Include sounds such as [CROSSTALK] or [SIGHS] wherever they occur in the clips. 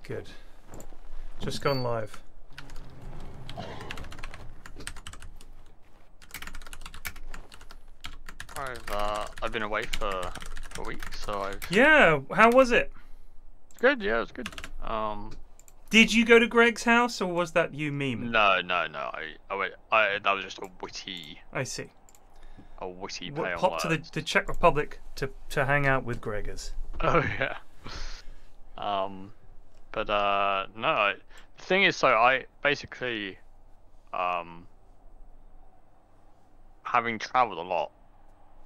Good. Just gone live. I've been away for a week, so I've. Yeah. How was it? Good. Yeah, it was good. Did you go to Greg's house, or was that you memeing? No. I went. That was just a witty. I see. A witty play on Pop words. to the Czech Republic to hang out with Gregors. Oh yeah. But no. The thing is, so I basically, having travelled a lot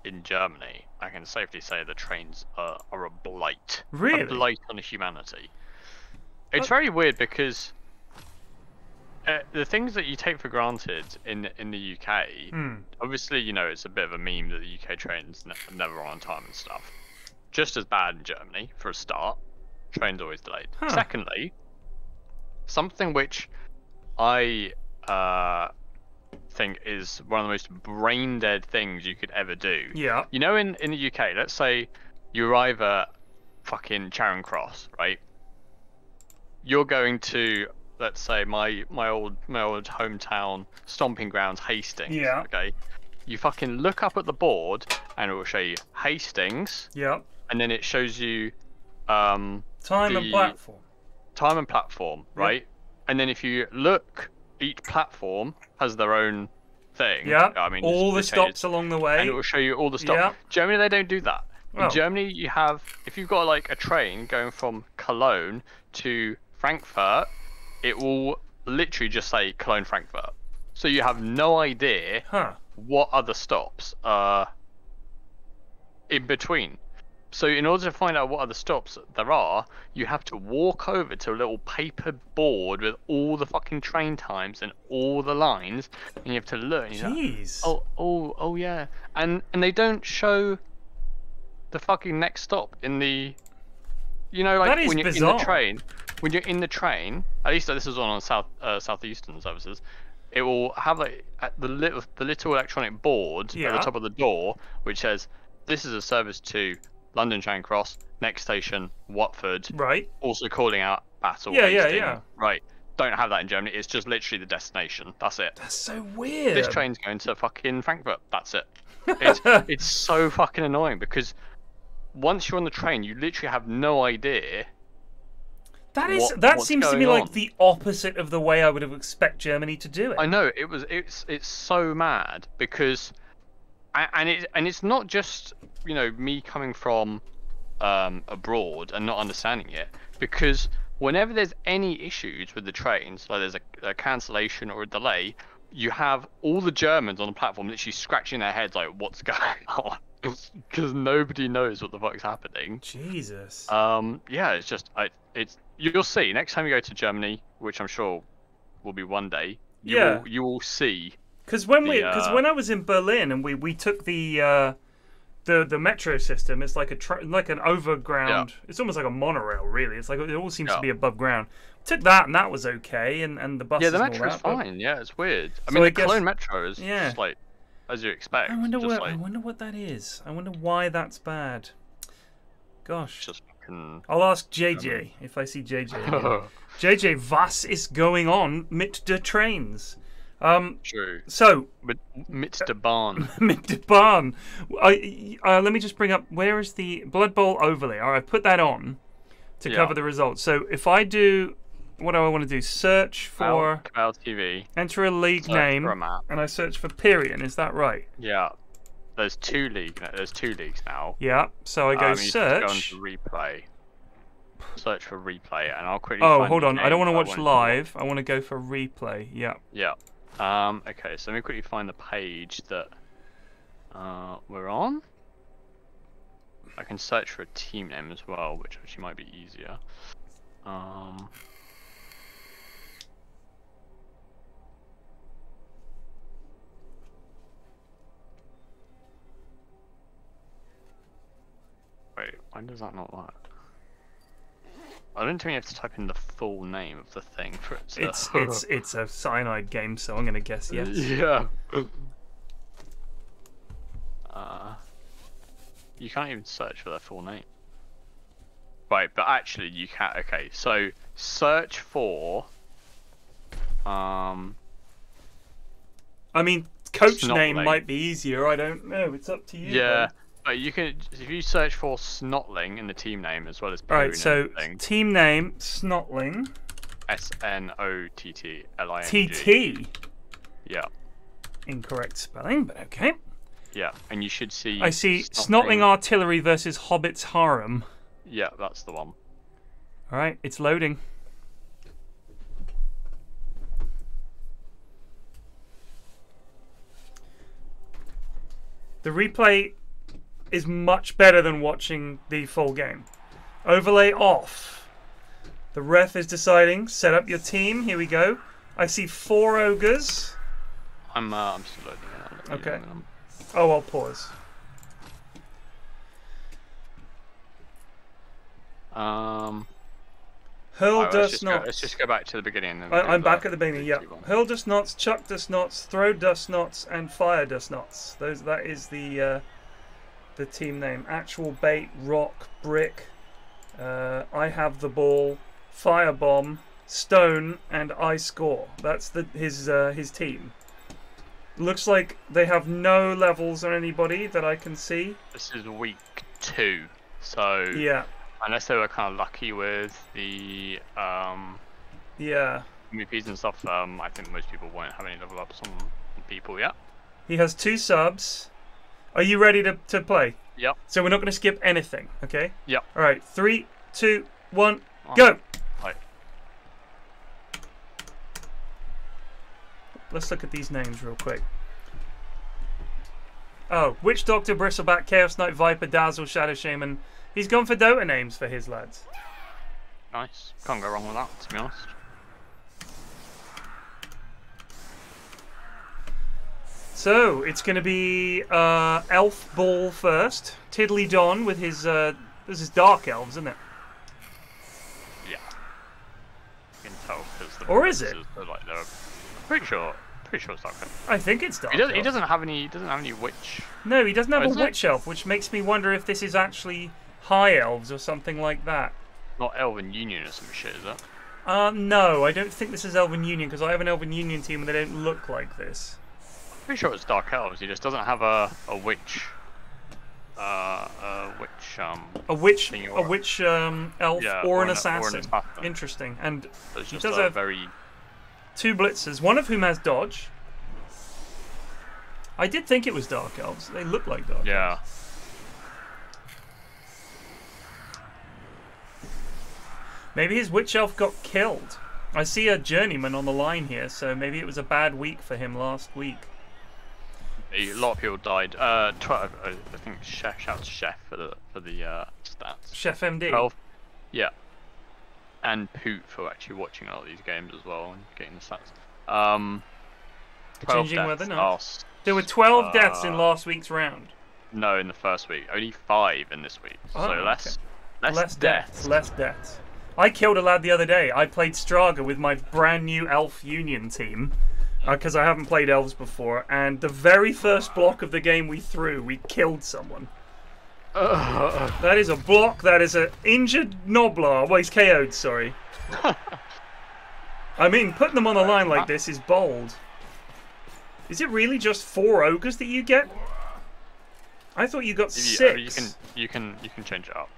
in Germany, I can safely say the trains are a blight. Really? A blight on humanity. It's very weird because the things that you take for granted in the UK, obviously, you know, it's a bit of a meme that the UK trains never on time and stuff. Just as bad in Germany, for a start. Trains always delayed. Huh. Secondly, something which I think is one of the most brain dead things you could ever do. Yeah. You know, in the UK, let's say you arrive at fucking Charing Cross, right? You're going to, let's say, my old hometown stomping grounds, Hastings. Yeah. Okay. You fucking look up at the board, and it will show you Hastings. Yeah. And then it shows you Time and platform. Time and platform, right? Yep. And then if you look, each platform has their own thing. Yeah. I mean, all the stops along the way. And it will show you all the stops. Yep. Germany, they don't do that. In Oh. Germany, you have, if you've got like a train going from Cologne to Frankfurt, it will literally just say Cologne, Frankfurt. So you have no idea what other stops are in between. So in order to find out what other stops there are, you have to walk over to a little paper board with all the fucking train times and all the lines, and you have to look. And Jeez. Like, oh yeah. And they don't show the fucking next stop in the, you know, like That is when you're bizarre. in the train. When you're in the train, at least this is on southeastern services, it will have like the little electronic board at the top of the door which says, "This is a service to London Charing Cross, next station Watford." Right. Also calling out Battle. Yeah. Right. Don't have that in Germany. It's just literally the destination. That's it. That's so weird. This train's going to fucking Frankfurt. That's it. It's so fucking annoying because once you're on the train, you literally have no idea. That seems to me like the opposite of the way I would have expect Germany to do it. I know it's so mad because, and it's not just, you know, me coming from abroad and not understanding it, because whenever there's any issues with the trains, like there's a cancellation or a delay, you have all the Germans on the platform literally scratching their heads like, what's going on? Because nobody knows what the fuck's happening. Jesus. Yeah, it's just you'll see next time you go to Germany, which I'm sure will be one day. You will see. Because when I was in Berlin and we took the metro system, it's like like an overground. Yeah. It's almost like a monorail, really. It's like it all seems to be above ground. Took that and that was okay, and the buses. Yeah, the metro's and all that, fine. Yeah, it's weird. I So mean, I the guess, Cologne metro is just like as you expect. I wonder what that is. I wonder why that's bad. Gosh. Just fucking. I'll ask JJ if I see JJ again. JJ, was ist going on mit the trains? True. So mit der Bahn. Mit der Bahn. Let me just bring up, where is the Blood Bowl overlay? All right, I've put that on to cover the results. So if I do, what do I want to do? Search for Cloud TV. Enter a league name, and I search for Pyrian. Is that right? Yeah. There's two leagues now. Yeah. So I go search. Go into replay. Search for replay, and I'll quickly. Oh, hold on. I don't want to watch live. I want to go for replay. Yeah. Yeah. Okay, so let me quickly find the page that we're on. I can search for a team name as well, which actually might be easier. Wait, why does that not work? I don't think you have to type in the full name of the thing for it to... It's a Cyanide game, so I'm gonna guess yes. Yeah. You can't even search for their full name. Right, but actually you can't. Okay, so search for. I mean, coach name Snotling. might be easier. I don't know. It's up to you. Yeah, though. but you can if you search for Snotling in the team name as well as Poon. Alright, so and team name Snotling. SNOTTLING. TT. Yeah. Incorrect spelling, but okay. Yeah, and you should see. I see Snotling Artillery versus Hobbit's Harem. Yeah, that's the one. Alright, it's loading. The replay is much better than watching the full game. Overlay off. The ref is deciding. Set up your team. Here we go. I see 4 ogres. I'm still loading it. Okay. Oh, I'll pause. Hurl dust knots. Let's just go back to the beginning. I'm back at the beginning. Yeah. Hurl dust knots, chuck dust knots, throw dust knots, and fire dust knots. That is the team name. Actual bait, rock, brick. I have the ball, firebomb, stone, and I score. That's his team. Looks like they have no levels on anybody that I can see. This is week 2, so yeah. Unless they were kind of lucky with the MVPs and stuff, I think most people won't have any level ups on people yet. He has 2 subs. Are you ready to play? Yep. So we're not going to skip anything, okay? Yep. All right, 3, 2, 1, go. Right. Let's look at these names real quick. Oh, Witch Doctor, Bristleback, Chaos Knight, Viper, Dazzle, Shadow Shaman. He's gone for Dota names for his lads. Nice. Can't go wrong with that, to be honest. So, it's going to be Elf Ball first. Tiddly Don with his... this is Dark Elves, isn't it? Yeah. You can tell because the... Or is it? Like, they're pretty sure it's Dark Elf. I think it's Dark He doesn't have any Witch. No, he doesn't have a Witch Elf, which makes me wonder if this is actually High Elves or something like that. Not Elven Union or some shit, is that? No, I don't think this is Elven Union, because I have an Elven Union team and they don't look like this. Pretty sure it's Dark Elves. He just doesn't have a witch. A witch elf yeah, or an assassin. Interesting. And he does have 2 blitzers, one of whom has dodge. I did think it was Dark Elves. They look like Dark Elves. Maybe his Witch Elf got killed. I see a Journeyman on the line here, so maybe it was a bad week for him last week. A lot of people died. I think shout out to Chef for the stats. Chef MD. 12. Yeah. And Poot for actually watching all these games as well and getting the stats. 12 Changing weather now. Last, there were 12 deaths in last week's round. No, in the first week. Only 5 in this week. Oh, so less deaths. Less deaths. I killed a lad the other day. I played Straga with my brand new Elf Union team. Because I haven't played elves before, and the very first block of the game we threw, we killed someone. That is a block, that is an injured Noblar. Well, he's KO'd, sorry. I mean, putting them on the line like this is bold. Is it really just 4 ogres that you get? I thought you got 6. You can change it up.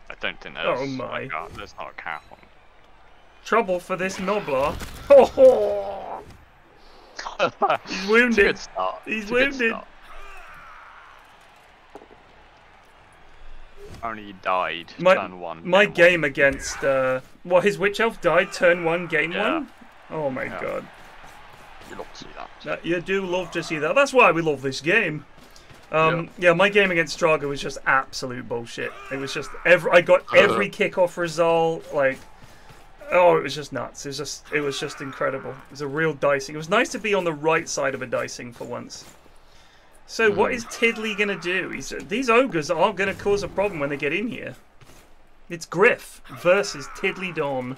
I don't think there's, oh my. There's not a cap on. Trouble for this Noblar. Oh! He's wounded. Good start. He's wounded. Only he died turn 1. My game against his Witch Elf died turn 1, game 1? Oh my god. You love to see that. You do love to see that. That's why we love this game. Yeah, my game against Straga was just absolute bullshit. It was just I got every kickoff result, like oh, it was just nuts. It was just incredible. It was a real dicing. It was nice to be on the right side of a dicing for once. So what is Tiddly going to do? These ogres are going to cause a problem when they get in here. It's Griff versus Tiddly Don.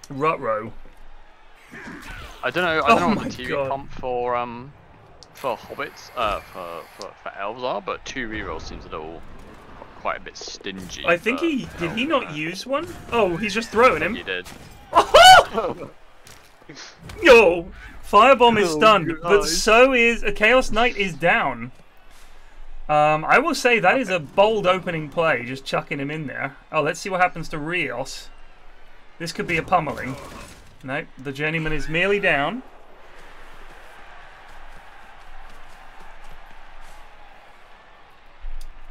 Rutro. I don't know what the TV comp for hobbits, for elves are, but 2 rerolls seems a little quite a bit stingy. I think did he not use one? Oh, he's just throwing him. He did. Yo, Firebomb is stunned, but so is a Chaos Knight is down. I will say that is a bold opening play, just chucking him in there. Oh, let's see what happens to Rios. This could be a pummeling. No, the Journeyman is merely down.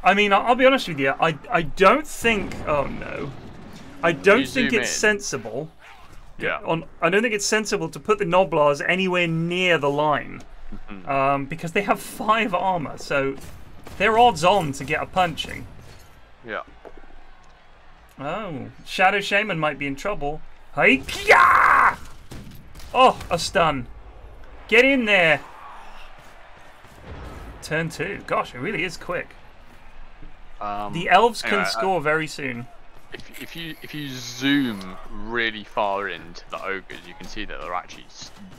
I mean, I'll be honest with you. I don't think. Oh no, I don't think it's sensible. Yeah. I don't think it's sensible to put the Noblars anywhere near the line, because they have 5 armor, so they're odds on to get a punching. Yeah. Oh, Shadow Shaman might be in trouble. Hey, yeah! Oh, a stun. Get in there. Turn 2. Gosh, it really is quick. The elves can score very soon. If you zoom really far into the ogres, you can see that they're actually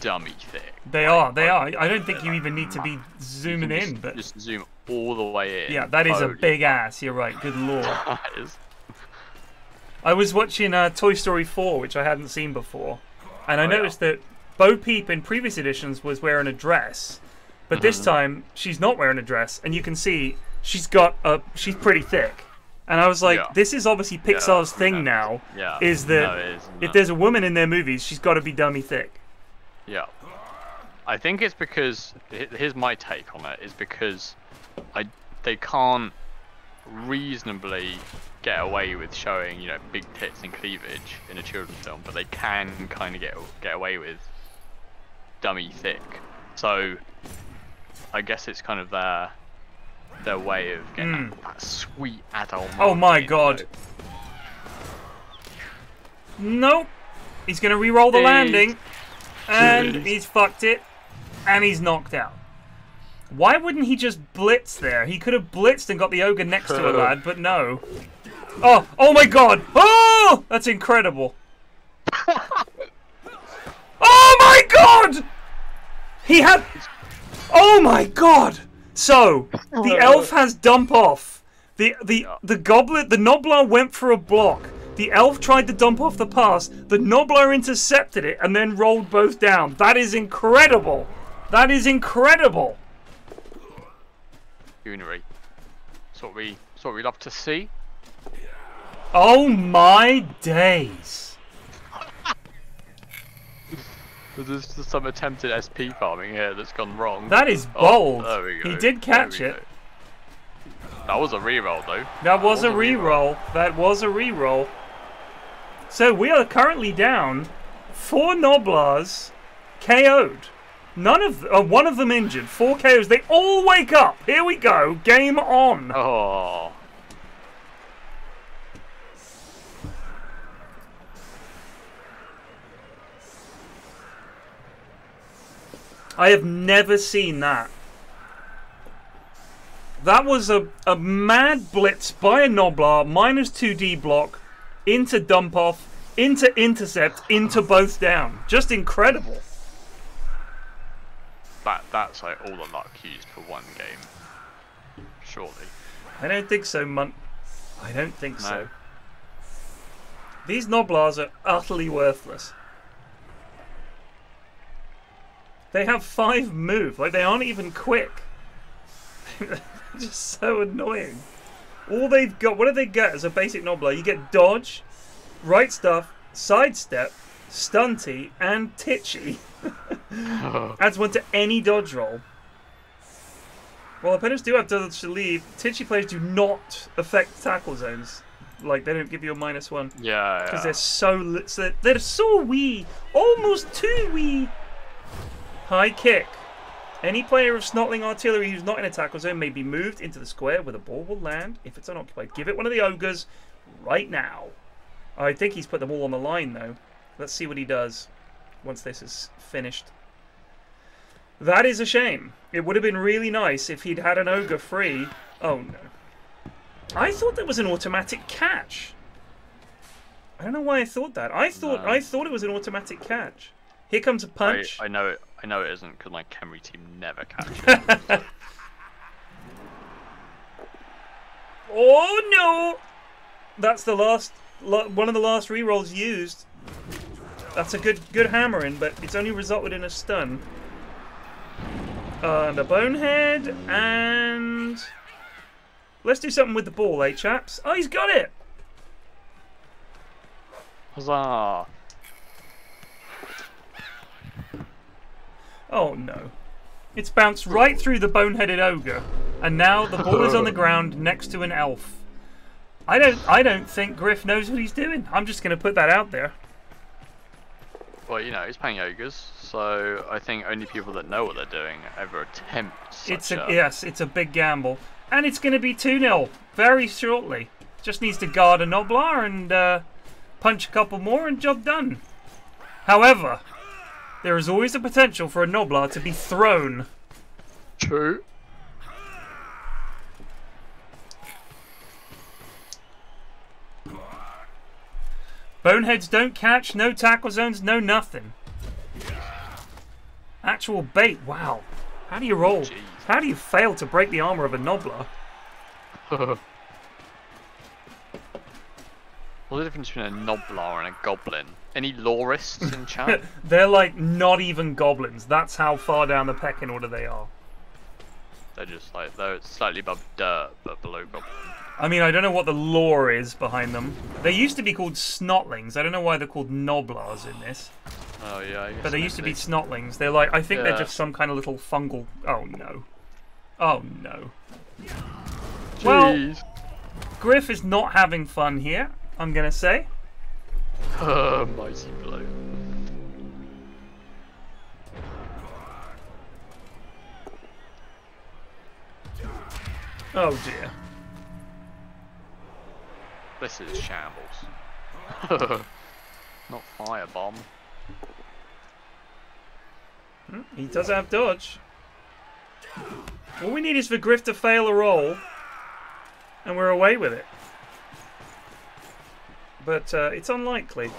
dummy thick. They are. I don't think you even need to be zooming in, but just zoom all the way in. Yeah, that is a big ass. You're right. Good lord. I was watching Toy Story 4, which I hadn't seen before, and I noticed that Bo Peep in previous editions was wearing a dress, but this time she's not wearing a dress, and you can see she's pretty thick. And I was like, this is obviously Pixar's thing now, is that if there's a woman in their movies, she's got to be dummy thick. Yeah. I think it's because, here's my take on it, is because they can't reasonably get away with showing, you know, big tits and cleavage in a children's film, but they can kind of get away with dummy thick. So, I guess it's kind of their way of getting that sweet adult. Oh my god. Nope. He's going to re-roll the landing. And he's fucked it. And he's knocked out. Why wouldn't he just blitz there? He could have blitzed and got the ogre next to a lad, but no. Oh my god. Oh! That's incredible. Oh my god! He had... Oh my god! So, the elf has dump off. The goblet, the Noblar went for a block. The elf tried to dump off the pass. The Noblar intercepted it and then rolled both down. That is incredible. That is incredible. Goonery. That's what we love to see. Oh my days. There's some attempted SP farming here that's gone wrong. That is bold. Oh, there we go. He did catch it. That was a reroll though. That was a reroll. That was a reroll. So we are currently down 4 Noblars KO'd. One of them injured. 4 KOs. They all wake up. Here we go. Game on. Oh. I have never seen that. That was a mad blitz by a Noblar, -2D block, into dump off, into intercept, into both down. Just incredible. That's like all the luck used for one game. Surely. I don't think so, I don't think so. These Noblars are utterly worthless. They have 5 move, like they aren't even quick. Just so annoying. All they've got, what do they get as a basic Noblar? You get dodge, right stuff, sidestep, stunty, and titchy. Adds 1 to any dodge roll. Well, opponents do have dodge to leave. Titchy players do not affect tackle zones. Like, they don't give you a -1. Yeah. Because they're so wee. Almost too wee. High kick. Any player of Snotling Artillery who's not in a tackle zone may be moved into the square where the ball will land if it's unoccupied. Give it one of the ogres right now. I think he's put them all on the line, though. Let's see what he does once this is finished. That is a shame. It would have been really nice if he'd had an ogre free. Oh, no. I thought that was an automatic catch. I don't know why I thought that. I thought it was an automatic catch. Here comes a punch. I know it isn't because my Khemri team never catch it. Oh no! That's the last, one of the last rerolls used. That's a good hammering, but it's only resulted in a stun. And a bonehead, and let's do something with the ball, eh, chaps? Oh, he's got it! Huzzah! Oh no. It's bounced right through the boneheaded ogre, and now the ball is on the ground next to an elf. I don't think Griff knows what he's doing. I'm just gonna put that out there. Well, you know, he's playing ogres, so I think only people that know what they're doing ever attempt Yes, it's a big gamble. And it's gonna be 2-0 very shortly. Just needs to guard a Noblar and punch a couple more and job done. However, there is always a potential for a Noblar to be thrown. True. Boneheads don't catch, no tackle zones, no nothing. Actual bait, wow. How do you roll? Jeez. How do you fail to break the armor of a Noblar? What's the difference between a Noblar and a Goblin? Any lorists in chat? They're like not even goblins. That's how far down the pecking order they are. They're just like, they're slightly above dirt, but below Goblin. I mean, I don't know what the lore is behind them. They used to be called Snotlings. I don't know why they're called Noblars in this. Oh yeah, I guess. But they used to be Snotlings. They're like, I think they're just some kind of little fungal... Oh no. Oh no. Jeez. Well, Griff is not having fun here, I'm gonna say. Mighty blow. Oh dear. This is shambles. Not firebomb. He does have dodge. All we need is for Griff to fail a roll, and we're away with it. But it's unlikely.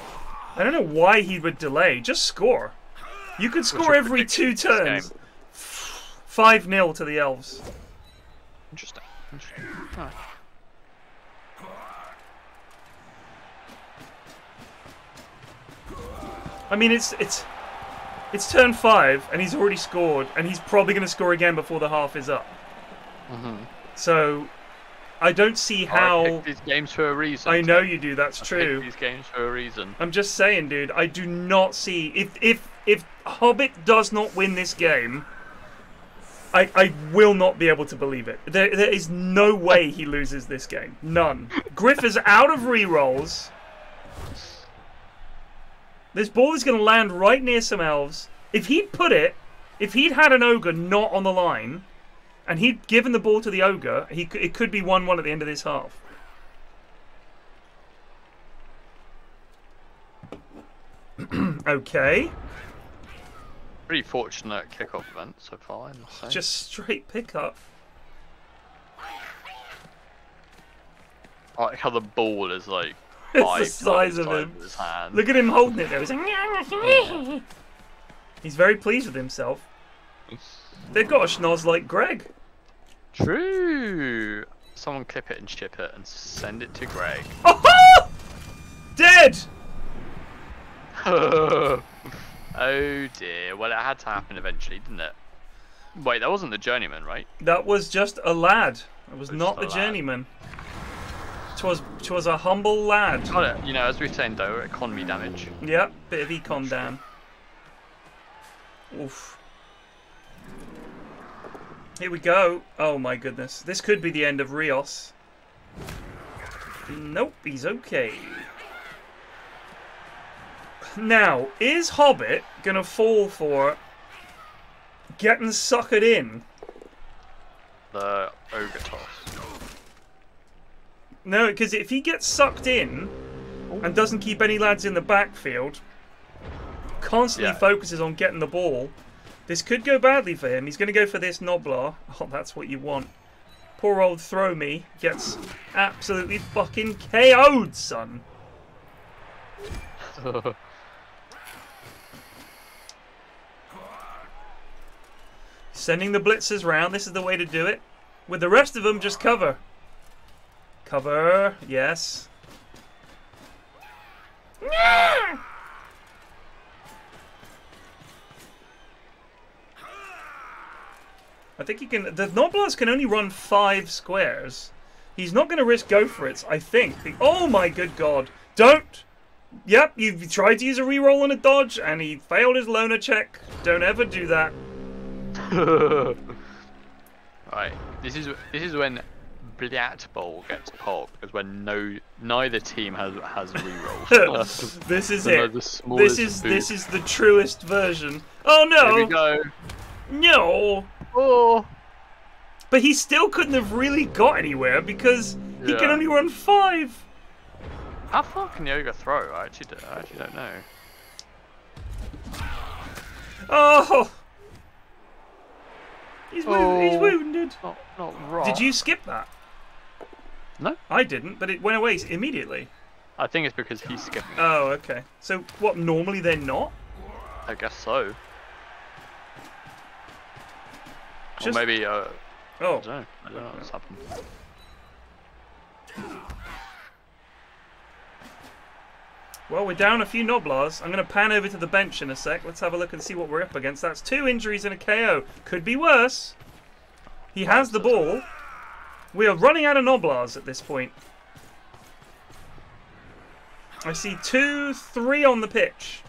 I don't know why he would delay. Just score. You could score every 2 turns. 5-0 to the elves. Interesting. Huh. I mean, it's turn 5, and he's already scored, and he's probably going to score again before the half is up. So, I don't see how... I picked these games for a reason. I know you do, that's true. I picked these games for a reason. I'm just saying, dude, I do not see... If Hobbit does not win this game, I will not be able to believe it. There is no way he loses this game. None. Griff is out of rerolls. This ball is going to land right near some elves. If he'd had an ogre not on the line, and he'd given the ball to the ogre, it could be 1-1 at the end of this half. Okay. Pretty fortunate kickoff event so far, I must say. Just straight pickup. I like how the ball is like It's the size of him. his hand. Look at him holding it there. He's like, he's very pleased with himself. They've got a schnoz like Greg. True. Someone clip it and ship it and send it to Greg. Oh! Dead! Oh dear. Well, it had to happen eventually, didn't it? Wait, that wasn't the journeyman, right? That was just a lad. It was not the journeyman. 'Twas a humble lad. Got it. You know, as we were saying, though, economy damage. Yep, bit of econ down. Oof. Here we go. Oh my goodness. This could be the end of Rios. Nope, he's okay. Now, is Hobbit gonna fall for getting suckered in? The ogre toss. No, because if he gets sucked in and doesn't keep any lads in the backfield, constantly focuses on getting the ball, this could go badly for him. He's going to go for this Noblar. Oh, that's what you want. Poor old Throw Me gets absolutely fucking KO'd, son. Sending the blitzers round. This is the way to do it. With the rest of them, just cover. Cover. Yes. I think he can... The Noblars can only run 5 squares. He's not going to risk go for it, I think. Oh my good god. Don't! Yep, you tried to use a reroll on a dodge, and he failed his loner check. Don't ever do that. Right, this is when Blat Bowl gets popped, because when neither team has rerolls. This is it. This is the truest version. Oh no! Here we go. No! Oh! But he still couldn't have really got anywhere because he can only run 5. How far can Yoga throw? I actually don't know. Oh! He's wounded. Not right. Did you skip that? No. I didn't, but it went away immediately. I think it's because he's skipping. Oh, okay. So what? Normally they're not. I guess so. Just... Or maybe. Oh. I don't know what's happened. Well, we're down a few Noblars. I'm going to pan over to the bench in a sec. Let's have a look and see what we're up against. That's 2 injuries and a KO. Could be worse. He has the ball. We are running out of Noblars at this point. I see 2, 3 on the pitch.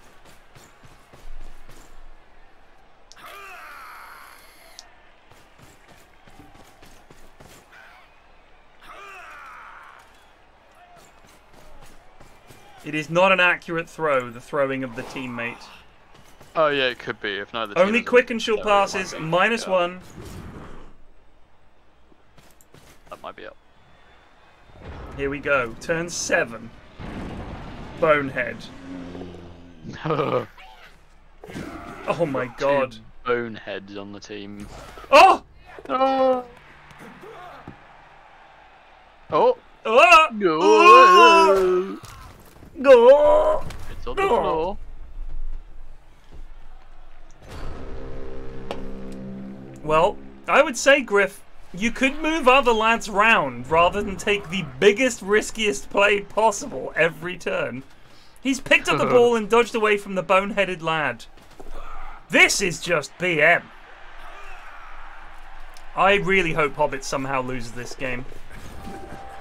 It is not an accurate throw, the throwing of the teammate. Oh yeah, it could be. If not, the only quick and short passes, -1. That might be up. Here we go. Turn 7. Bonehead. Oh my god. 2 boneheads on the team. Oh! Oh! Oh! Oh! Go! Oh! Go! It's on the floor. Well, I would say, Griff, you could move other lads round rather than take the biggest, riskiest play possible every turn. He's picked up the ball and dodged away from the boneheaded lad. This is just BM. I really hope Hobbit somehow loses this game.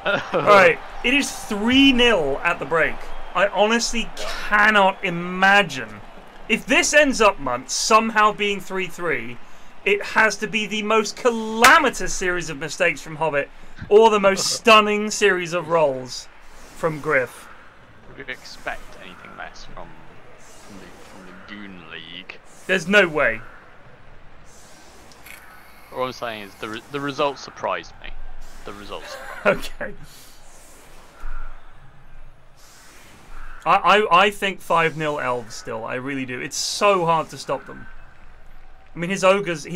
Alright, it is 3-0 at the break. I honestly cannot imagine. If this ends up, somehow being 3-3, it has to be the most calamitous series of mistakes from Hobbit, or the most stunning series of rolls from Griff. Would you expect anything less from the Goon League? There's no way. All I'm saying is the results surprised me. The results surprised me. Okay. I think 5-0 Elves still. I really do. It's so hard to stop them. I mean, his ogres,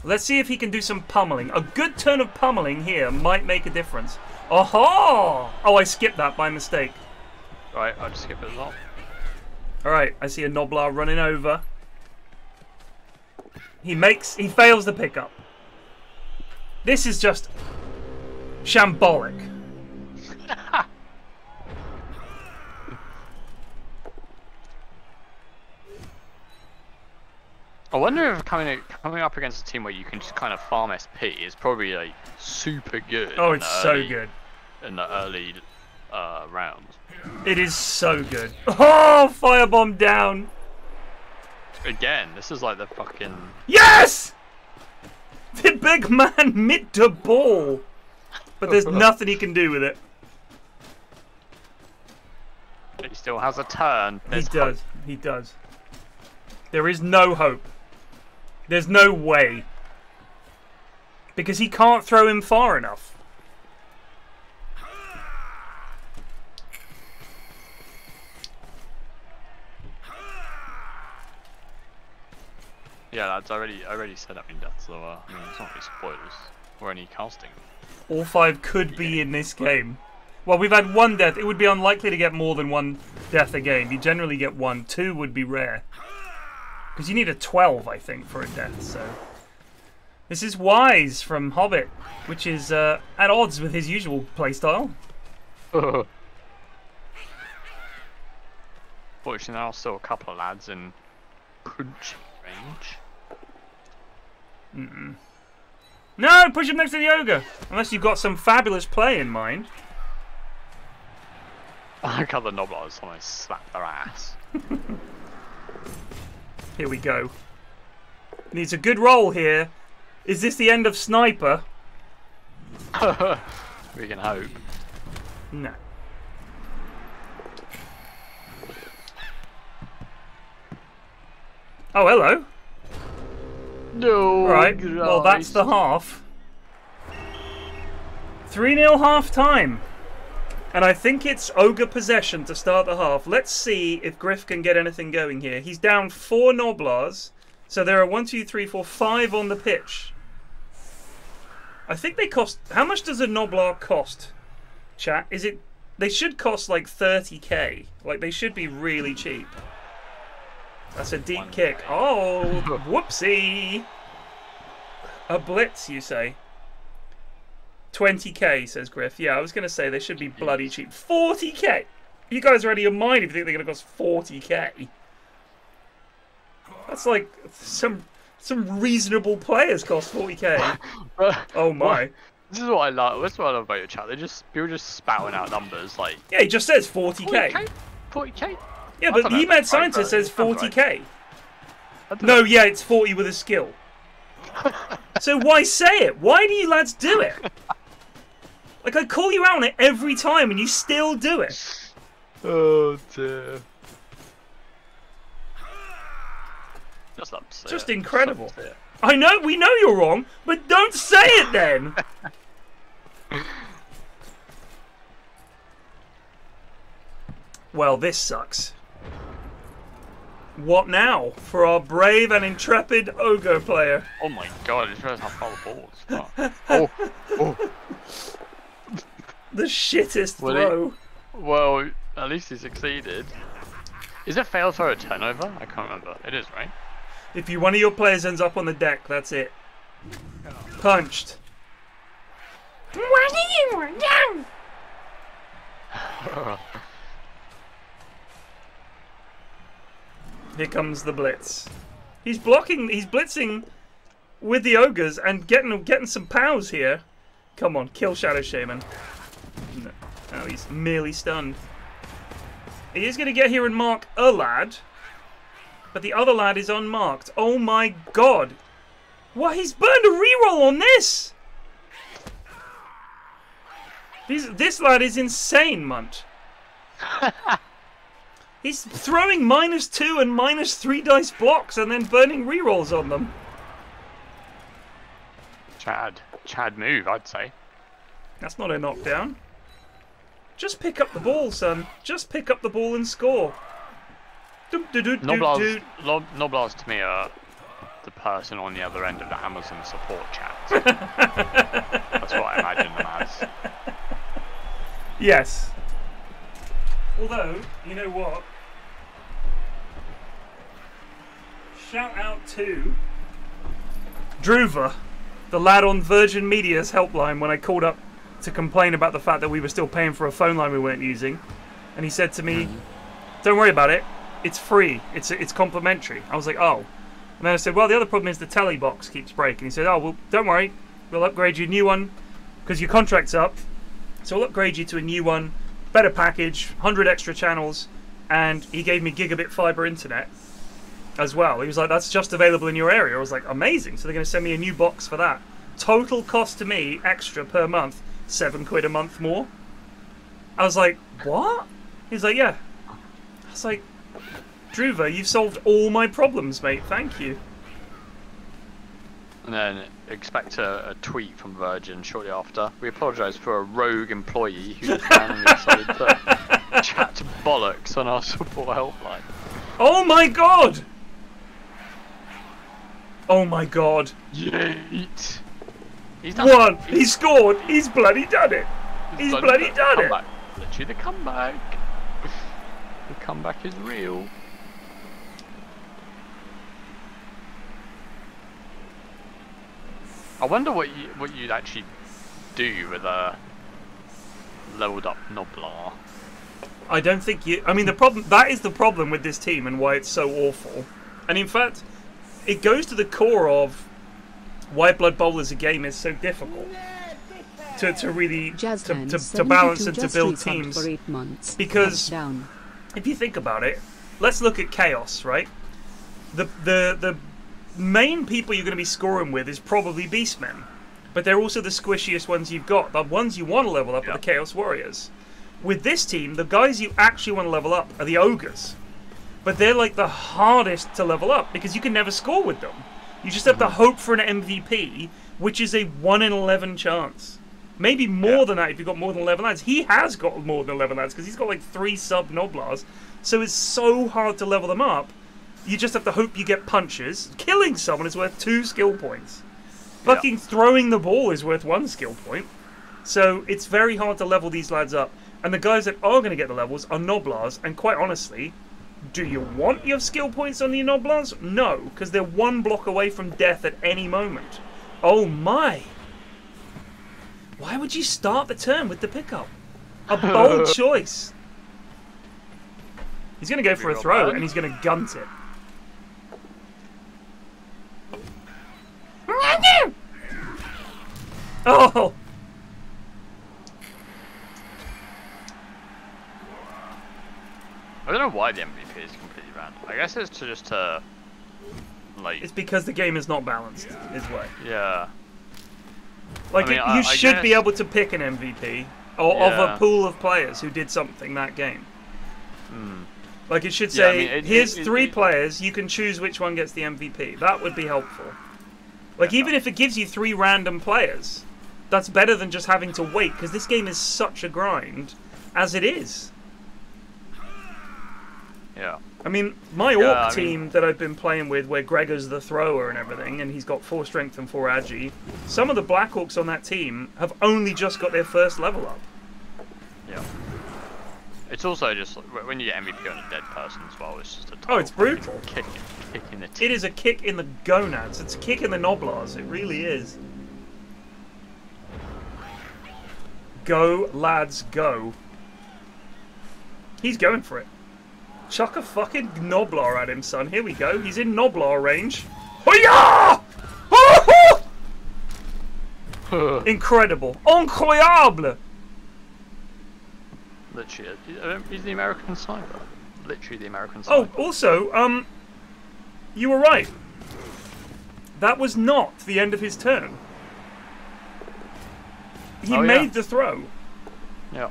let's see if he can do some pummeling. A good turn of pummeling here might make a difference. Oh! Oh, I skipped that by mistake. Right, I'll just skip it as well. Alright, I see a Noblar running over. He fails the pickup. This is just shambolic. I wonder if coming up against a team where you can just kind of farm SP is probably like super good. Oh, it's so good in the early rounds. It is so good. Oh, firebomb down. Again, this is like the fucking... Yes! The big man mid to ball. But there's nothing he can do with it. He still has a turn. He does. He does. There is no hope. There's no way. Because he can't throw him far enough. Yeah, lads, I already said that in death, so I mean, it's not really spoilers or any casting. All 5 could be in this game. Well, we've had 1 death. It would be unlikely to get more than 1 death a game. You generally get 1. 2 would be rare. Because you need a 12, I think, for a death, so... This is Wise from Hobbit, which is at odds with his usual playstyle. Fortunately, there are still a couple of lads in punch range. No, push him next to the ogre. Unless you've got some fabulous play in mind. I got the Noblars and I slap their ass. Here we go. Needs a good roll here. Is this the end of Sniper? We can hope. No. Oh, hello. No. Right. Well, that's the half. 3-0 half time. And I think it's ogre possession to start the half. Let's see if Griff can get anything going here. He's down 4 Noblars. So there are 1, 2, 3, 4, 5 on the pitch. I think they cost... How much does a Noblar cost, chat? Is it... They should cost like 30k. Like, they should be really cheap. That's a deep kick. Oh, whoopsie. A blitz, you say? 20k, says Griff. Yeah, I was going to say they should be bloody cheap. 40k! You guys are out of your mind if you think they're going to cost 40k. That's like some reasonable players cost 40k. Oh my. This is what I love. That's what I love about your chat. People just spouting out numbers like. Yeah, he just says 40k. 40k? Yeah, but the Mad Scientist says 40k. No, yeah, it's 40 with a skill. So why say it? Why do you lads do it? Like, I call you out on it every time and you still do it. Oh dear. Just incredible. I know, we know you're wrong, but don't say it then. Well, this sucks. What now for our brave and intrepid ogre player? Oh my god, I just realised how far the ball was. Oh. The shittest throw. Well, at least he succeeded. Is it fail for a turnover? I can't remember. It is, right? If one of your players ends up on the deck, that's it. Punched. Here comes the blitz. He's blocking. He's blitzing with the ogres and getting some pows here. Come on, kill Shadow Shaman. No, he's merely stunned. He is going to get here and mark a lad, but the other lad is unmarked. Oh my god! What? He's burned a reroll on this. This lad is insane, Munt. He's throwing -2 and -3 dice blocks and then burning rerolls on them. Chad move, I'd say. That's not a knockdown. Just pick up the ball, son. Just pick up the ball and score. Noblars to me are the person on the other end of the Amazon support chat. That's what I imagine them as. Yes. Although, you know what? Shout out to Druva, the lad on Virgin Media's helpline when I called up to complain about the fact that we were still paying for a phone line we weren't using. And he said to me, don't worry about it, it's free, it's complimentary. I was like, oh. And then I said, well, the other problem is the telly box keeps breaking. He said, oh, well, don't worry, we'll upgrade you a new one because your contract's up. So we'll upgrade you to a new one, better package, 100 extra channels, and he gave me gigabit fiber internet as well. He was like, that's just available in your area. I was like, amazing. So they're going to send me a new box for that. Total cost to me, extra per month, £7 a month more. I was like, what? He's like, yeah. I was like, Druva, you've solved all my problems, mate. Thank you. And then expect a tweet from Virgin shortly after. We apologise for a rogue employee who randomly decided to chat bollocks on our support helpline. Oh my god! Oh my god. Yeet. He's done one! It. He scored! He's bloody done it! He's bloody done it! Literally the comeback. The comeback is real. I wonder what you'd actually do with a leveled up Noblar. I don't think you... I mean, that is the problem with this team and why it's so awful. And in fact, it goes to the core of why Blood Bowl as a game is so difficult to really to balance and to build teams. For 8 months. Because if you think about it, let's look at Chaos, right? The main people you're going to be scoring with is probably Beastmen. But they're also the squishiest ones you've got. The ones you want to level up are the Chaos Warriors. With this team, the guys you actually want to level up are the Ogres. But they're like the hardest to level up because you can never score with them. You just have to hope for an MVP, which is a 1 in 11 chance. Maybe more than that if you've got more than 11 lads. He has got more than 11 lads because he's got like 3 sub-Noblars. So it's so hard to level them up. You just have to hope you get punches. Killing someone is worth 2 skill points. Fucking throwing the ball is worth 1 skill point. So it's very hard to level these lads up. And the guys that are going to get the levels are Noblars. And quite honestly, do you want your skill points on the Noblars? No, because they're 1 block away from death at any moment. Oh my! Why would you start the turn with the pickup? A bold choice. He's going to go for a throw and he's going to gunt it. Oh! I don't know why the MVP is completely random. I guess it's just to like. It's because the game is not balanced, is why. Yeah. Like, you should be able to pick an MVP of a pool of players who did something that game. Like, it should say, here's 3 players, you can choose which one gets the MVP. That would be helpful. Like, even if it gives you 3 random players, that's better than just having to wait, because this game is such a grind as it is. Yeah. I mean, my Orc team that I've been playing with, where Gregor's the thrower and everything, and he's got 4 strength and 4 agi, some of the Black Orcs on that team have only just got their first level up. Yeah. It's also just, when you get MVP on a dead person as well, it's just a total it's brutal. Kick in the teeth. It is a kick in the gonads. It's a kick in the Noblars. It really is. Go, lads, go. He's going for it. Chuck a fucking Noblar at him, son. Here we go. He's in Noblar range. Hoya! Incredible. Incroyable! Literally, he's the American Cyber. Literally the American Cyber. Oh, also, you were right. That was not the end of his turn. He made the throw. Yeah.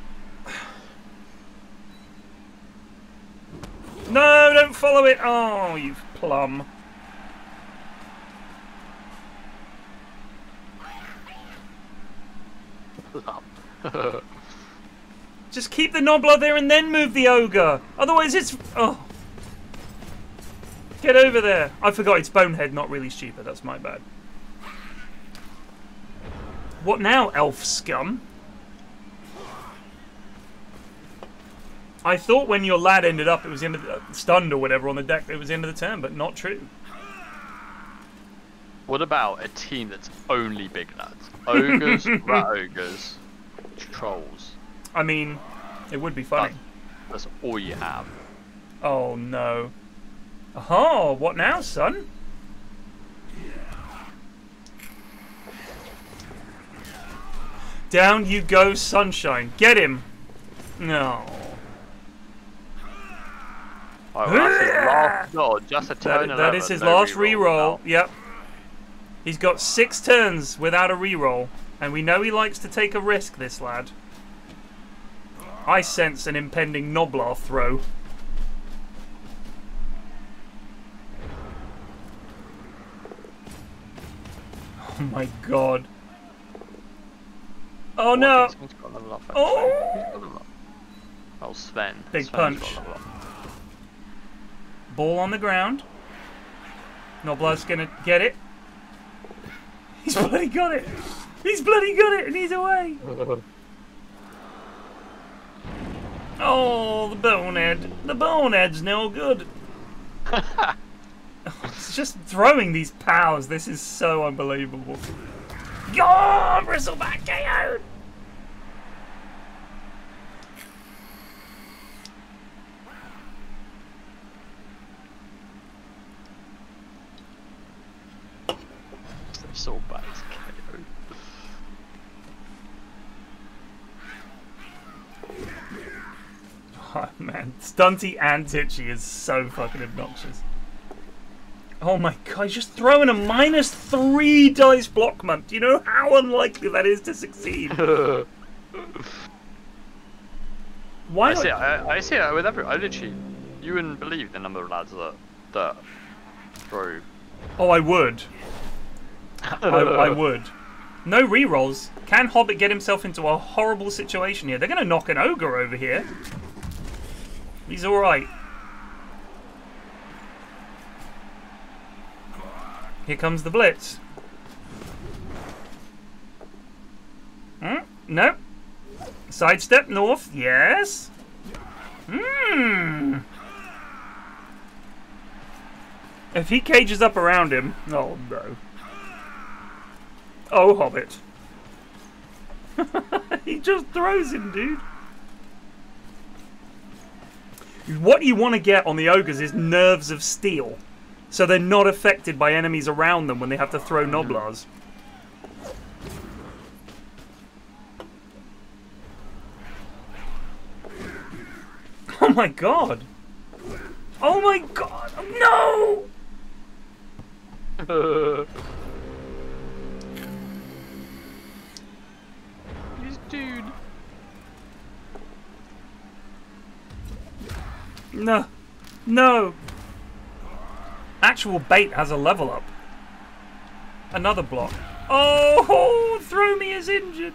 No, don't follow it. Oh, you plum. Just keep the Noblar there and then move the Ogre. Otherwise it's... Oh. Get over there. I forgot it's Bonehead, not really stupid. That's my bad. What now, elf scum? I thought when your lad ended up, it was in the, stunned or whatever on the deck, it was the end of the turn, but not true. What about a team that's only big lads? Ogres, rat ogres, trolls. I mean, it would be funny. That's all you have. Oh no. Oh, what now, son? Down you go, sunshine. Get him. No. Oh, well, that's his last dodge. Just a turn. That is his last reroll. Yep. He's got 6 turns without a reroll, and we know he likes to take a risk, this lad. I sense an impending Noblar throw. Oh my god. Oh no! Oh! Oh, Sven. Big punch. Ball on the ground. Noblar's gonna get it. He's bloody got it! He's bloody got it and he's away! Oh, the bonehead. The bonehead's no good. It's just throwing these pows. This is so unbelievable. Yo, bristleback KO. So bad. Oh man, Stunty and Titchy is so fucking obnoxious. Oh my god, he's just throwing a -3 dice block month. Do you know how unlikely that is to succeed? Why? I see it with everyone. I literally, you wouldn't believe the number of lads that throw. Oh, I would. I would. No rerolls. Can Hobbit get himself into a horrible situation here? They're going to knock an ogre over here. He's alright. Here comes the blitz. No. Sidestep north. Yes. If he cages up around him... Oh, no. Oh, Hobbit. He just throws him, dude. What you want to get on the ogres is nerves of steel. So they're not affected by enemies around them when they have to throw Noblars. Oh my god. Oh my god. No! This dude. No. No. Actual bait has a level up. Another block. Oh, throw me is injured.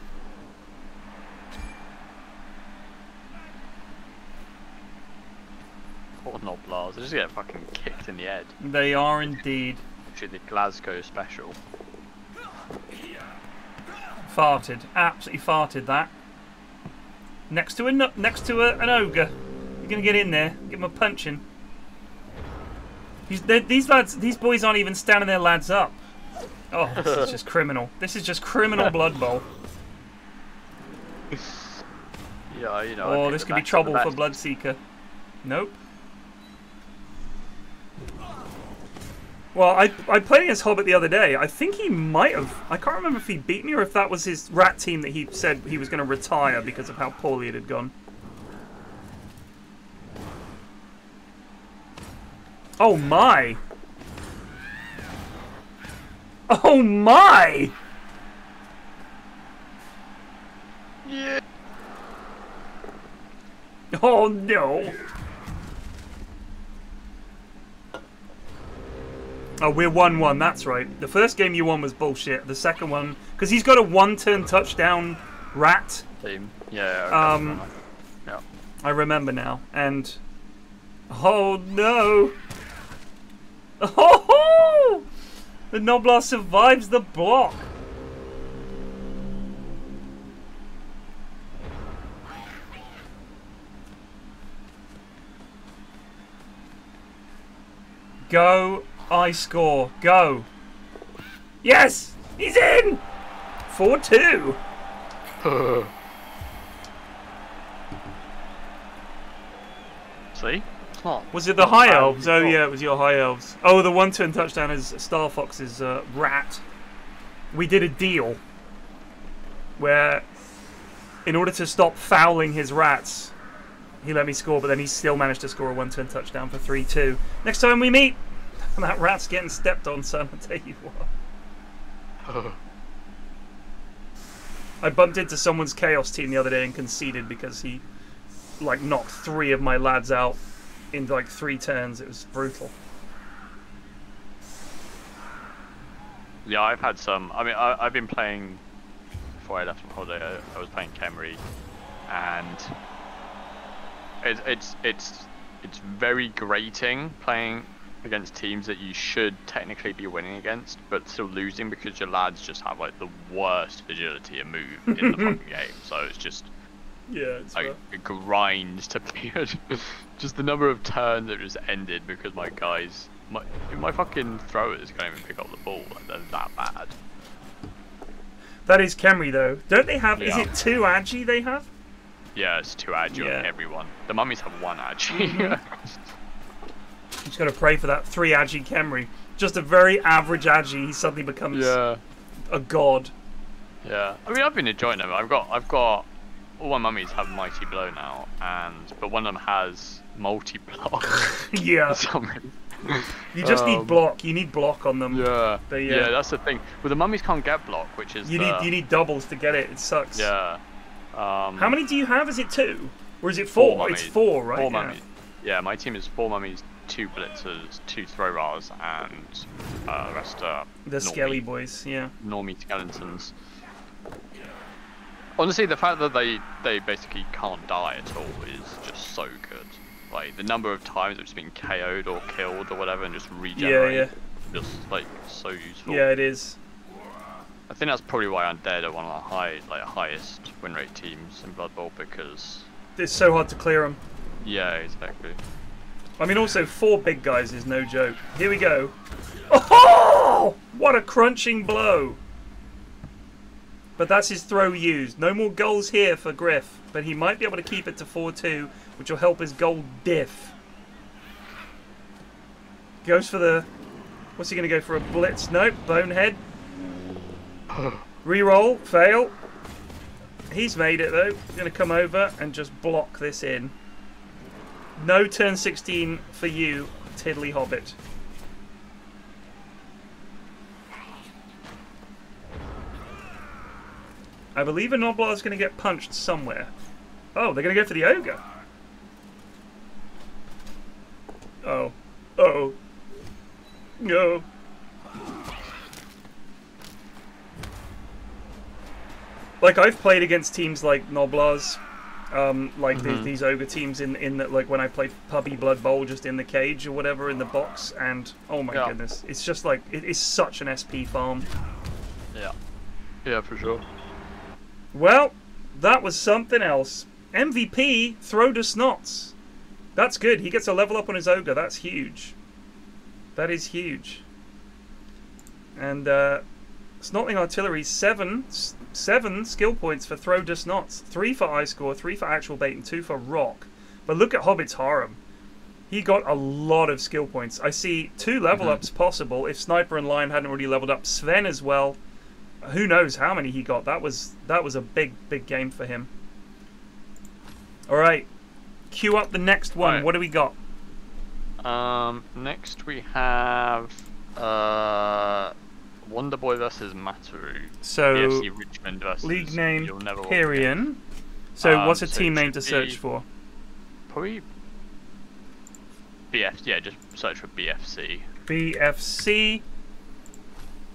Poor Noblars. They just get fucking kicked in the head. They are indeed. Actually, the Glasgow special. Farted. Absolutely farted that. Next to an ogre. You're gonna get in there. Give him a punching. These boys aren't even standing their lads up. Oh, this is just criminal. This is just criminal Blood Bowl. Yeah, you know. Oh, this could be trouble for Bloodseeker. Nope. Well, I played against Hobbit the other day. I think he might have... I can't remember if he beat me or if that was his rat team that he said he was going to retire because of how poorly it had gone. Oh my! Oh my! Yeah. Oh no! Oh, we're 1-1, that's right. The first game you won was bullshit. The second one... Because he's got a one-turn touchdown rat. Team. Yeah, yeah. I remember now. And... Oh no! Oh! The Noblar survives the block. Go, I score. Go. Yes! He's in! 4-2. See? Was it the High Elves? Oh yeah, it was your High Elves. Oh, the one-turn touchdown is Star Fox's rat. We did a deal where, in order to stop fouling his rats, he let me score, but then he still managed to score a one-turn touchdown for 3-2. Next time we meet, that rat's getting stepped on, son, I'll tell you what. I bumped into someone's Chaos team the other day and conceded because he, like, knocked 3 of my lads out in like 3 turns. It was brutal. Yeah, I've had some. I mean, I've been playing before I left on holiday. I was playing Khemri, and it's very grating playing against teams that you should technically be winning against, but still losing because your lads just have like the worst agility and move in the fucking game. So it's just. Yeah, it's like it grinds to be just the number of turns that just ended because my guys, my fucking throwers can't even pick up the ball. Like, they're that bad. That is Khemri, though. Don't they have... Is it 2 Agi they have? Yeah, it's 2 Agi on everyone. The mummies have 1 Agi. Just gotta pray for that 3 Agi Khemri. Just a very average Agi, he suddenly becomes a god. Yeah. I mean, I've been enjoying them. I've got... All my mummies have Mighty Blow now, but one of them has multi-block. Yeah. You just need block. You need block on them. Yeah. Yeah, that's the thing. Well, the mummies can't get block, which is you need doubles to get it. It sucks. Yeah. How many do you have? Is it 2? Or is it 4? It's 4, right? 4 mummies. Yeah, my team is 4 mummies, 2 blitzers, 2 throw rars, and the rest are the skelly boys. Yeah. Normie skeletons. Honestly, the fact that they basically can't die at all is just so good. Like, the number of times it's been KO'd or killed or whatever and just regenerate, just, like, so useful. Yeah, it is. I think that's probably why Undead are one of the highest win rate teams in Blood Bowl, because... It's so hard to clear them. Yeah, exactly. I mean, also, 4 big guys is no joke. Here we go. Oh! What a crunching blow! But that's his throw used. No more goals here for Griff, but he might be able to keep it to 4-2, which will help his goal diff. Goes for the... What's he going to go for? A blitz? Nope. Bonehead. Reroll. Fail. He's made it, though. He's going to come over and just block this in. No turn 16 for you, Tiddly Hobbit. I believe a Noblar is going to get punched somewhere. Oh, they're going to go for the Ogre. Oh. Uh-oh. No. Like, I've played against teams like Noblars, these Ogre teams in that, like, when I played Puppy Blood Bowl just in the cage or whatever, in the box, and oh my goodness, it's just like, it is such an SP farm. Yeah. Yeah, for sure. Well, that was something else. MVP, Throw to Snots. That's good. He gets a level up on his Ogre. That's huge. That is huge. And Snotling Artillery, 7 skill points for Throw to Snots. 3 for Eye Score, 3 for Actual Bait, and 2 for Rock. But look at Hobbit's Harem. He got a lot of skill points. I see 2 level ups possible if Sniper and Lion hadn't already leveled up. Sven as well. Who knows how many he got? That was a big game for him. All right, queue up the next one. Right. What do we got? Next we have Wonderboy versus Mataru. So BFC Richmond versus league name Pyrian. So what's a team name to search for? Probably BFC. Yeah, just search for BFC. BFC.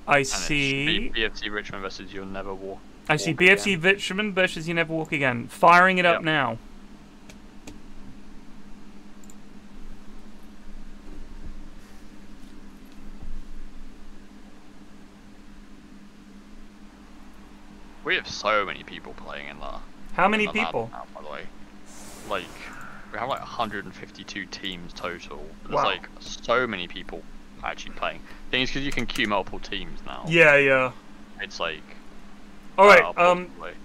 I see. BFC Richmond versus You'll Never Walk. I see BFC again. Richmond versus You Never Walk Again. Firing it up now. We have so many people playing in there. How many people? Now, by the way, like we have like 152 teams total. There's like so many people actually playing. Thing is, because you can queue multiple teams now. Yeah, yeah. It's like. All right.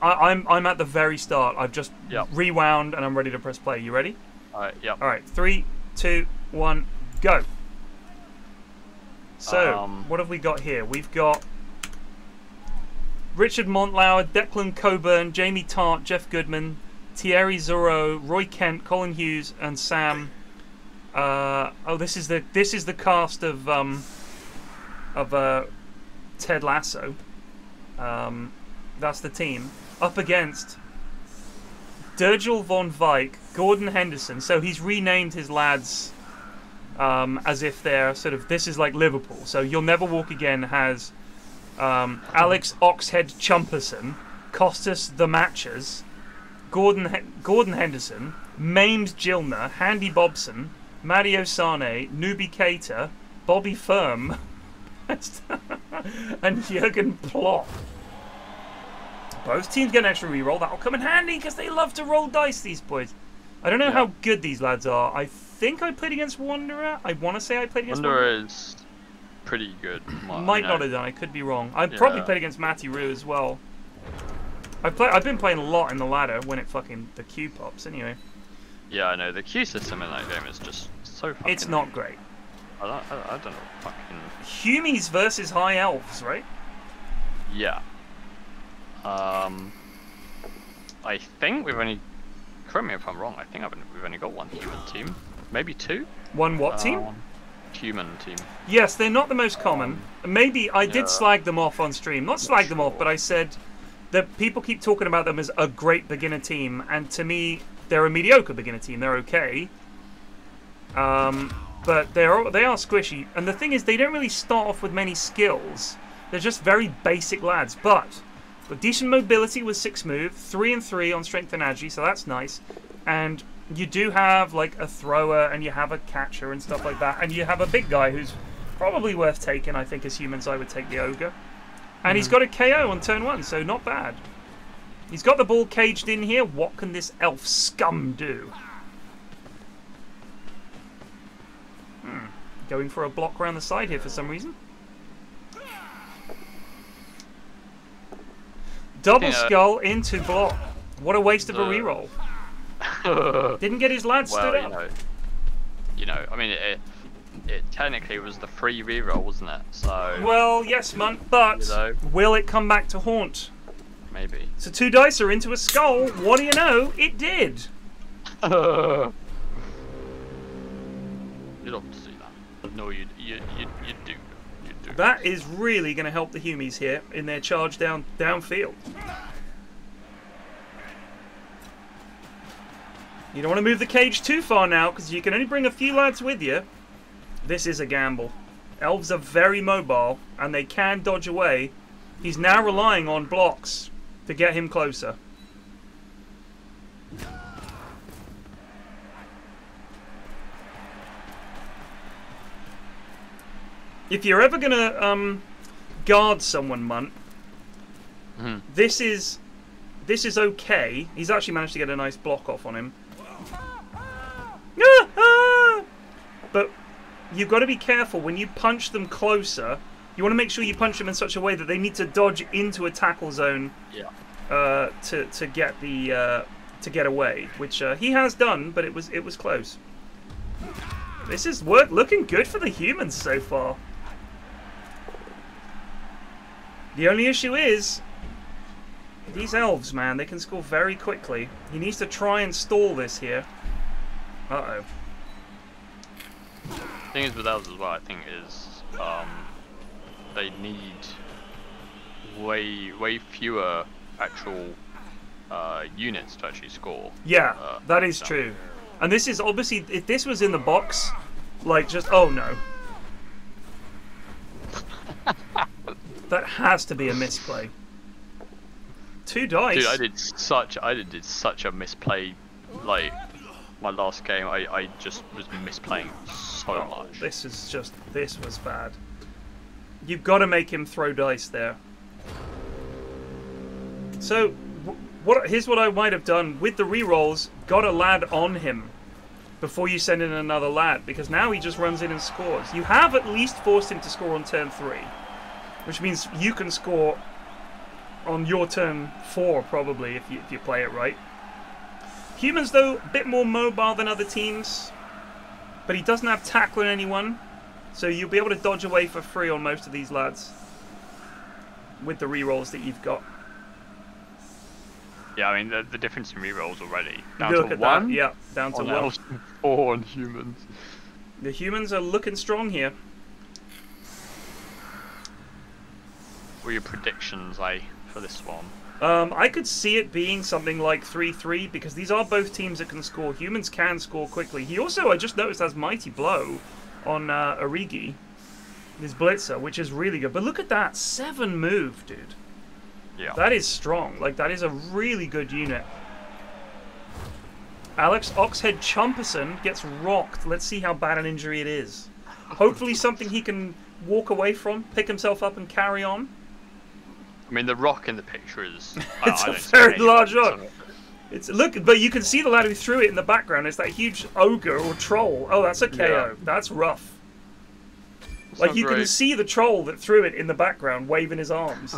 I'm at the very start. I've just rewound and I'm ready to press play. You ready? All right. Yep. All right. 3, 2, 1, go. So what have we got here? We've got Richard Montlauer, Declan Coburn, Jamie Tart, Jeff Goodman, Thierry Zorro, Roy Kent, Colin Hughes, and Sam. This is the cast of Ted Lasso. That's the team up against Dirgil von Vijk, Gordon Henderson. So he's renamed his lads as if they're sort of, this is like Liverpool. So You'll Never Walk Again has Alex Oxhead Chumperson, Costas the Matchers, Gordon Henderson, Maimed Gilner, Handy Bobson, Mario Sane, Nubi Keita, Bobby Firm, and Jürgen Plop. Both teams get an extra reroll. That'll come in handy because they love to roll dice, these boys. I don't know how good these lads are. I think I played against Wanderer. I want to say I played against Wanderer. Wanderer is pretty good. Might not have done. I could be wrong. I probably played against Matty Rue as well. I've been playing a lot in the ladder when the queue pops anyway. Yeah, I know the queue system in that game is just so fucking. It's not great. I don't know. Fucking. Humies versus high elves, right? Yeah. I think we've only. Correct me if I'm wrong. I think we've only got one human team, maybe two. One what team? Human team. Yes, they're not the most common. Maybe I did slag them off on stream. Not slag them off, but I said that people keep talking about them as a great beginner team, and to me, they're a mediocre beginner team. They're okay, but they are squishy. And the thing is, they don't really start off with many skills. They're just very basic lads, but with decent mobility with 6 move, 3 and 3 on strength and agi, so that's nice. And you do have like a thrower, and you have a catcher and stuff like that, and you have a big guy who's probably worth taking. I think as humans, I would take the ogre, and he's got a KO on turn 1, so not bad. He's got the ball caged in here. What can this elf scum do? Going for a block around the side here for some reason. Double skull into block. What a waste of a reroll. Didn't get his lad stood up. I mean, it technically was the free reroll, wasn't it? So. Well, yes, man, but will it come back to haunt? Maybe. So 2 dice are into a skull. What do you know? It did. You don't see that. No, you do. You do. That is really going to help the Humies here in their charge downfield. You don't want to move the cage too far now, because you can only bring a few lads with you. This is a gamble. Elves are very mobile, and they can dodge away. He's now relying on blocks to get him closer. If you're ever going to guard someone, Munt, this is okay. He's actually managed to get a nice block off on him. But you've got to be careful when you punch them closer. You want to make sure you punch them in such a way that they need to dodge into a tackle zone to get the to get away, which he has done, but it was close. This is looking good for the humans so far. The only issue is these elves, man, they can score very quickly. He needs to try and stall this here. Uh-oh. The thing is with elves as well, I think, is they need way fewer actual units to actually score. Yeah, that is true. And this is obviously, if this was in the box, like just, oh no. That has to be a misplay. 2 dice. Dude, I did such a misplay. Like my last game, I just was misplaying so much. This was bad. You've got to make him throw dice there. So, here's what I might have done with the rerolls. Got a lad on him before you send in another lad, because now he just runs in and scores. You have at least forced him to score on turn 3. Which means you can score on your turn 4, probably, if you play it right. Humans, though, a bit more mobile than other teams. But he doesn't have tackling anyone. So you'll be able to dodge away for free on most of these lads. With the rerolls that you've got. Yeah, I mean, the difference in rerolls already. Down Look to at 1? That. Yeah, down to 1. 4 on humans. The humans are looking strong here. What are your predictions, for this one? I could see it being something like 3-3, because these are both teams that can score. Humans can score quickly. He also, I just noticed, has Mighty Blow on Origi, his Blitzer, which is really good. But look at that, 7 move, dude. Yeah. That is strong. Like, that is a really good unit. Alex Oxhead Chumperson gets rocked. Let's see how bad an injury it is. Hopefully something he can walk away from, pick himself up and carry on. I mean, the rock in the picture is... It's a very large rock. Look, but you can see the lad who threw it in the background. It's that huge ogre or troll. Oh, that's a KO. Yeah. That's rough. It's like, you can see the troll that threw it in the background, waving his arms.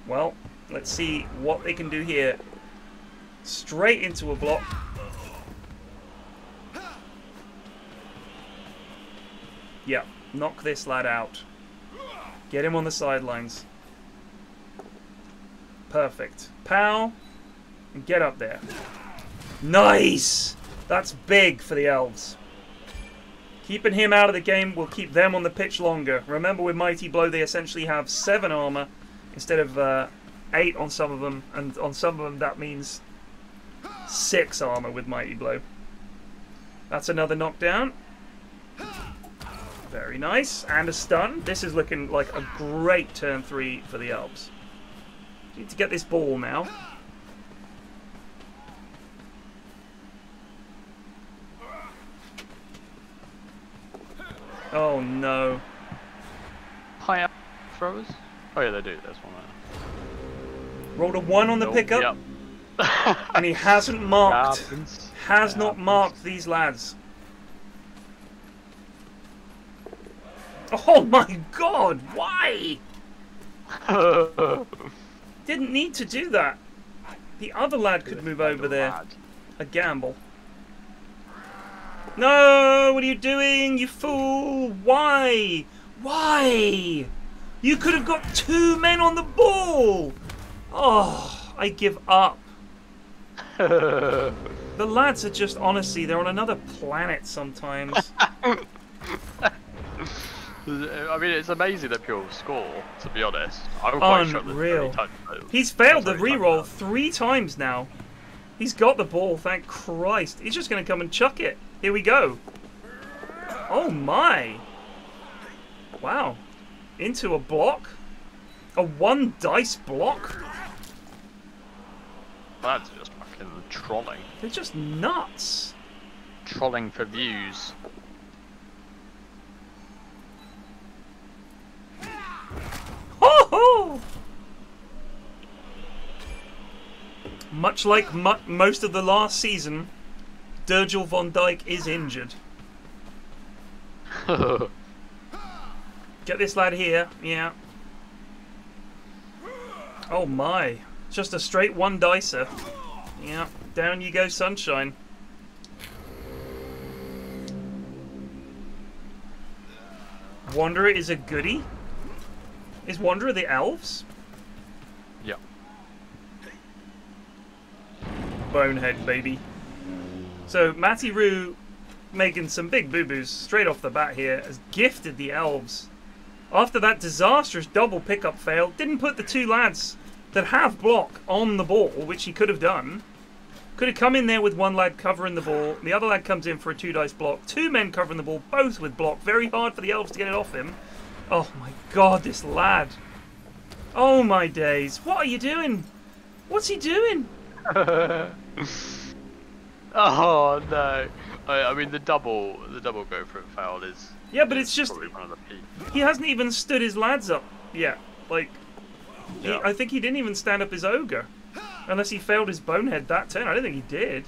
Well, Let's see what they can do here. Straight into a block. Yeah, knock this lad out. Get him on the sidelines. Perfect. Pow. And get up there. Nice! That's big for the elves. Keeping him out of the game will keep them on the pitch longer. Remember, with Mighty Blow, they essentially have 7 armor instead of 8 on some of them. And on some of them, that means 6 armor with Mighty Blow. That's another knockdown. Very nice. And a stun. This is looking like a great turn 3 for the elves. Need to get this ball now. Oh no. High up throwers? Oh yeah, they do. There's one there. Rolled a 1 on the pickup. Yep. And he hasn't marked. Not marked these lads. Oh my god, why? Didn't need to do that. The other lad could move over there. A gamble. No, what are you doing, you fool? Why? Why? You could have got 2 men on the ball. Oh, I give up. The lads are just, honestly, they're on another planet sometimes. I mean, it's amazing that people score, to be honest. I'm quite unreal. Sure He's failed the reroll 3 times now. He's got the ball, thank Christ. He's just going to come and chuck it. Here we go. Oh my. Wow. Into a block? A 1 dice block? That's just fucking trolling. They're just nuts. Trolling for views. Ho ho! Much like most of the last season, Dirgil von Dijk is injured. Get this lad here. Yeah. Oh my. Just a straight 1 dicer. Yeah. Down you go, sunshine. Wanderer is a goodie? Is Wanderer the elves? Yeah. Bonehead, baby. So, Matty Roo, making some big boo-boos straight off the bat here, has gifted the elves. After that disastrous double pickup fail, didn't put the 2 lads that have block on the ball, which he could have done. Could have come in there with 1 lad covering the ball, the other lad comes in for a 2 dice block, 2 men covering the ball, both with block. Very hard for the elves to get it off him. Oh my god, this lad. Oh my days. What are you doing? What's he doing? Oh no! I mean the double go for it failed is. Yeah, but it's just one of the peak. He hasn't even stood his lads up yet. Like, Yeah. I think he didn't even stand up his ogre, unless he failed his bonehead that turn. I don't think he did.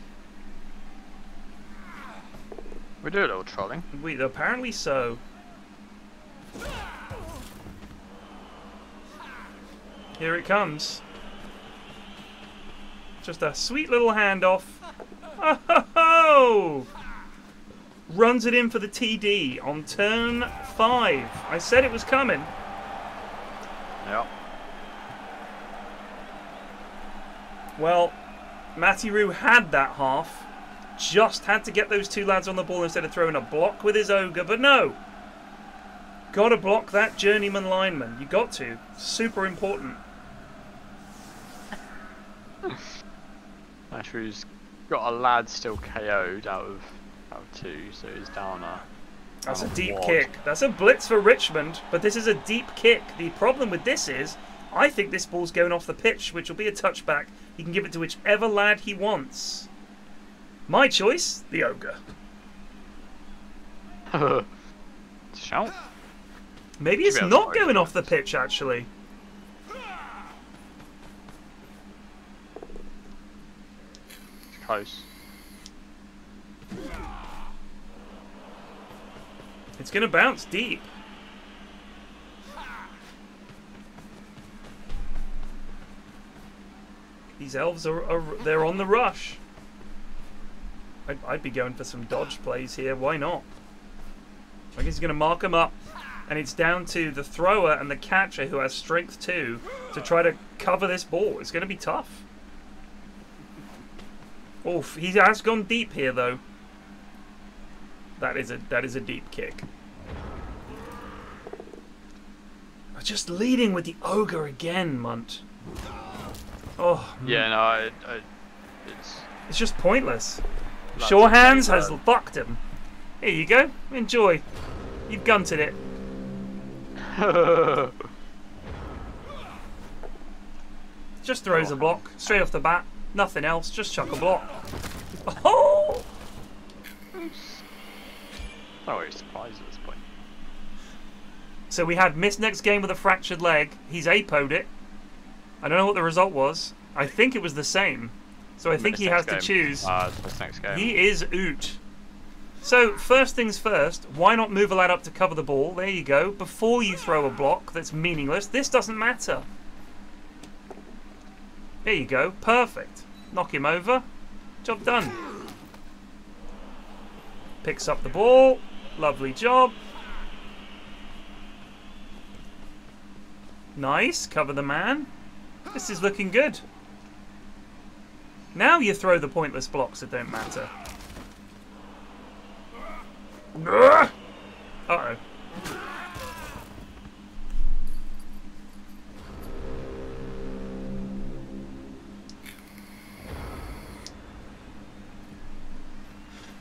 We do a little trolling. Apparently so. Here it comes. Just a sweet little handoff. Oh ho ho! Runs it in for the TD on turn 5. I said it was coming. Yeah. Well, Matty Roo had that half. Just had to get those 2 lads on the ball instead of throwing a block with his ogre, but no. Gotta block that journeyman lineman. You got to. Super important. Matthew's got a lad still KO'd out of 2, so he's down a. That's a deep kick. That's a blitz for Richmond, but this is a deep kick. The problem with this is, I think this ball's going off the pitch, which will be a touchback. He can give it to whichever lad he wants. My choice, the ogre. Shout. Maybe it's not going off the pitch, actually. It's close. It's going to bounce deep. These elves they're on the rush. I'd be going for some dodge plays here. Why not? I guess he's going to mark them up. And it's down to the thrower and the catcher, who has strength 2, to try to cover this ball. It's going to be tough. Oof, he has gone deep here, though. That is a deep kick. Just leading with the ogre again, Munt. Oh. Yeah, no, it's just pointless. Sure Hands has fucked him. Here you go. Enjoy. You've gunted it. Just throws a block straight off the bat. Nothing else. Just chuck a block. Oh! Not really surprised at this point. So we had missed next game with a fractured leg. He's APO'd it. I don't know what the result was. I think it was the same. So I think he has to choose. Next game. He is oot. So first things first, why not move a lad up to cover the ball? There you go. Before you throw a block that's meaningless. This doesn't matter. There you go. Perfect. Knock him over. Job done. Picks up the ball. Lovely job. Nice. Cover the man. This is looking good. Now you throw the pointless blocks that don't matter. Uh-oh.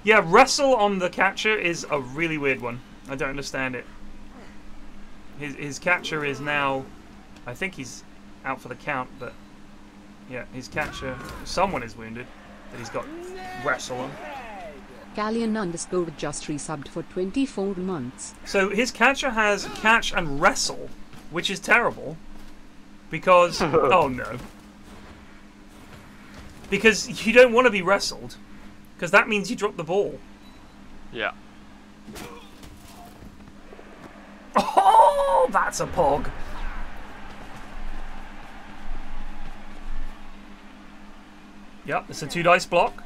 Yeah, wrestle on the catcher is a really weird one. I don't understand it. His catcher is now... I think he's out for the count, but... Yeah, his catcher... Someone is wounded, but he's got wrestle on. Galleon_ just resubbed for 24 months. So his catcher has catch and wrestle, which is terrible. Because... oh no. Because you don't want to be wrestled. Because that means you drop the ball. Yeah. Oh, that's a pog. Yep, it's a 2-dice block.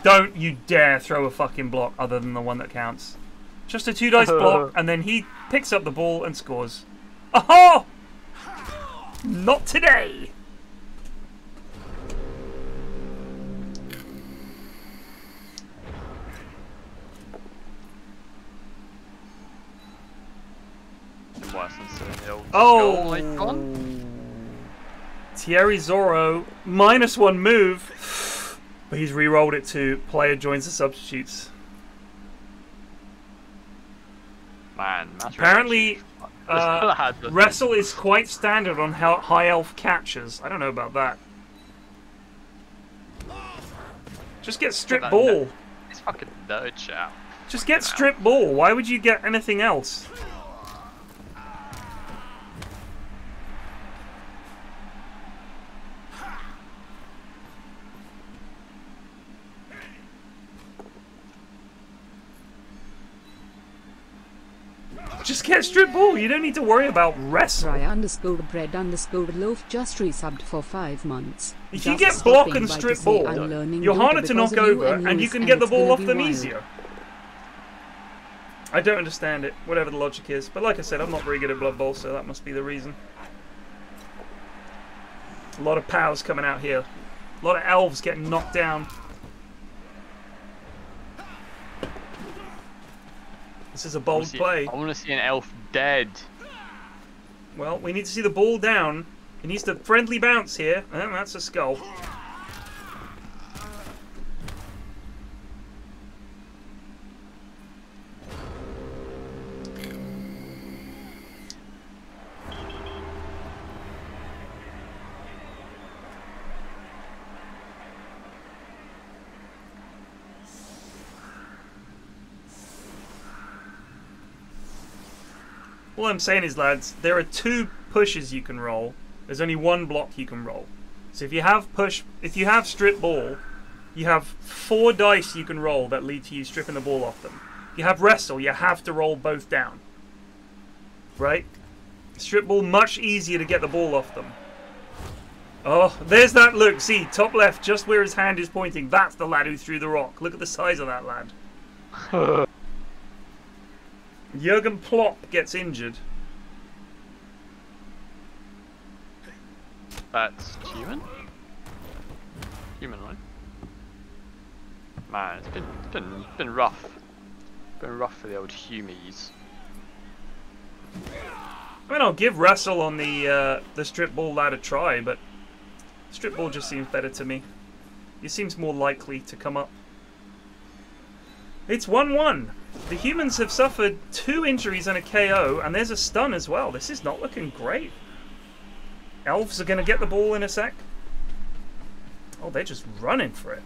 Don't you dare throw a fucking block other than the one that counts. Just a 2-dice block, and then he picks up the ball and scores. Oh! Not today! Oh! Thierry Zorro, -1 move, but he's re-rolled it to player joins the substitutes. Man, apparently, wrestle is quite standard on how high elf catches. I don't know about that. Just get strip ball. It's fucking nerd chat. Just get strip ball. Why would you get anything else? Just get strip ball. You don't need to worry about wrestle. Fry_bread_loaf just resubbed for 5 months. If you get block and strip ball, you're harder to knock over, and you can get the ball off them easier. I don't understand it, whatever the logic is. But like I said, I'm not very good at Blood Bowl, so that must be the reason. A lot of powers coming out here. A lot of elves getting knocked down. This is a bold play. I want to see an elf dead. Well, we need to see the ball down. It needs to friendly bounce here. That's a skull. All I'm saying is, lads, there are 2 pushes you can roll. There's only 1 block you can roll. So if you have push, if you have strip ball, you have 4 dice you can roll that lead to you stripping the ball off them. If you have wrestle, you have to roll both down. right? Strip ball, much easier to get the ball off them. Oh, there's that look. See, top left, just where his hand is pointing. That's the lad who threw the rock. Look at the size of that lad. Jurgen Klopp gets injured. That's human? Human, right? Man, it's been rough. Been rough for the old Humies. I mean, I'll give wrestle on the strip ball lad a try, but strip ball just seems better to me. It seems more likely to come up. It's 1-1. The humans have suffered 2 injuries and a KO, and there's a stun as well. This is not looking great. Elves are going to get the ball in a sec. Oh, they're just running for it.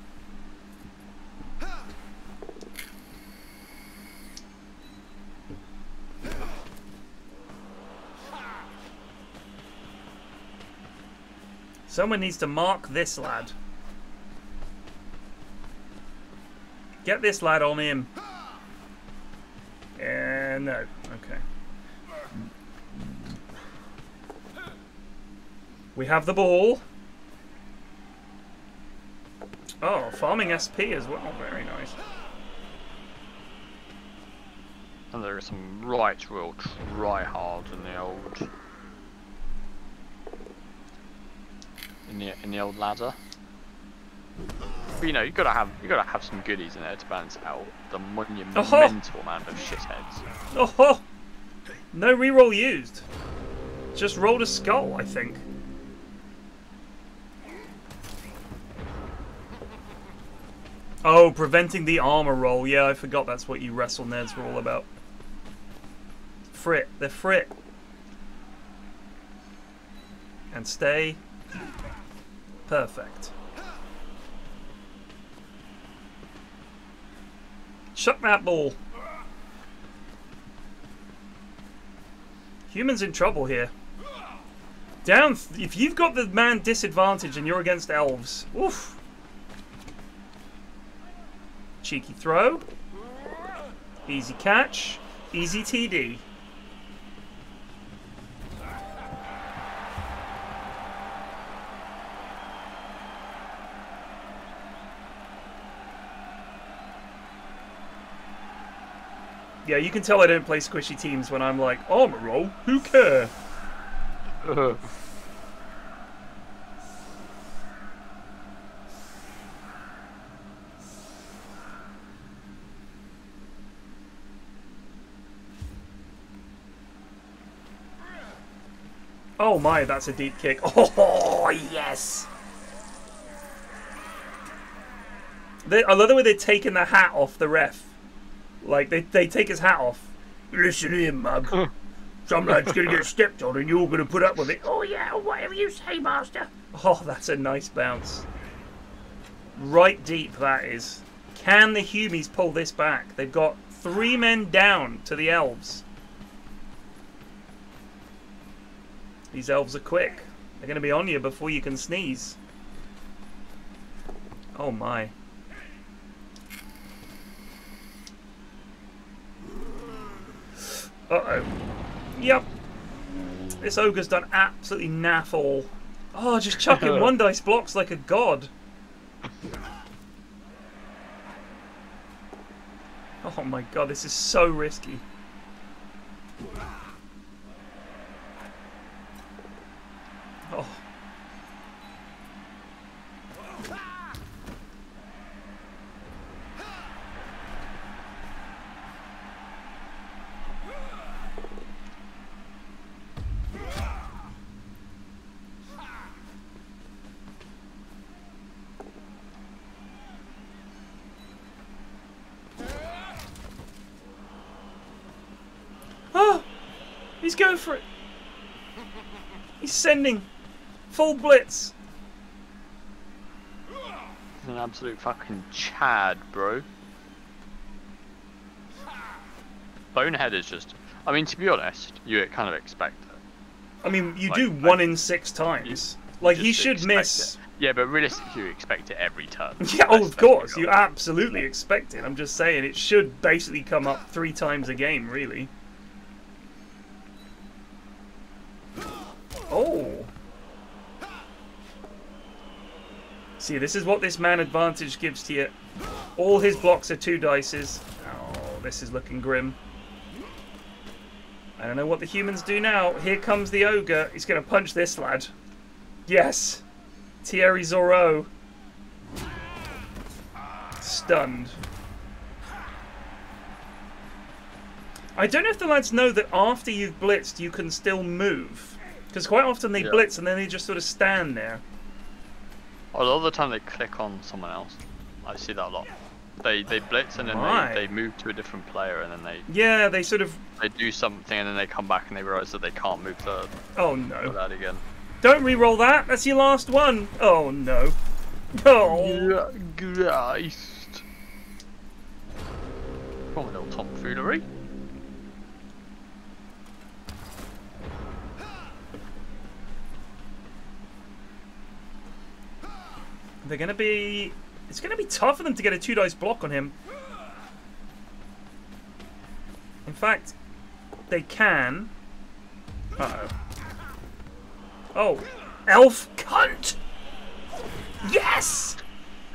Someone needs to mark this lad. Get this lad on him. No. Okay. We have the ball. Oh, farming SP as well. Very nice. And there are some right real tryhards in the old... In the old ladder. But you know, you gotta have some goodies in there to balance out the monumental amount of shitheads. Oh, no reroll used. Just rolled a skull, I think. Oh, preventing the armor roll. Yeah, I forgot that's what you wrestle nerds were all about. Frit. They're frit. And stay. Perfect. Chuck that ball. Humans in trouble here. Down. If you've got the man disadvantage and you're against elves, oof. Cheeky throw. Easy catch. Easy TD. Yeah, you can tell I don't play squishy teams when I'm like, armor roll, who care? Oh my, that's a deep kick. Oh, yes! I love the way they're taking the hat off the ref. Like, they take his hat off. Listen here, mug. Some lad's gonna get stepped on and you're gonna put up with it. Oh yeah, whatever you say, master. Oh, that's a nice bounce. Right deep, that is. Can the Humies pull this back? They've got 3 men down to the elves. These elves are quick. They're gonna be on you before you can sneeze. Oh my. Uh-oh. Yep. This ogre's done absolutely naff all. Oh, just chucking 1 dice blocks like a god. Oh my god, this is so risky. Oh. He's going for it. He's sending full blitz. He's an absolute fucking Chad, bro. Bonehead is just... I mean, to be honest, you kind of expect it. I mean, you do 1 in 6 times. Like, he should miss... It. Yeah, but realistically, you expect it every turn. Yeah, oh, of course. You absolutely expect it. I'm just saying, it should basically come up 3 times a game, really. See, this is what this man advantage gives to you. All his blocks are 2 dices. Oh, this is looking grim. I don't know what the humans do now. Here comes the ogre. He's going to punch this lad. Yes. Thierry Zorro. Stunned. I don't know if the lads know that after you've blitzed, you can still move. Because quite often they blitz and then they just sort of stand there. A lot of the time they click on someone else. I see that a lot. They blitz and then they move to a different player and then they they sort of do something and then they come back and they realise that they can't move third. Oh no! That again. Don't re-roll that. That's your last one. Oh no! Oh Christ! Come on, little tomfoolery. They're gonna be. It's gonna be tough for them to get a 2 dice block on him. In fact, they can. Uh-oh. Oh, elf cunt! Yes!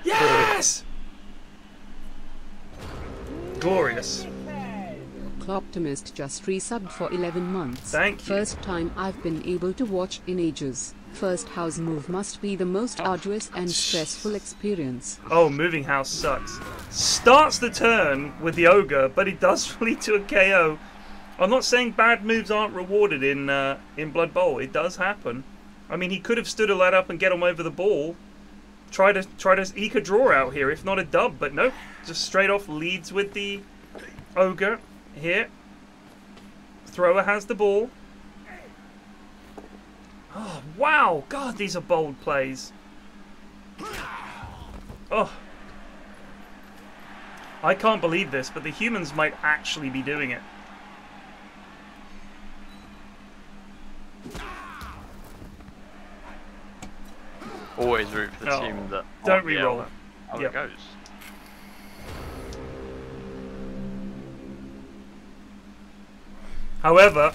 Yes! Glorious. Cloptimist just resubbed for 11 months. Thank you. First time I've been able to watch in ages. First house move must be the most arduous and stressful experience. Oh, moving house sucks. Starts the turn with the ogre, but it does lead to a KO. I'm not saying bad moves aren't rewarded in Blood Bowl. It does happen. I mean, he could have stood a lad up and get him over the ball. Try to eke a draw out here, if not a dub, but nope. Just straight off leads with the ogre here. Thrower has the ball. Oh, wow! God, these are bold plays. Oh. I can't believe this, but the humans might actually be doing it. Always root for the team that... Don't re-roll it. How it goes. However,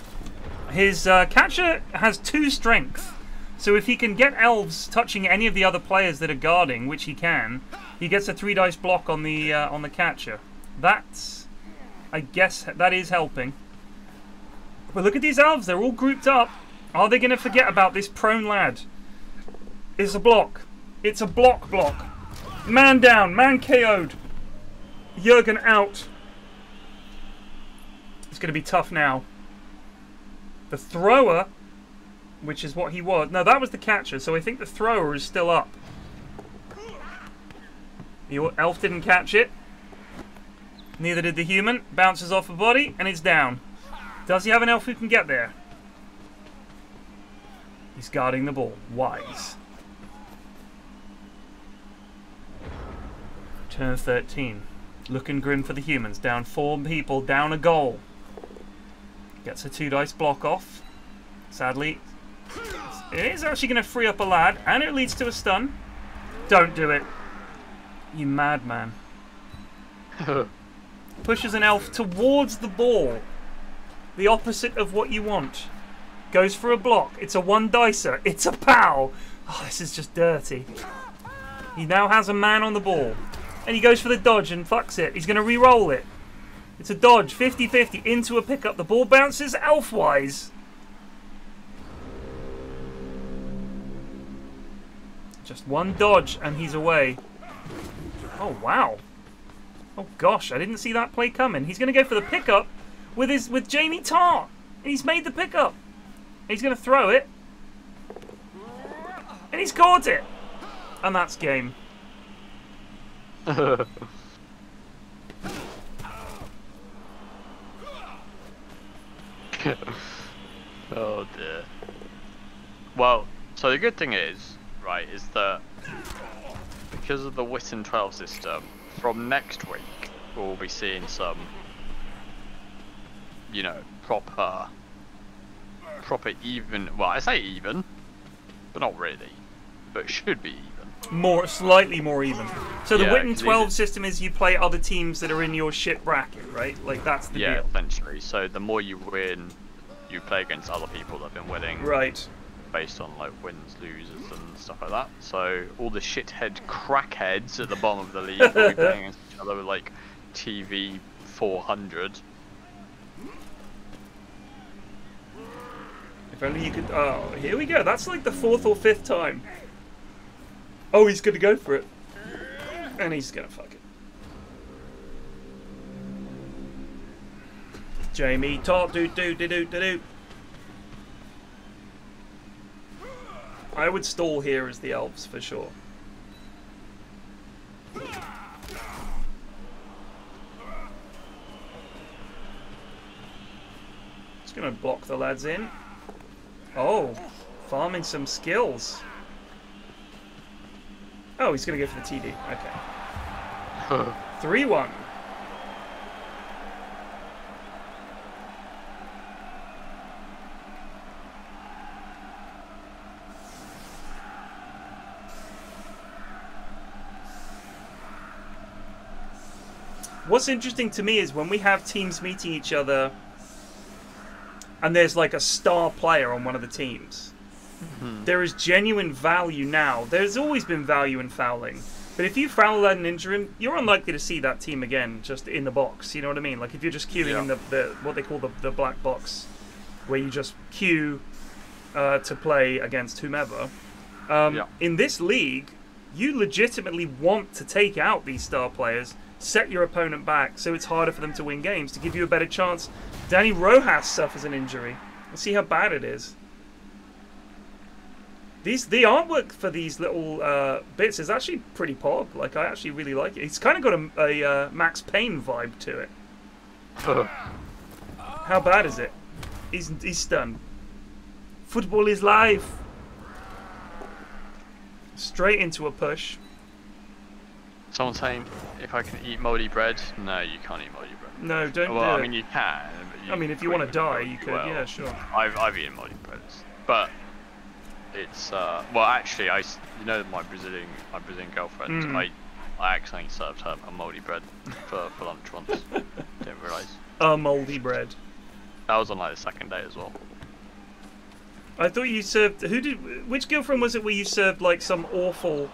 his catcher has 2 strength, so if he can get elves touching any of the other players that are guarding, which he can, he gets a 3 dice block on the catcher. That's, I guess, that is helping. But look at these elves; they're all grouped up. Are they going to forget about this prone lad? It's a block. It's a block. Man down. Man KO'd. Jurgen out. It's going to be tough now. The thrower, which is what he was. No, that was the catcher, so I think the thrower is still up. The elf didn't catch it. Neither did the human. Bounces off a body, and it's down. Does he have an elf who can get there? He's guarding the ball. Wise. Turn 13. Looking grim for the humans. Down 4 people, down a goal. Gets a 2 dice block off. Sadly, it is actually going to free up a lad, and it leads to a stun. Don't do it. You madman. Pushes an elf towards the ball. The opposite of what you want. Goes for a block. It's a 1 dicer. It's a POW. Oh, this is just dirty. He now has a man on the ball. And he goes for the dodge and fucks it. He's going to re-roll it. It's a dodge, 50-50, into a pickup. The ball bounces elf-wise. Just 1 dodge and he's away. Oh, wow. Oh, gosh, I didn't see that play coming. He's going to go for the pickup with Jamie Tarr. And he's made the pickup. He's going to throw it. And he's caught it. And that's game. Oh dear. Well, so the good thing is, right, is that because of the Witten 12 system, from next week we'll be seeing some, you know, proper even, well, I say even, but not really, but should be even. Slightly more even. So the Witten 12 system is you play other teams that are in your shit bracket, right? Like, that's the deal. Yeah, essentially. So the more you win, you play against other people that have been winning. Right. based on like wins, losers, and stuff like that. So all the shithead crackheads at the bottom of the league will be playing against each other with like TV 400. If only you could. Oh, here we go. That's like the 4th or 5th time. Oh, he's gonna go for it, and he's gonna fuck it. Jamie, talk, do. I would stall here as the elves for sure. Just gonna block the lads in. Oh, farming some skills. Oh, he's gonna go for the TD. Okay. 3-1. What's interesting to me is when we have teams meeting each other and there's like a star player on one of the teams, there is genuine value now. There's always been value in fouling. But if you foul that and injure him, you're unlikely to see that team again just in the box. You know what I mean? Like if you're just queuing in the what they call the black box, where you just queue to play against whomever. In this league, you legitimately want to take out these star players, set your opponent back so it's harder for them to win games, to give you a better chance. Danny Rojas suffers an injury. Let's see how bad it is. The artwork for these little bits is actually pretty pog. Like, I actually really like it. It's kind of got a Max Payne vibe to it. How bad is it? He's stunned. Football is life. Straight into a push. Someone's saying, if I can eat mouldy bread. No, you can't eat mouldy bread. No, don't do it. I mean, you can. But I mean, if you want to die, you could. Well. Yeah, sure. I've eaten mouldy breads, but it's well, actually, you know my Brazilian girlfriend. I accidentally served her a mouldy bread for lunch once. Didn't realise. A mouldy bread. That was on like the second day as well. I thought you served. Which girlfriend was it where you served like some awful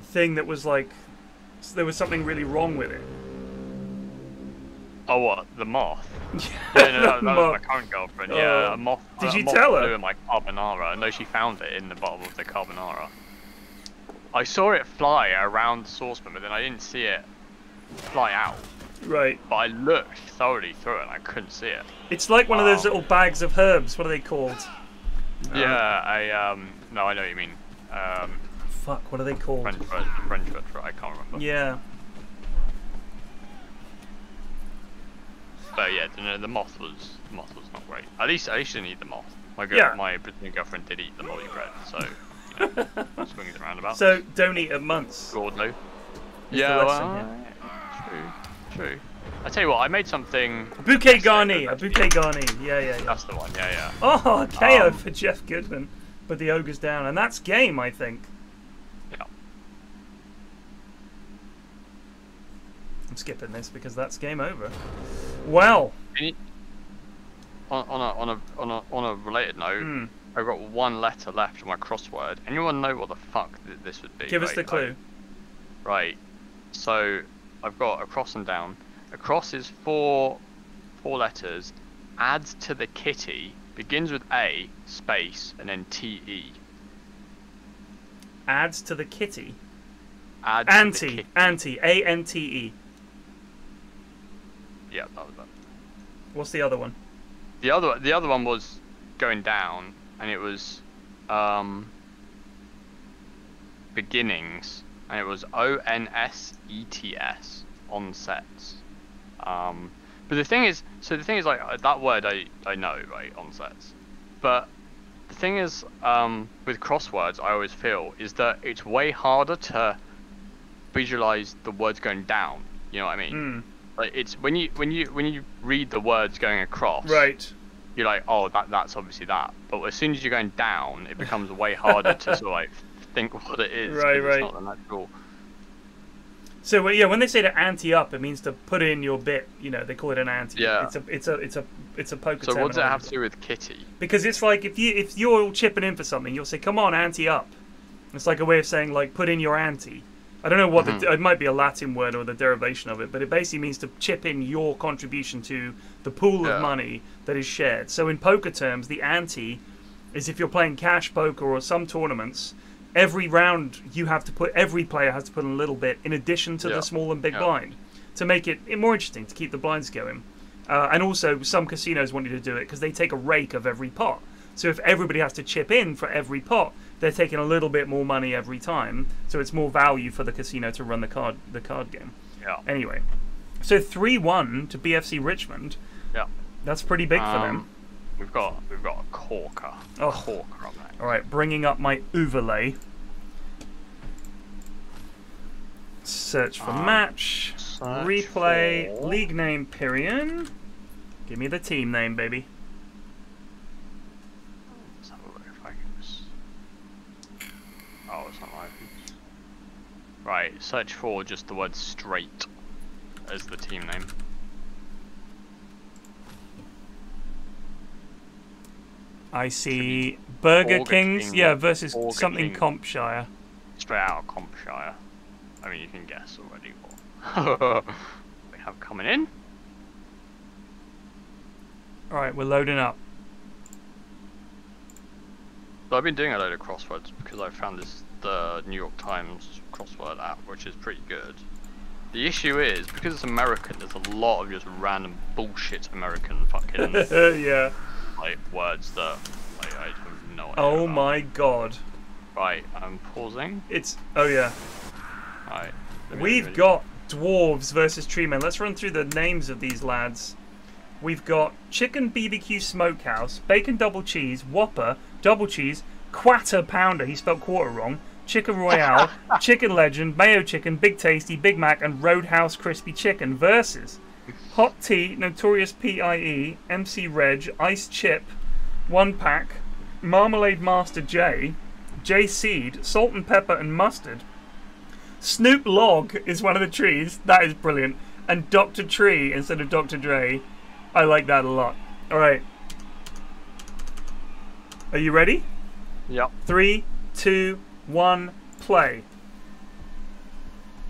thing that was like there was something really wrong with it? Oh, what? The moth? Yeah, no, that was my current girlfriend. Yeah, a moth. Did you tell her? Flew in my carbonara. No, she found it in the bottom of the carbonara. I saw it fly around the saucepan, but then I didn't see it fly out. Right. But I looked thoroughly through it and I couldn't see it. It's like one of those little bags of herbs. What are they called? Yeah, no, I know what you mean. Fuck, what are they called? French bread, I can't remember. Yeah. But yeah, the moth was not great. At least I didn't eat the moth. My Brazilian girlfriend did eat the mouldy bread, so you know, swings and roundabouts. So don't eat at months. Gordo. Yeah, true. I tell you what, I made something. Bouquet garni, a bouquet garni. Yeah. That's the one. Yeah. Oh, KO for Jeff Goodman, but the ogre's down, and that's game, I think. Yeah. I'm skipping this because that's game over. Well. On a related note, I've got one letter left of my crossword. Anyone know what the fuck this would be? Give us the clue. Right. So I've got across and down. Across is four letters. Adds to the kitty. Begins with A, space, and then T-E. Adds to the kitty. Anti. A-N-T-E. Yeah, that was that. What's the other one? The other one was going down, and it was beginnings, and it was O-N-S-E-T-S, onsets. But the thing is like that word I know, right, onsets. But the thing is, with crosswords, I always feel is that it's way harder to visualize the words going down. You know what I mean? Like it's when you read the words going across. Right. You're like, oh, that's obviously that. But as soon as you're going down, it becomes way harder to sort of like think what it is. Right. It's not the natural. So yeah, when they say to ante up, it means to put in your bit. You know, they call it an ante. Yeah. It's a poker. So what does it have to do with Kitty? Because it's like if you're chipping in for something, you'll say, "Come on, ante up." It's like a way of saying like put in your ante. I don't know what it might be a Latin word or the derivation of it, but it basically means to chip in your contribution to the pool of money that is shared. So in poker terms, the ante is if you're playing cash poker or some tournaments, every round every player has to put in a little bit in addition to the small and big blind to make it more interesting, to keep the blinds going. And also some casinos want you to do it because they take a rake of every pot. So if everybody has to chip in for every pot, they're taking a little bit more money every time. So it's more value for the casino to run the card game. Yeah. Anyway, so 3-1 to BFC Richmond. Yeah. That's pretty big for them. We've got a corker. Oh. Corker on that. All right, bringing up my overlay. Search for match. Replay. League name, Pyrian. Give me the team name, baby. Let's have a look if I can just... Oh, it's not like... Right, search for just the word straight as the team name. I see Burger Kings, versus something King. Compshire. Straight out of Compshire. I mean, you can guess already what we have coming in. Alright, we're loading up. So I've been doing a load of crosswords because I found the New York Times crossword app, which is pretty good. The issue is, because it's American, there's a lot of just random bullshit American fucking yeah. like words that like I have no idea. Oh about. my god. Right, I'm pausing. Oh yeah. Right. We've got dwarves versus treemen. Let's run through the names of these lads. We've got chicken BBQ smokehouse, bacon double cheese, Whopper, double cheese, Quatter pounder. He spelled quarter wrong. Chicken Royale, Chicken Legend, Mayo Chicken, Big Tasty, Big Mac, and Roadhouse Crispy Chicken versus Hot Tea, Notorious PIE, MC Reg, Ice Chip, One Pack, Marmalade Master J, J Seed, Salt and Pepper and Mustard. Snoop Log is one of the trees. That is brilliant. And Dr. Tree instead of Dr. Dre. I like that a lot. Alright. Are you ready? Yep. 3, 2, 1, play.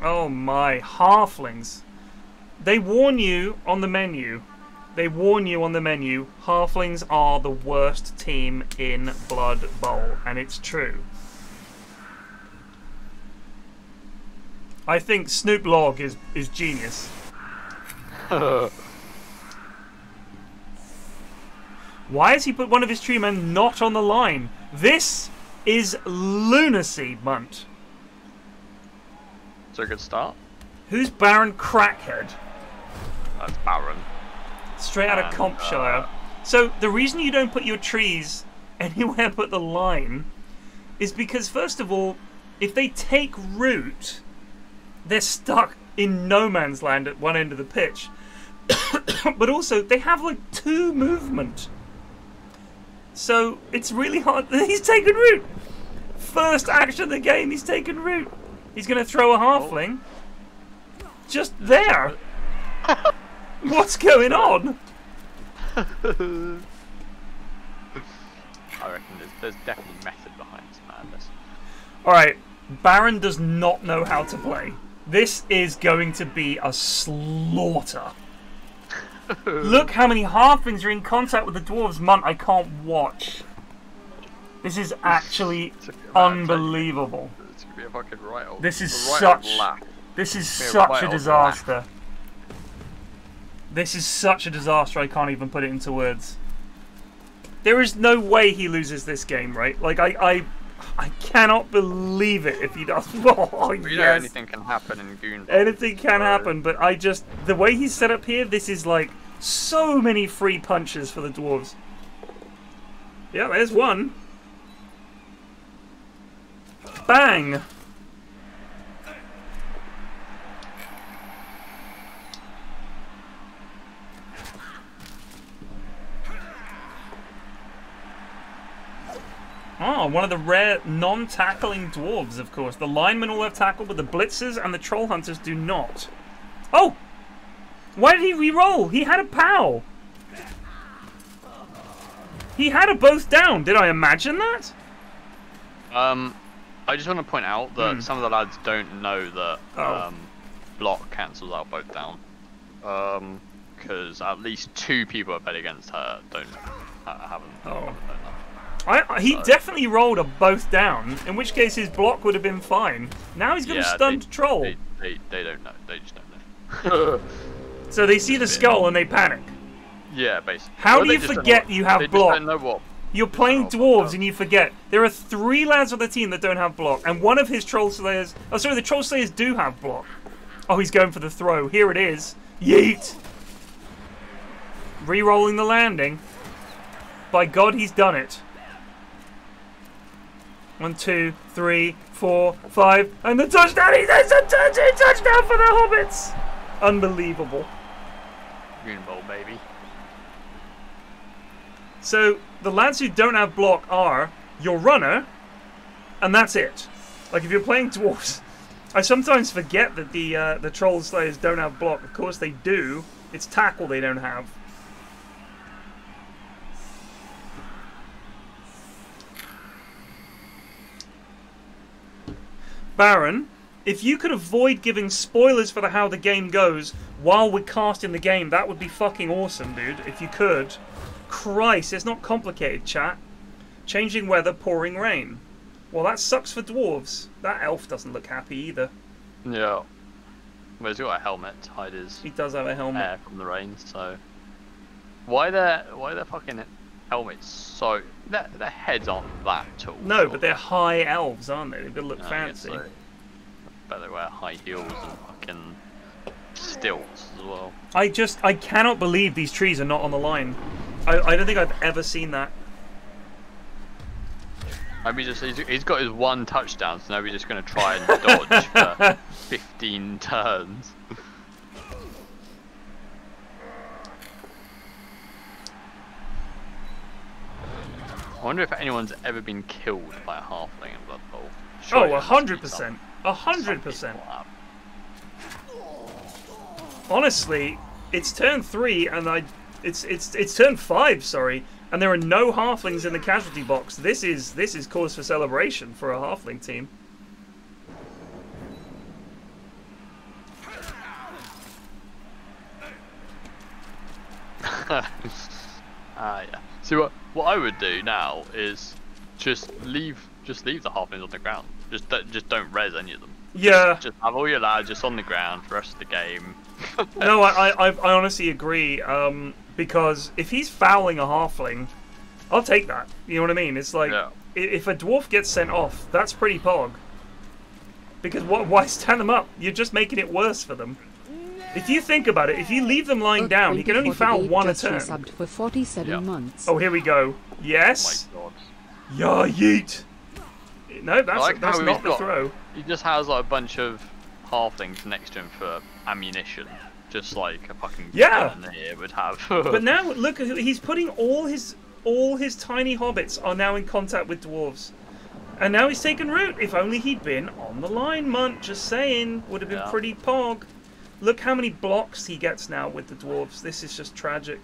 Oh my, halflings. They warn you on the menu. Halflings are the worst team in Blood Bowl, and it's true. I think Snoop Logg is genius. Why has he put one of his tree men not on the line? This is lunacy, Munt. It's a good start. Who's Baron Crackhead? That's Baron. Straight out of Compshire. So the reason you don't put your trees anywhere but the line is because, first of all, if they take root, they're stuck in no man's land at one end of the pitch. But also, they have like 2 movement. So it's really hard. He's taken root. First action of the game, he's taken root. He's going to throw a halfling. Just there. What's going on? I reckon there's definitely method behind this madness. Alright, Baron does not know how to play. This is going to be a slaughter. Look how many halflings are in contact with the dwarves. Munt, I can't watch. This is actually unbelievable. It's gonna be a fucking right. This is such a disaster. This is such a disaster. I can't even put it into words. There is no way he loses this game, right? Like I cannot believe it if he does. Oh, you know, anything can happen in Goon. Anything can happen, but the way he's set up here, this is like so many free punches for the dwarves. Yeah, there's one. Bang! Oh, one of the rare non-tackling dwarves, of course. The linemen all have tackle, but the blitzers and the troll hunters do not. Oh! Why did he re-roll? He had a POW! He had a both down. Did I imagine that? I just want to point out that some of the lads don't know that block cancels out both down. Because at least 2 people I bet against her haven't. Oh. He definitely rolled a both down, in which case his block would have been fine. Now he's got a stunned troll. They don't know. They just don't know. So they see the skull and they panic. Yeah, basically. How do you forget you have block? They just don't know what. You're playing dwarves and you forget. There are 3 lads on the team that don't have block, and one of his troll slayers... Oh, sorry, the troll slayers do have block. Oh, he's going for the throw. Here it is. Yeet! Re-rolling the landing. By God, he's done it. 1, 2, 3, 4, 5, and the touchdown! There's a touchdown for the Hobbits! Unbelievable. Goon Bowl, baby. So, the lads who don't have block are your runner, and that's it. Like, if you're playing dwarves, I sometimes forget that the troll slayers don't have block. Of course they do. It's tackle they don't have. Baron, if you could avoid giving spoilers for how the game goes while we're casting the game, that would be fucking awesome, dude. If you could. Christ, it's not complicated, chat. Changing weather, pouring rain. Well, that sucks for dwarves. That elf doesn't look happy either. Yeah. Well, he's got a helmet to hide his... He does have a helmet. ...hair from the rain, so... Why their fucking helmets so... Their heads aren't that tall. No, but they're high elves, aren't they? They've got to look fancy. So. But they wear high heels and fucking stilts as well. I cannot believe these trees are not on the line. I don't think I've ever seen that. I mean, he's got his 1 touchdown, so now we're just going to try and dodge for 15 turns. I wonder if anyone's ever been killed by a halfling in Blood Bowl. Oh, 100%. 100%. Honestly, it's turn 3 and it's turn 5, sorry, and there are no halflings in the casualty box. This is cause for celebration for a halfling team. Yeah. See, what I would do now is just leave the halflings on the ground. Just don't res any of them. Yeah. Just have all your lads just on the ground for the rest of the game. No, I honestly agree. Because if he's fouling a halfling, I'll take that. You know what I mean? It's like, if a dwarf gets sent off, that's pretty pog. Because why stand them up? You're just making it worse for them. If you think about it, if you leave them lying down, he can only foul 1 a turn. For 47 months. Oh, here we go. Yes. Oh my God. Yeah, yeet. No, that's not the throw. He just has like a bunch of halflings next to him for ammunition, just like a fucking gun here would have. But now look, he's putting all his tiny hobbits are now in contact with dwarves, and now he's taken root. If only he'd been on the line, Munt. Just saying, would have been pretty pog. Look how many blocks he gets now with the dwarves. This is just tragic.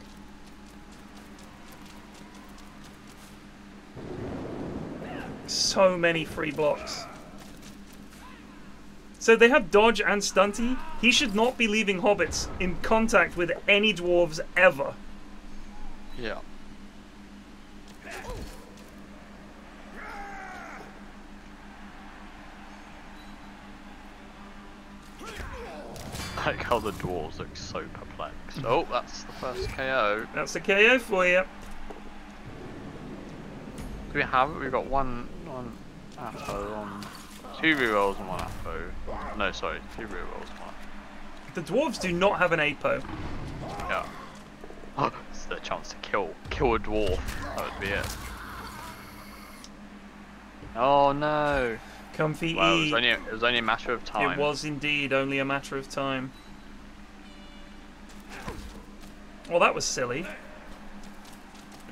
So many free blocks. So they have dodge and stunty. He should not be leaving hobbits in contact with any dwarves ever. Yeah. I like how the dwarves look so perplexed. Oh, that's the first KO. That's the KO for you. Do we have it? We've got one APO on 2 rerolls and 1 APO. No, sorry, 2 rerolls and 1 APO. The dwarves do not have an APO. Yeah. Oh, it's the chance to kill a dwarf. That would be it. Oh no. Comfy well, E. It was only a matter of time. It was indeed only a matter of time. Well, that was silly.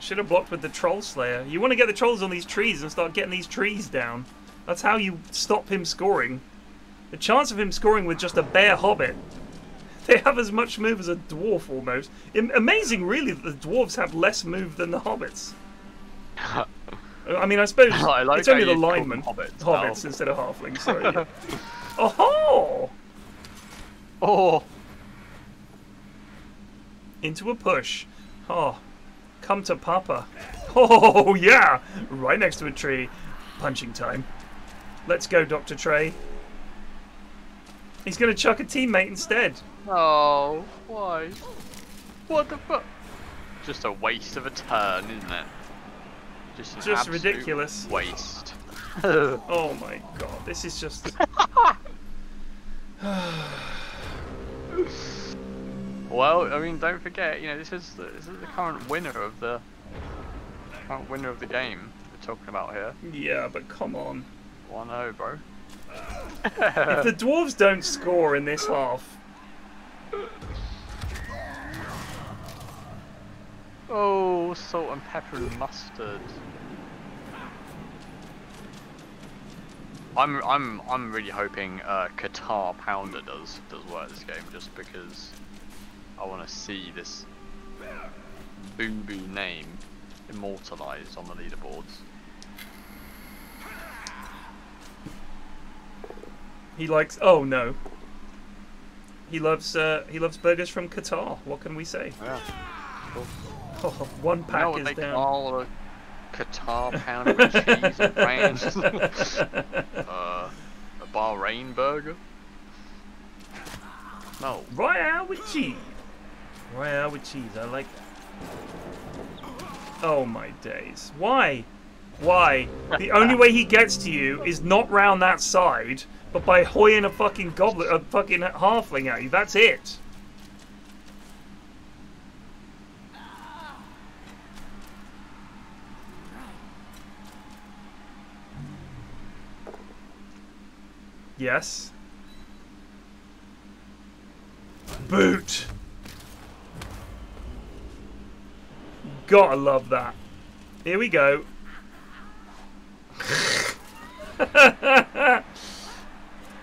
Should have blocked with the Troll Slayer. You want to get the trolls on these trees and start getting these trees down. That's how you stop him scoring. The chance of him scoring with just a bare hobbit. They have as much move as a dwarf almost. Amazing, really, that the dwarves have less move than the hobbits. I mean, I suppose it's only the linemen. Hobbits instead of halflings. Sorry. Yeah. Oh! Oh! Into a push. Oh, come to Papa. Oh, yeah! Right next to a tree. Punching time. Let's go, Dr. Trey. He's going to chuck a teammate instead. Oh, why? What the fuck? Just a waste of a turn, isn't it? Just ridiculous. Waste. Oh my god, this is just... Well, I mean, don't forget, you know, this is the current winner of the game we're talking about here. Yeah, but come on. Oh, I know, bro. If the dwarves don't score in this half... Oh, salt and pepper and mustard. I'm really hoping Qatar Pounder does work this game, just because I want to see this Boom Boo name immortalised on the leaderboards. He likes... Oh no. He loves burgers from Qatar. What can we say? Yeah. Cool. Oh, one pack is down. Call a Qatar pounder with cheese and ranch. A Bahrain burger. No. Royale with cheese. Royale with cheese. I like that. Oh my days. Why? Why? The only way he gets to you is not round that side, but by hoying a fucking goblet, a fucking halfling at you. That's it. Yes. Boot. Gotta love that. Here we go.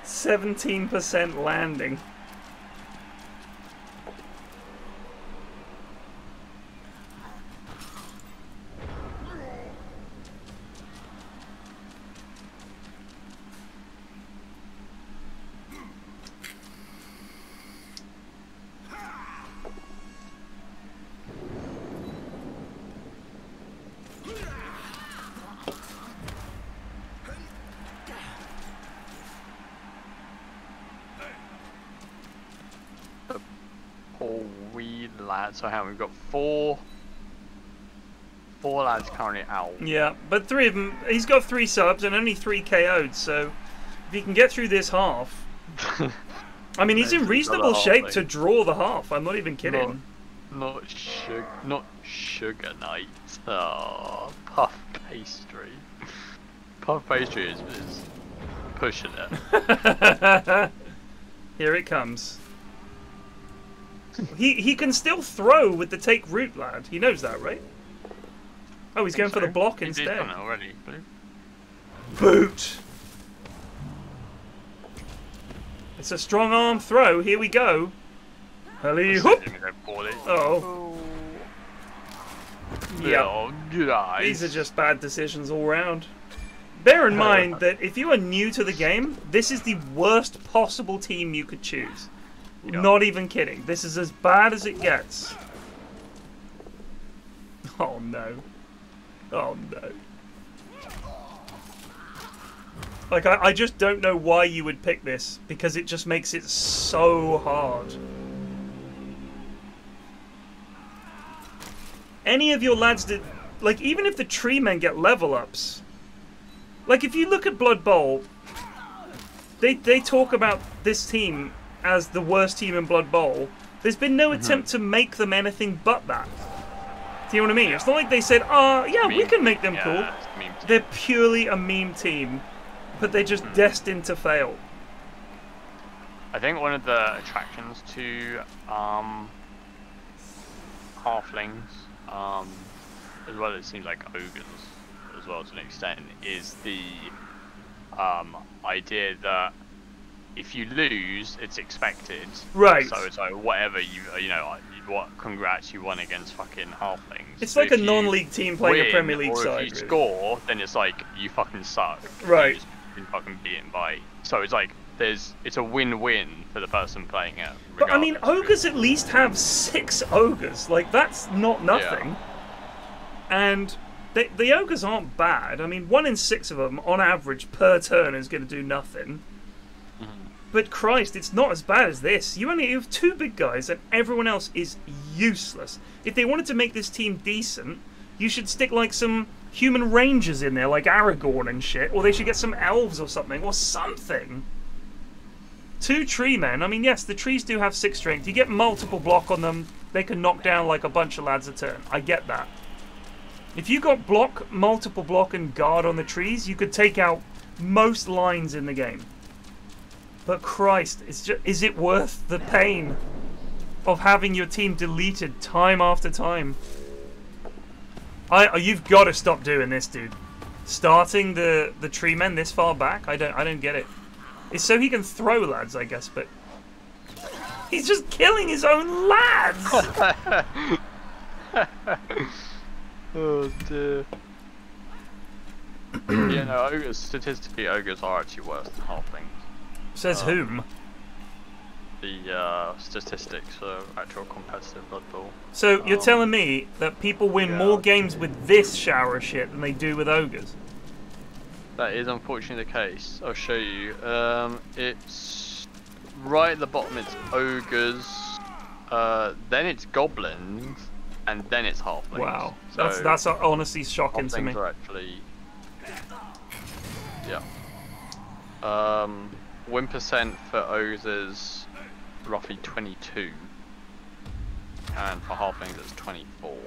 17% landing. So how we've got four lads currently out. Yeah, but three of them. He's got 3 subs and only 3 KO'd. So if he can get through this half, I mean, he's in reasonable shape to draw the half. I'm not even kidding. Not sugar night. Oh, puff pastry. Puff pastry is pushing it. Here it comes. He can still throw with the take root, lad. He knows that, right? Oh, he's going for the block instead. He's done it already. Boot. It's a strong arm throw. Here we go. Hurley hoop. Oh. Yeah. These are just bad decisions all round. Bear in mind that if you are new to the game, this is the worst possible team you could choose. Yeah. Not even kidding. This is as bad as it gets. Oh no. Oh no. Like, I just don't know why you would pick this, because it just makes it so hard. Any of your lads did... Like, even if the tree men get level ups... Like, if you look at Blood Bowl, they talk about this team as the worst team in Blood Bowl. There's been no attempt to make them anything but that. Do you know what I mean? It's not like they said, yeah, we can make them cool. They're purely a meme team, but they're just destined to fail. I think one of the attractions to halflings as well, it seems like ogres as well to an extent, is the idea that if you lose, it's expected. Right. So it's like whatever you know, congrats, you won against fucking halflings. It's so like a non-league team playing a Premier League or side. If you score, then it's like you fucking suck. Right. You just been fucking beaten by. So it's like it's a win-win for the person playing it. But I mean, ogres at least have 6 ogres. Like that's not nothing. Yeah. And the ogres aren't bad. I mean, 1 in 6 of them on average per turn is going to do nothing. But Christ, it's not as bad as this. You only have 2 big guys and everyone else is useless. If they wanted to make this team decent, you should stick like some human rangers in there, like Aragorn and shit. Or they should get some elves or something. Or something. 2 tree men. I mean, yes, the trees do have 6 strength. You get multiple block on them, they can knock down like a bunch of lads a turn. I get that. If you got block, multiple block, and guard on the trees, you could take out most lines in the game. But Christ, is it worth the pain of having your team deleted time after time? You've got to stop doing this, dude. Starting the tree men this far back, I don't get it. It's so he can throw lads, I guess, but he's just killing his own lads. Oh dear. Yeah, no, ogres, statistically, ogres are actually worse than halflings. Says whom? The statistics for actual competitive Blood Bowl. So you're telling me that people win more games with this shower of shit than they do with ogres? That is unfortunately the case. I'll show you. It's right at the bottom. It's ogres, then it's goblins, and then it's halflings. Wow, so that's honestly shocking to me. Halflings are actually, win percent for ogres is roughly 22, and for halflings it's 24.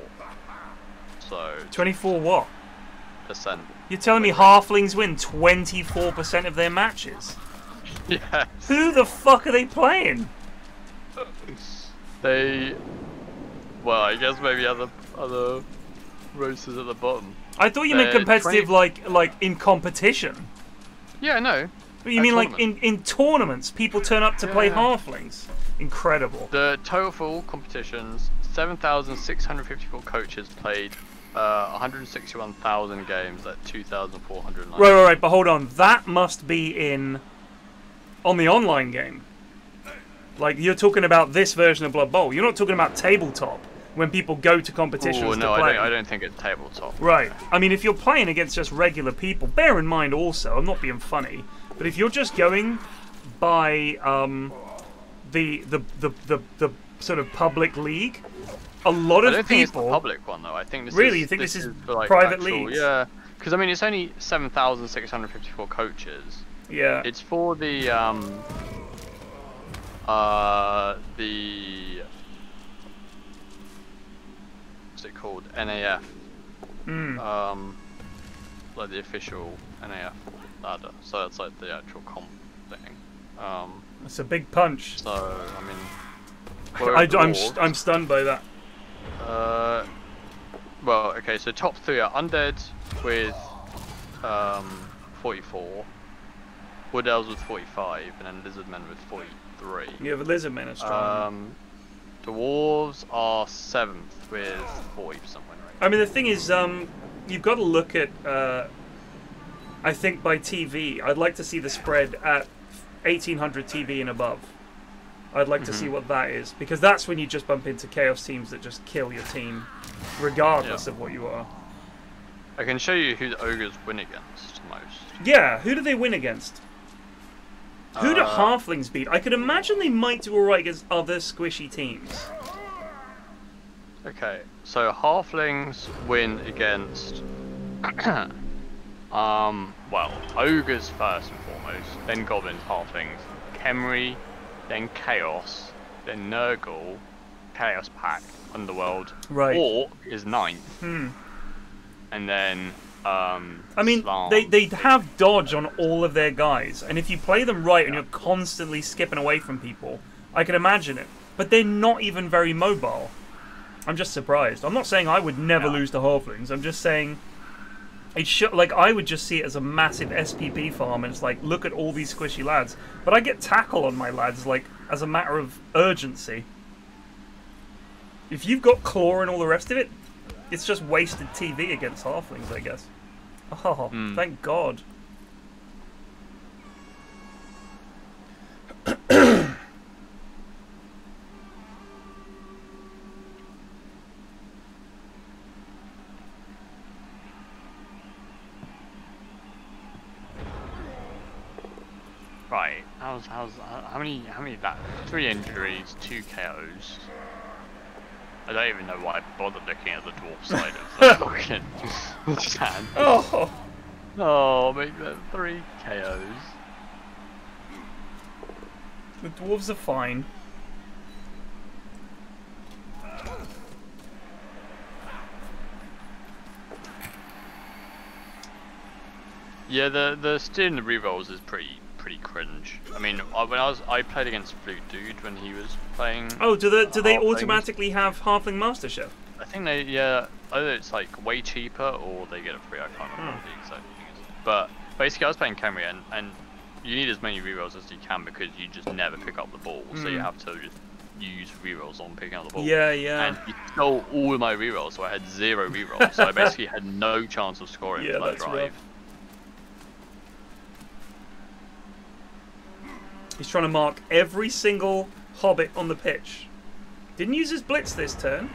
So 24 what? Percent. You're telling me halflings win 24% of their matches? Yes. Who the fuck are they playing? Well, I guess maybe other rosters at the bottom. I thought you meant competitive, like in competition. Yeah, no. You mean like in tournaments, people turn up to play halflings? Incredible. The total for all competitions, 7,654 coaches played 161,000 games at 2,409. Right, but hold on. That must be on the online game. Like, you're talking about this version of Blood Bowl. You're not talking about tabletop, when people go to competitions to play. I don't think it's tabletop. Right. I mean, if you're playing against just regular people, bear in mind also, I'm not being funny, but if you're just going by the sort of public league, a lot of people. I don't think it's the public one though. I think this really. Is, you think this is for, like, private actual, leagues? Yeah, because I mean it's only 7,654 coaches. Yeah. It's for the what's it called? NAF. Like the official NAF ladder. So that's like the actual comp thing. That's a big punch. So I mean, I'm stunned by that. Well, okay. So top 3 are undead with 44, wood elves with 45, and then lizard men with 43. Yeah, the lizard men are strong. Dwarves are 7th with 40% win rate. I mean, the thing is, you've got to look at. I think by TV, I'd like to see the spread at 1800 TV and above. I'd like to see what that is, because that's when you just bump into chaos teams that just kill your team, regardless of what you are. I can show you who the ogres win against most. Yeah, who do they win against? Who do halflings beat? I could imagine they might do alright against other squishy teams. Okay, so halflings win against well, ogres first and foremost, then goblins, halflings, Khemri, then chaos, then Nurgle, Chaos Pact, Underworld. Right. Orc is 9th. And then I mean, they have dodge on all of their guys, and if you play them right and you're constantly skipping away from people, I can imagine it. But they're not even very mobile. I'm just surprised. I'm not saying I would never lose to halflings. I'm just saying it should, like, I would just see it as a massive SPP farm, and it's like, look at all these squishy lads. But I get tackle on my lads, like, as a matter of urgency. If you've got claw and all the rest of it, it's just wasted TV against halflings, I guess. Oh, thank God. Right, how many that? 3 injuries, 2 KOs. I don't even know why I bothered looking at the dwarf side of the fucking stand. Oh, make that 3 KOs. The dwarves are fine. Yeah, the steering the rerolls is pretty cringe. I mean, when I played against Flute Dude when he was playing. Oh, do they automatically have Halfling Master Chef? I think they, yeah. Either it's like way cheaper or they get it free. I can't remember what the exact thing is. But basically, I was playing Khemri and you need as many rerolls as you can because you just never pick up the ball. So you have to just use rerolls on picking up the ball. Yeah, yeah. And he stole all of my rerolls, so I had 0 rerolls. So I basically had no chance of scoring for that drive. Rough. He's trying to mark every single hobbit on the pitch. Didn't use his blitz this turn.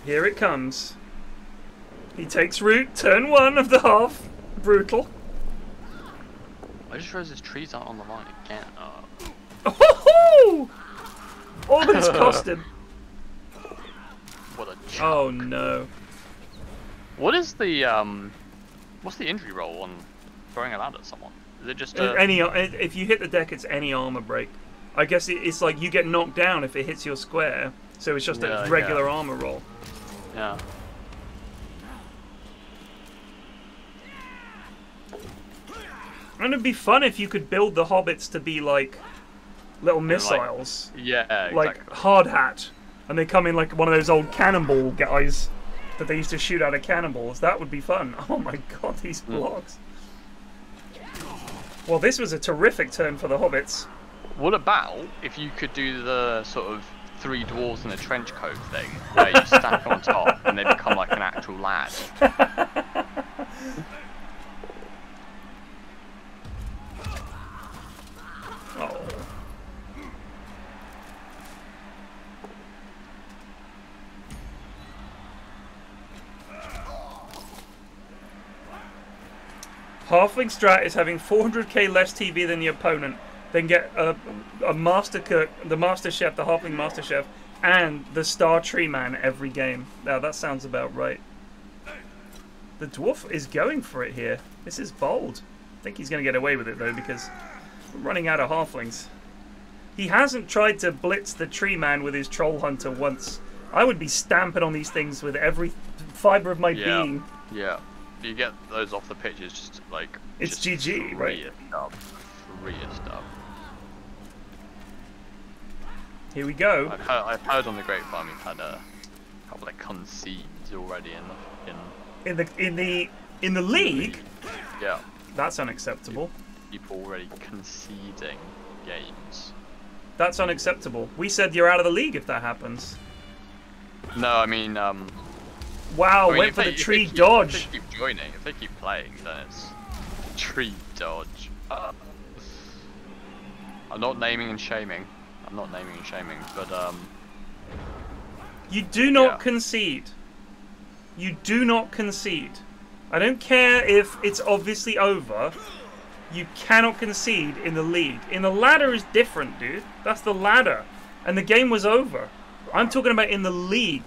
Here it comes. He takes root, turn 1 of the half. Brutal. I just realized his trees aren't on the line again. Oh! All that it's cost him. What a chunk. Oh no. What is the what's the injury roll on throwing a lad at someone? Is it just if you hit the deck, it's any armor break. I guess it's like you get knocked down if it hits your square, so it's just a regular armor roll. Yeah. And it'd be fun if you could build the hobbits to be like little missiles. Like, yeah, exactly. Like hard hat, and they come in like one of those old cannonball guys that they used to shoot out of cannonballs. That would be fun. Oh my god, these blocks. Well, this was a terrific turn for the hobbits. What about if you could do the sort of 3 dwarves in a trench coat thing, where you stack on top and they become like an actual lad? Oh. Halfling strat is having 400k less TV than the opponent, then get a master cook, the master chef, the halfling master chef, and the star tree man every game. Now that sounds about right. The dwarf is going for it here. This is bold. I think he's going to get away with it though because we're running out of halflings. He hasn't tried to blitz the tree man with his troll hunter once. I would be stamping on these things with every fiber of my being. Yeah. You get those off the pitch, it's just like... It's just GG, right? Freest up. Here we go. I've heard on the grapevine we've had a couple of concedes already in the league. Yeah. That's unacceptable. People already conceding games. That's unacceptable. We said you're out of the league if that happens. No, I mean wow, went for the tree dodge. If they keep joining, if they keep playing, then it's tree dodge. I'm not naming and shaming. But you do not concede. You do not concede. I don't care if it's obviously over. You cannot concede in the league. In the ladder is different, dude. That's the ladder. And the game was over. I'm talking about in the league.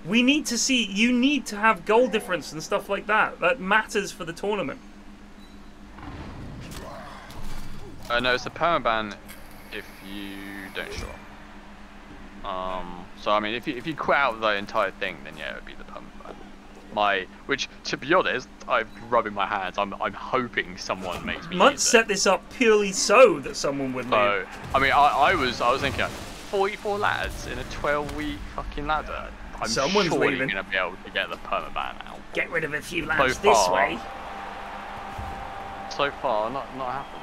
We need to see, you need to have goal difference and stuff like that. That matters for the tournament. No, it's a permaban if you don't show up. So I mean, if you quit out the entire thing, then yeah, it would be the permaban. which, to be honest, I'm rubbing my hands. I'm hoping someone makes me. Munt set this up purely so that someone would leave. So, I mean, I was thinking, 44 lads in a 12-week fucking ladder. I'm Someone's surely leaving. Gonna be able to get the permaban out. Get rid of a few lads this way. So far, not happened.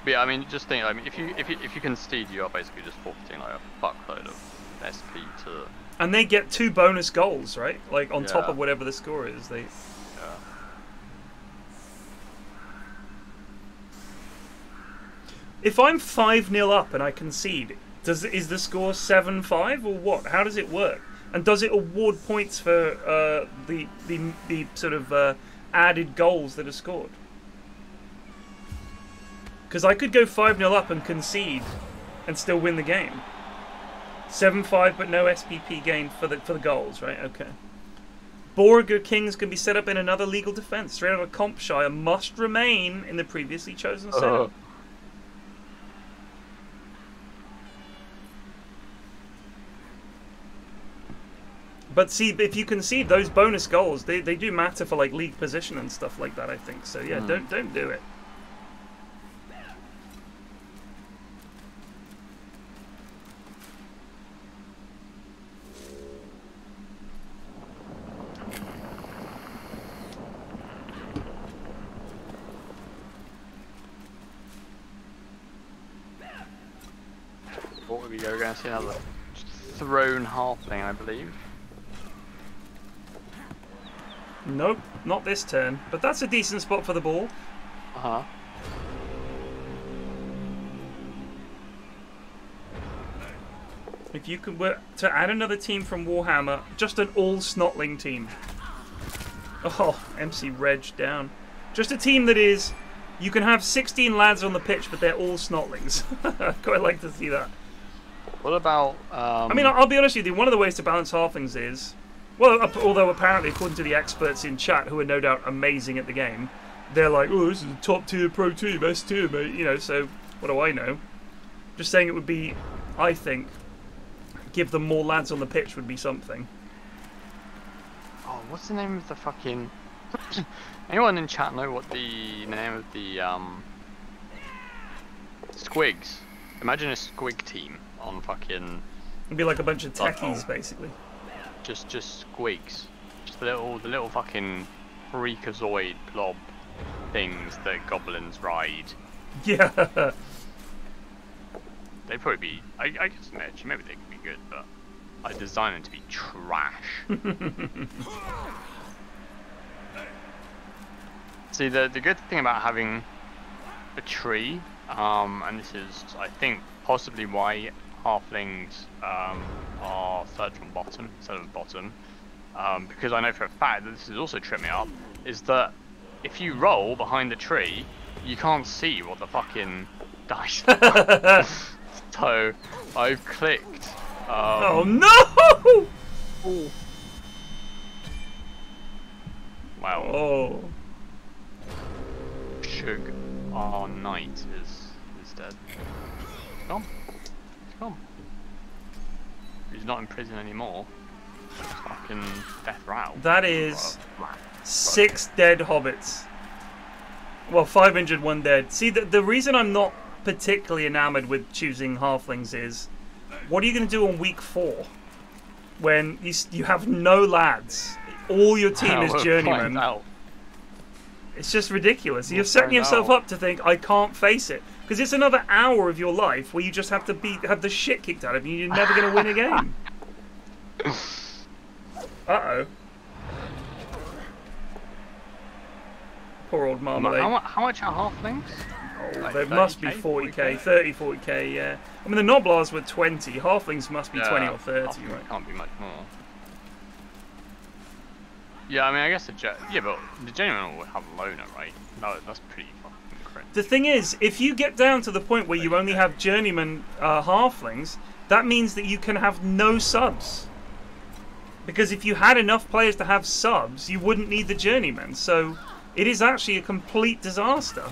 But yeah, I mean, just think. I mean, if you concede, you are basically just forfeiting like a fuckload of SP to. And they get 2 bonus goals, right? Like on top Yeah. of whatever the score is. They. Yeah. If I'm 5-0 up and I concede, is the score 7-5 or what? How does it work? And does it award points for the sort of added goals that are scored? Because I could go 5-0 up and concede and still win the game. 7-5, but no SPP gained for the goals, right? Okay. Borger Kings can be set up in another legal defense. Straight out of Compshire must remain in the previously chosen setup. But see, if you concede those bonus goals, they do matter for like league position and stuff like that, I think. So yeah, don't do it. What would we go? We're going to see another thrown halfling, I believe. Nope, not this turn. But that's a decent spot for the ball. Uh-huh. If you could work to add another team from Warhammer, just an all-snotling team. Oh, MC Reg down. Just a team that is, you can have 16 lads on the pitch, but they're all snotlings. I'd quite like to see that. What about... I mean, I'll be honest with you, one of the ways to balance halflings is... Well, although apparently, according to the experts in chat, who are no doubt amazing at the game, they're like, oh, this is a top-tier pro team, S-tier, mate. You know, so what do I know? Just saying it would be, I think, give them more lads on the pitch would be something. Oh, what's the name of the fucking... Anyone in chat know what the name of the, Squigs? Imagine a Squig team on fucking... It'd be like a bunch of techies, basically. Just squigs. Just the little fucking freakazoid blob things that goblins ride. Yeah. They'd probably be, I guess maybe they could be good, but I designed them to be trash. See, the good thing about having a tree, and this is, I think, possibly why halflings are third from bottom instead of bottom, because I know for a fact that this has also tripped me up, is that if you roll behind the tree, you can't see what the fucking dice are. So I've clicked. Oh no! Ooh. Wow. Oh. Shug, our knight, is dead. He's gone. He's gone. He's not in prison anymore. Fucking death row. That is 6 dead hobbits. Well, 5 injured, 1 dead. See, the reason I'm not particularly enamored with choosing halflings is, what are you going to do on week 4 when you have no lads? All your team is journeymen. It's just ridiculous. You're setting yourself up to think, I can't face it. Because it's another hour of your life where you just have to have the shit kicked out of you. You're never going to win a game. Uh-oh. Poor old Marmalade. How much are halflings? Oh, Like they must be 40k, 30, 40k, yeah. I mean, the Noblars were 20. Halflings must be 20 or 30, right? Can't be much more. Yeah, I mean, I guess but the genuine will have a loner, right? No, that's pretty fucking crazy. The thing is, if you get down to the point where you only have journeyman halflings, that means that you can have no subs. Because if you had enough players to have subs, you wouldn't need the journeyman. So it is actually a complete disaster.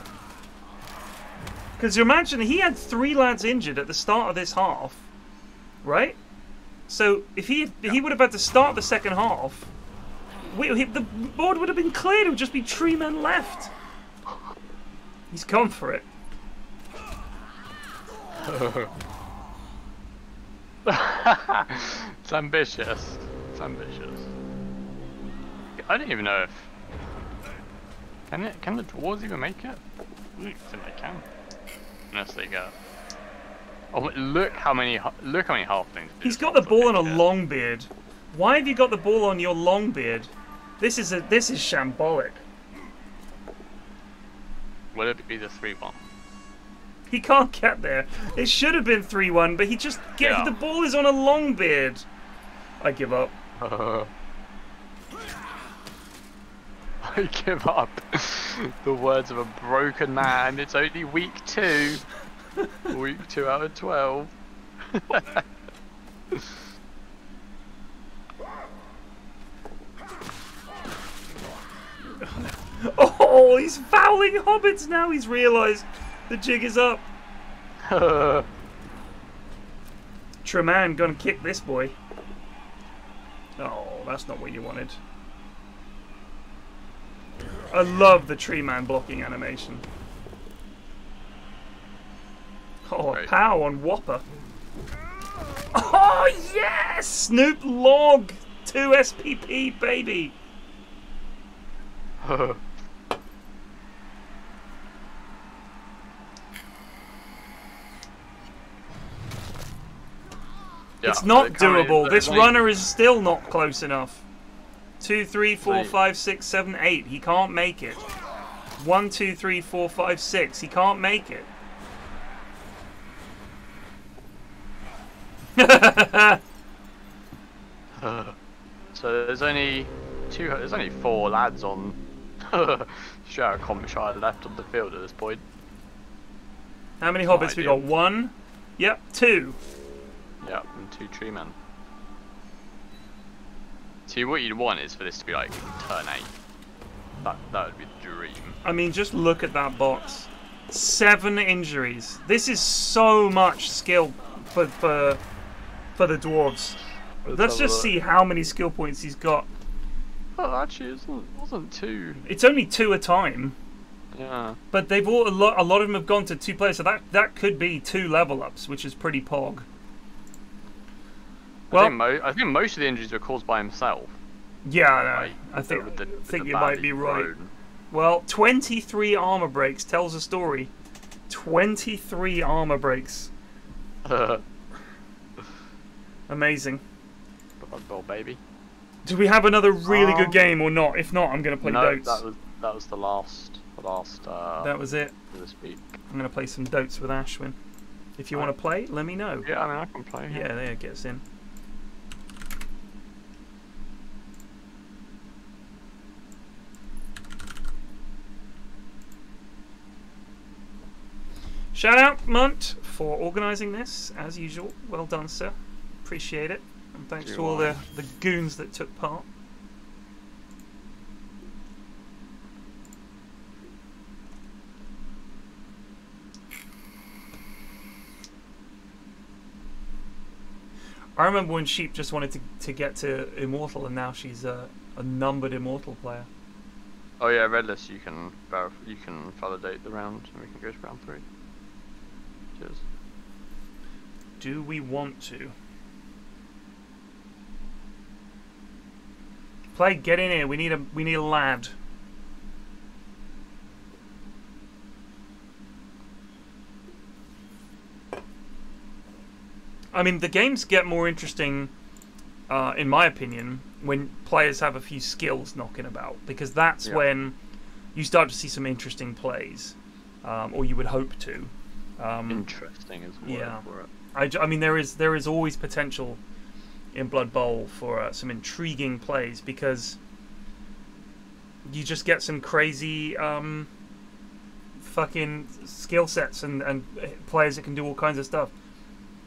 Because you imagine he had 3 lads injured at the start of this half, right? So if he would have had to start the second half, the board would have been cleared. It would just be tree men left. He's gone for it. It's ambitious. It's ambitious. I don't even know if can the dwarves even make it? I think they can. Unless they go. Oh, look how many halflings. He's got the ball on a long beard. Why have you got the ball on your long beard? This is shambolic. Will it be the 3-1? He can't get there. It should have been 3-1, but he just the ball is on a long beard. I give up. I give up. The words of a broken man. It's only week 2. Week 2 out of 12. Oh, he's fouling hobbits now. He's realised the jig is up. Treman gonna kick this boy. Oh, that's not what you wanted. I love the tree man blocking animation. Oh, a pow on Whopper. Oh, yes! Snoop Log 2 SPP, baby. It's not doable. This runner is still not close enough. 2, 3, 4, 5, 6, 7, 8. He can't make it. 1, 2, 3, 4, 5, 6. He can't make it. So there's only 4 lads on Shire left on the field at this point. How many hobbits we got? 1? Yep, 2. Yep, and 2 tree men. See, what you'd want is for this to be like turn 8. That would be the dream. I mean, just look at that box. 7 injuries. This is so much skill for the dwarves. Let's just see how many skill points he's got. Oh, actually, it wasn't 2. It's only 2 a time. Yeah. But they've a lot of them have gone to 2 players, so that could be 2 level ups, which is pretty pog. Well, I think most of the injuries were caused by himself. Yeah, I think you might be right. Well, 23 armor breaks tells a story. 23 armor breaks. Amazing. Ball, baby. Do we have another really good game or not? If not, I'm going to play Dotes. that was the last. That was it. For this week. I'm going to play some Dotes with Ashwin. If you want to play, let me know. Yeah, I mean, I can play. Yeah, there it gets in. Shout out, Munt, for organising this, as usual. Well done, sir. Appreciate it. And thanks to all the goons that took part. I remember when Sheep just wanted to get to Immortal, and now she's a numbered Immortal player. Oh yeah, Redless, you can validate the round, and we can go to round 3. Cheers. Do we want to? Play, get in here. We need a lad. I mean, the games get more interesting, in my opinion, when players have a few skills knocking about, because that's when you start to see some interesting plays, or you would hope to. Interesting as well. Yeah. For it. I mean, there is always potential in Blood Bowl for some intriguing plays, because you just get some crazy fucking skill sets and players that can do all kinds of stuff.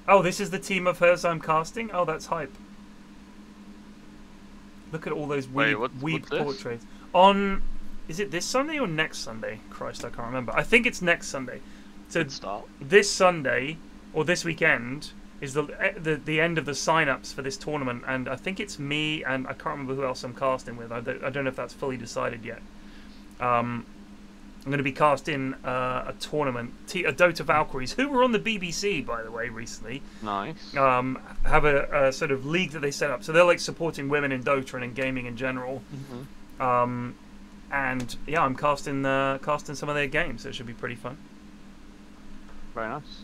Oh, this is the team of hers I'm casting? Oh, that's hype. Look at all those weeb portraits. On, is it this Sunday or next Sunday? Christ, I can't remember. I think it's next Sunday. So this Sunday, or this weekend, is the end of the sign-ups for this tournament, and I think it's me, and I can't remember who else I'm casting with. I don't know if that's fully decided yet. I'm going to be casting a tournament, a Dota Valkyries, who were on the BBC, by the way, recently. Nice. Have a sort of league that they set up, so they're like supporting women in Dota and in gaming in general. And yeah, I'm casting some of their games, so it should be pretty fun. Very nice.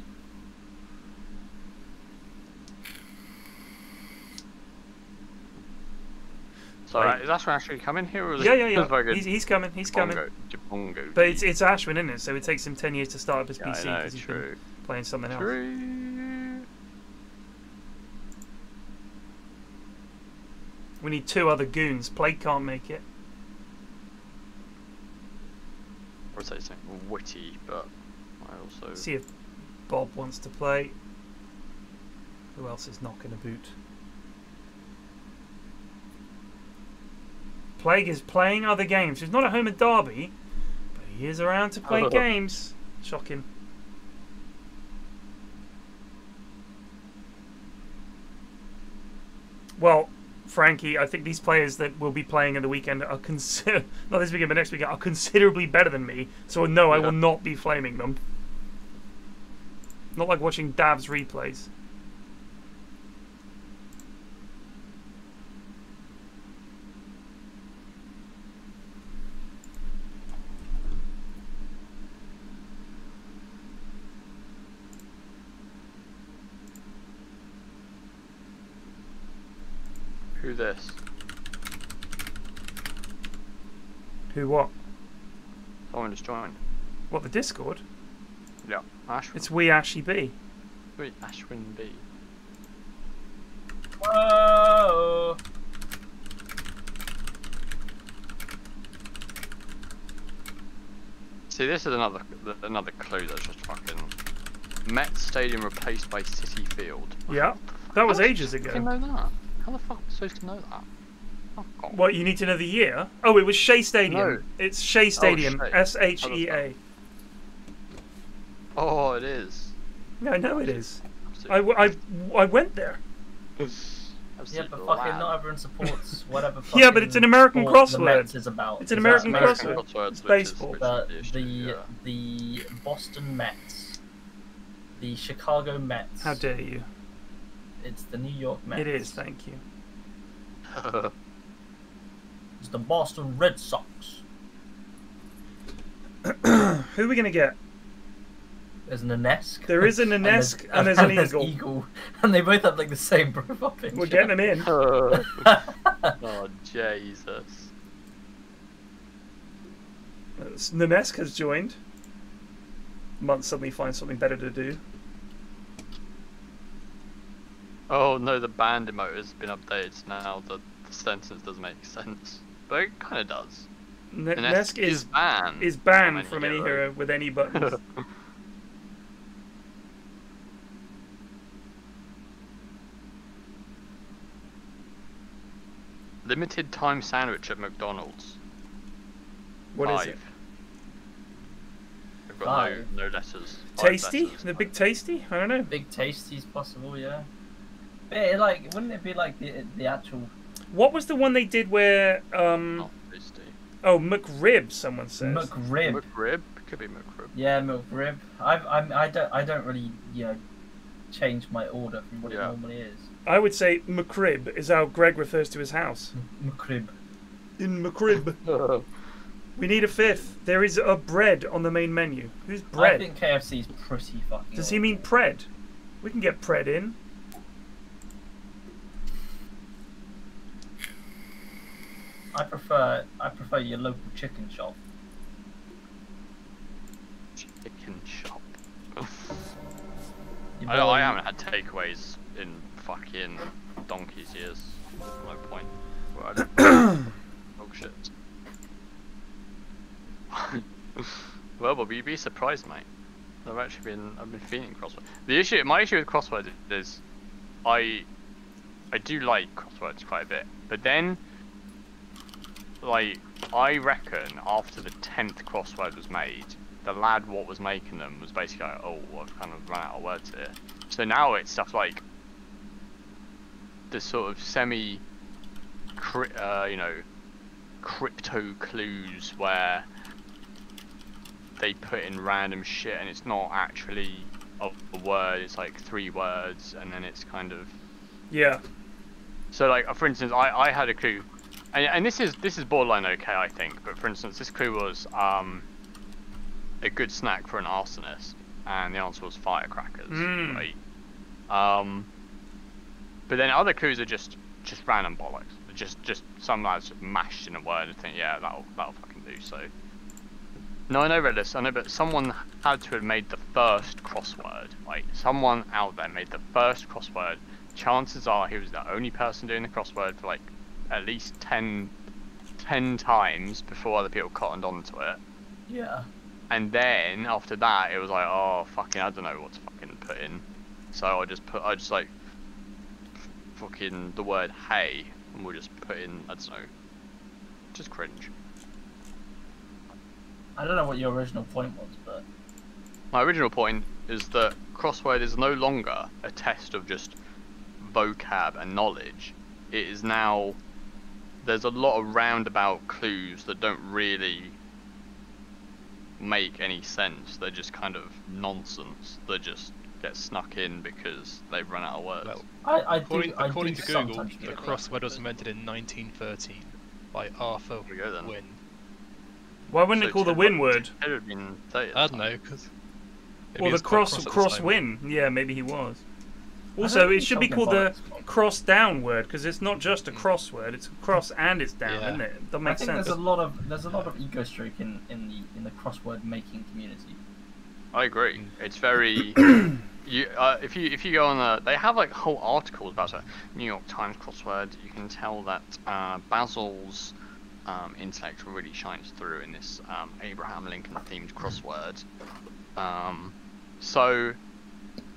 So is Ashwin actually coming here? Or is yeah. He's coming. He's coming. Jabongo. But it's Ashwin, isn't it? So it takes him 10 years to start up his PC because he's been playing something else. We need 2 other goons. Plague can't make it. I would say something witty, but I also see if Bob wants to play. Who else is knocking a boot? Plague is playing other games. He's not at home at Derby, but he is around to play games. Shocking. Well, Frankie, I think these players that will be playing in the weekend are not this weekend, but next weekend, are considerably better than me. So no, I will not be flaming them. Not like watching Dav's replays. Who this? Who what? Someone just joined. What, the Discord? Yeah, Ashwin. It's We Ashy B. We Ashwin B. Whoa! See, this is another clue that's just fucking Met Stadium replaced by City Field. Yeah, that was ages ago. How know that? How the fuck am I supposed to know that? Oh, what, you need to know the year? Oh, it was Shea Stadium. No. It's Shea Stadium. SHEA. Oh, it is. Yeah, I know it is. I went there. Yeah, but fucking not everyone supports whatever. Yeah, but it's an American crossword. The Mets is about. It's an American crossword. It's baseball. The Boston Mets, the Chicago Mets. How dare you? It's the New York Mets. It is. Thank you. It's the Boston Red Sox. Who are we gonna get? There's an Nanesk. There is a Nanesk and there's an eagle. And they both have like the same profile picture. We're getting them in. Oh, Jesus. Nanesk has joined. Munt suddenly finds something better to do. Oh no, the band emote has been updated now. The sentence doesn't make sense. But it kind of does. Nanesk is banned from any hero with any buttons. Limited time sandwich at McDonald's. What 5. is it? I've got no letters. Tasty? Letters. The Big Tasty? I don't know. Big Tasty's possible, yeah. But like, wouldn't it be like the actual? What was the one they did where Not tasty. Oh, McRib, someone says. McRib. McRib? Could be McRib. Yeah, McRib. I don't really, change my order from what it normally is. I would say McRib is how Greg refers to his house. McRib. In McRib. We need a 5th. There is a bread on the main menu. Who's bread? I think KFC's pretty fucking. Does he mean pred? We can get pred in. I prefer your local chicken shop. Chicken shop. I haven't had takeaways in fucking donkey's years. No point. Oh shit. Well, Bob, you'd be surprised, mate. I've been feeling crosswords. My issue with crosswords is, I do like crosswords quite a bit, but then, like, I reckon after the 10th crossword was made, the lad what was making them was basically like, oh, I've kind of run out of words here. So now it's stuff like the sort of you know, crypto clues where they put in random shit and it's not actually a word, it's like 3 words, and then it's kind of... Yeah. So like, for instance, I had a clue, and this is borderline okay, I think, but for instance, this clue was a good snack for an arsonist, and the answer was firecrackers, right? But then other clues are just random bollocks. Just some lads just mashed in a word and think, yeah, that'll fucking do. So no, I know read this. I know, but someone had to have made the first crossword. Like someone out there made the first crossword. Chances are he was the only person doing the crossword for like at least 10 times before other people cottoned onto it. Yeah. And then after that, it was like, oh fucking, I don't know what to fucking put in. So I just like fucking the word hey, and we'll just put in, I don't know, just cringe. I don't know what your original point was, but... My original point is that crossword is no longer a test of just vocab and knowledge. It is now, there's a lot of roundabout clues that don't really make any sense. They're just kind of nonsense that just get snuck in because they've run out of words. Well, according to Google, the crossword was invented in 1913 by Arthur Wynne. Why wouldn't it call the win word? It would have been I don't know, because... Well, the cross win. Yeah, maybe he was. Also, it should be called the cross down word, because it's not just a crossword; it's cross and it's down, isn't it? That makes sense. I think there's a lot of ego stroke in the crossword making community. I agree. It's very if you go on they have like whole articles about it. New York Times crossword. You can tell that Basil's intellect really shines through in this Abraham Lincoln themed crossword. So,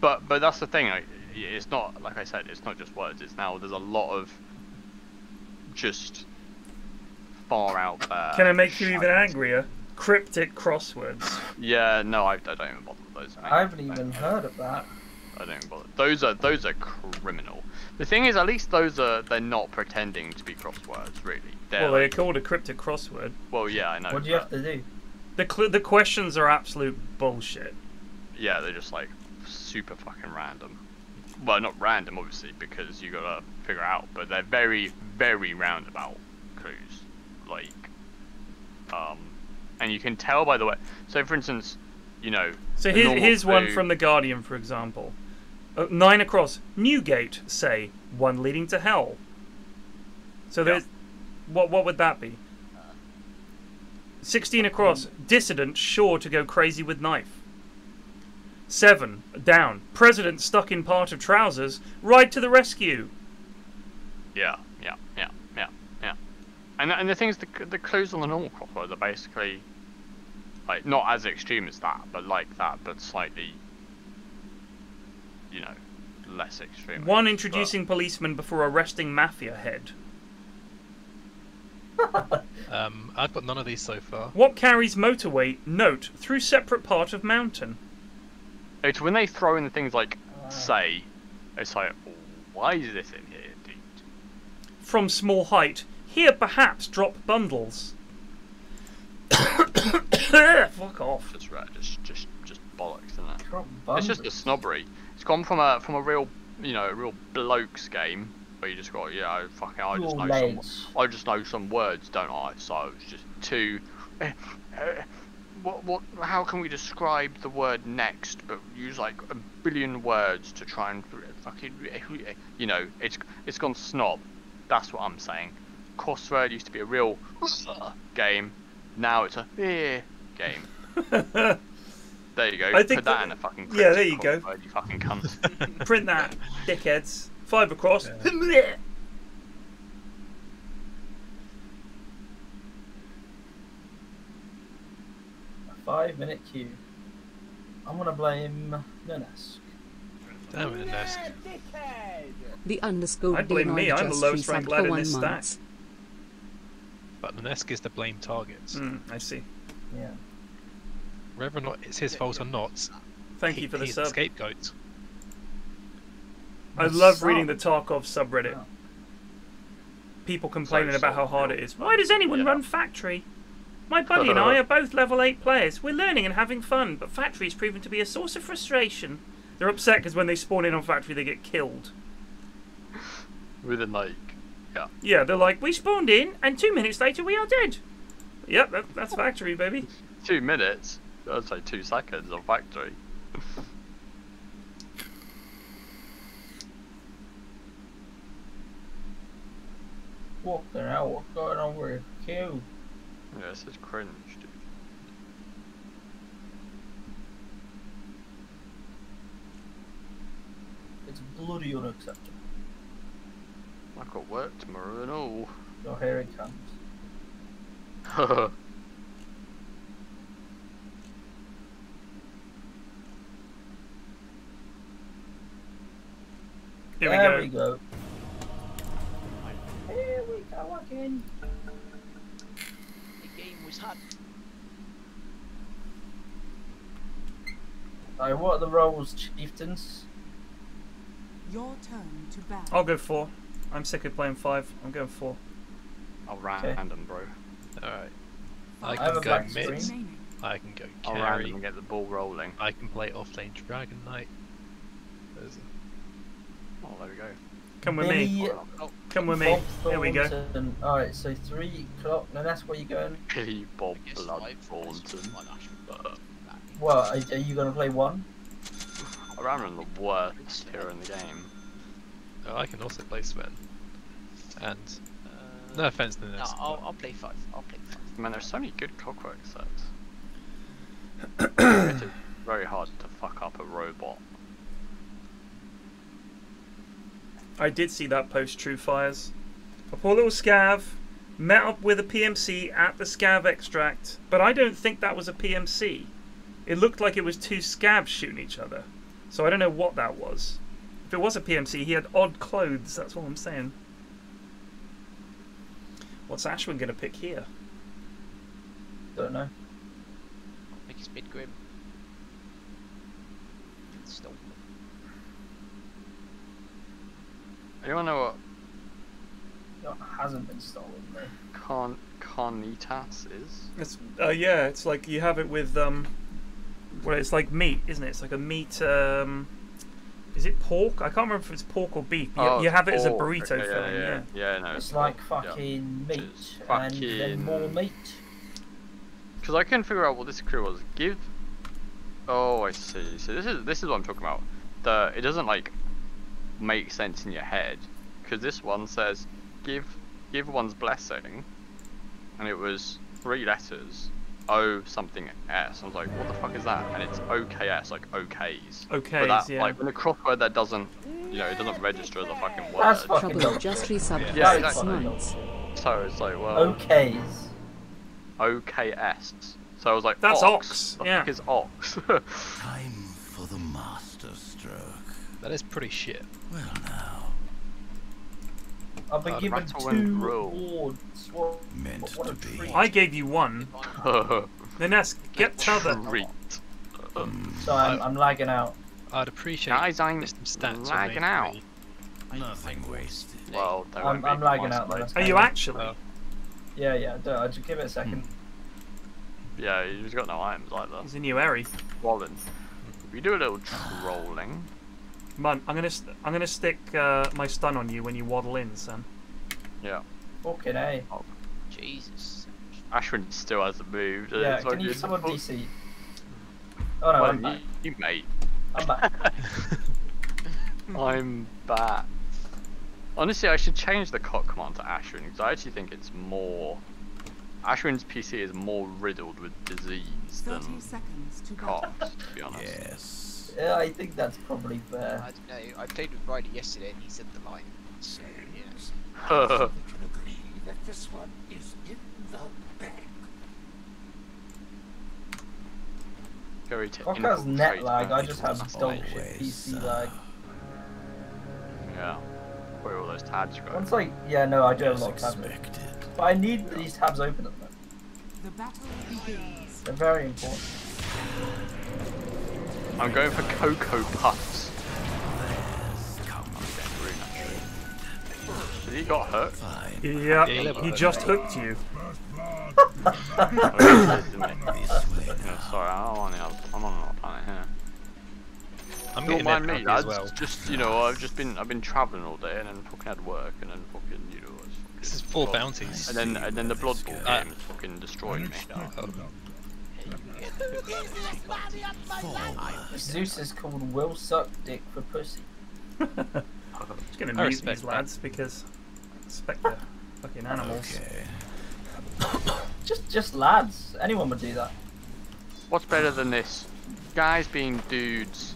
but that's the thing. Like, it's not, like I said, it's not just words. It's now there's a lot of just far out there. Can I make you even angrier? Cryptic crosswords. Yeah, no, I don't even bother with those. I haven't even heard of that. I don't even bother. Those are criminal. The thing is, at least they're not pretending to be crosswords, really. They're called a cryptic crossword. Well, yeah, I know. What do you have to do? The questions are absolute bullshit. Yeah, they're just like super fucking random. Well, not random, obviously, because you gotta figure out, but they're very, very roundabout clues. Like, and you can tell by the way. So, for instance, you know. So here's one from The Guardian, for example. 9 across, Newgate, say, 1 leading to hell. So there's, what would that be? 16 across, dissident sure to go crazy with knife. 7 down, president stuck in part of trousers, ride to the rescue. Yeah. And the thing is, the clues on the normal crossword are basically like not as extreme as that, but like that, but slightly, you know, less extreme. 1 introducing policeman before arresting mafia head. I've got none of these so far. What carries motorway note through separate part of mountain? It's when they throw in the things like say, it's like, why is this in here, dude? From small height, here perhaps drop bundles. Fuck off. That's right, just bollocks, isn't it? Drop bundles. It's just a snobbery. It's gone from a real, you know, a real blokes game where you just got, yeah, fucking, I just know some words, don't I? So it's just to, how can we describe the word next, but use like a billion words to try and fucking, you know, it's gone snob. That's what I'm saying. Crossword used to be a real game. Now it's a game. There you go. I think put that in a fucking yeah, there you go. Word, you fucking cunt. Print that, dickheads. 5 across. Yeah. 5-minute queue. I'm gonna blame Nunesk. Damn it, Nunesk. The underscore I blame me. I'm the lowest ranked lad in this stack. But Nunesk is the blame targets. I see. Yeah. Whether or not it's his fault or not, Thank you for the he's sub. the scapegoat. I love reading the Tarkov subreddit. People complaining about how hard it is. Why does anyone run Factory? My buddy and I are both level 8 players. We're learning and having fun, but Factory's proven to be a source of frustration. They're upset because when they spawn in on Factory, they get killed. Within like, Yeah, they're like, we spawned in, and 2 minutes later we are dead. Yep, that's Factory, baby. 2 minutes? I'd say 2 seconds on Factory. What the hell? What's going on with Q? Yeah, this is cringe, dude. It's bloody unacceptable. I got work tomorrow and all. So here it comes. There we go. Here we go again. The game was hot. Alright, what are the roles, chieftains? Your turn to battle. I'll go 4. I'm sick of playing 5. I'm going 4. I'll random, bro. Alright. I I have can a go back mid. screen. I can go I'll carry. random and get the ball rolling. I can play offlane Dragon Knight. Oh, there we go. Come with me. Come with me. Here we go. Alright, so 3 o'clock, and that's where you're going? Billy Bob Blood Thornton. What, are you going to play 1? I ran the worst hero in the game. Oh, I can also play Sven. And no offense to this. No, I'll play 5. I'll play 5. Man, there's so many good clockwork sets. It is very hard to fuck up a robot. I did see that post, True Fires. A poor little scav met up with a PMC at the scav extract, but I don't think that was a PMC. It looked like it was 2 scavs shooting each other. So I don't know what that was. If it was a PMC, he had odd clothes, that's what I'm saying. What's Ashwin going to pick here? Don't know. I think it's mid grim. Still. Anyone know It hasn't been stolen, though. what carnitas is? It's yeah, it's like you have it with well, it's like meat, isn't it? It's like a meat is it pork? I can't remember if it's pork or beef. You have it as a burrito okay, filling, yeah. No, It's like fucking meat and then more meat. Because I couldn't figure out what this crew was. Oh, I see. So this is what I'm talking about. It doesn't like make sense in your head, because this one says give one's blessing, and it was 3 letters. O something S. I was like, what the fuck is that? And it's OKS, like OKs. OKs, that, yeah. Like, when the crossword that doesn't, it doesn't register as a fucking word. That's fucking Trouble just resubbed Yeah, for 6 exactly. months. So it's like, well, OKs. OKS. So I was like, that's Ox. The Yeah. fuck is Ox? Time for the master stroke. That is pretty shit. Well now, I've been given rattle and 2 roll. awards. What meant a to be. treat. I gave you 1. Then that's get t'other. Treat. So I'm lagging out. I'd appreciate Guys, I'm some stats lagging out. Nothing wasted. Well, there I'm won't be lagging my out, side. though. Are you actually? Oh. Yeah, I'll just give it a second. Yeah, he's got no items like that. He's a new Airy. Wallen. We do a little trolling. Come on, I'm gonna stick my stun on you when you waddle in, son. Yeah. Fucking A. Jesus. Ashwin still hasn't moved. Yeah, It's can like you it's summon full- DC? Oh no, Well, I'm back. you mate. I'm back. I'm back. Honestly, I should change the cock command to Ashwin, because I actually think it's more... Ashwin's PC is more riddled with disease than 30 seconds to cock, to be honest. Yes. Yeah, I think that's probably fair. I don't know. I played with Ryder yesterday and he said the line. So, yeah. That this one is in the bag. Very to Podcast net infiltrate lag, I and just have infiltrate. dog shit PC lag. Yeah. Where are all those tabs you got? Once like, yeah, no, I do have a As lot of tabs. expected. But I need these tabs open at the moment. the battle begins. They're very important. I'm going for Cocoa Puffs. Did he got hurt? Yeah, he just hooked you. Yeah, sorry, I'm on another planet here. I'm Don't getting mind me, as lads. well. Just, you know, I've been travelling all day and then fucking had work and then fucking, you know, This is 4 bounties. and then the Blood Bowl game fucking destroyed me. Zeus is called Will Suck Dick for Pussy. I'm just gonna mute these lads because I respect the fucking animals. Just lads. Anyone would do that. What's better than this? Guys being dudes.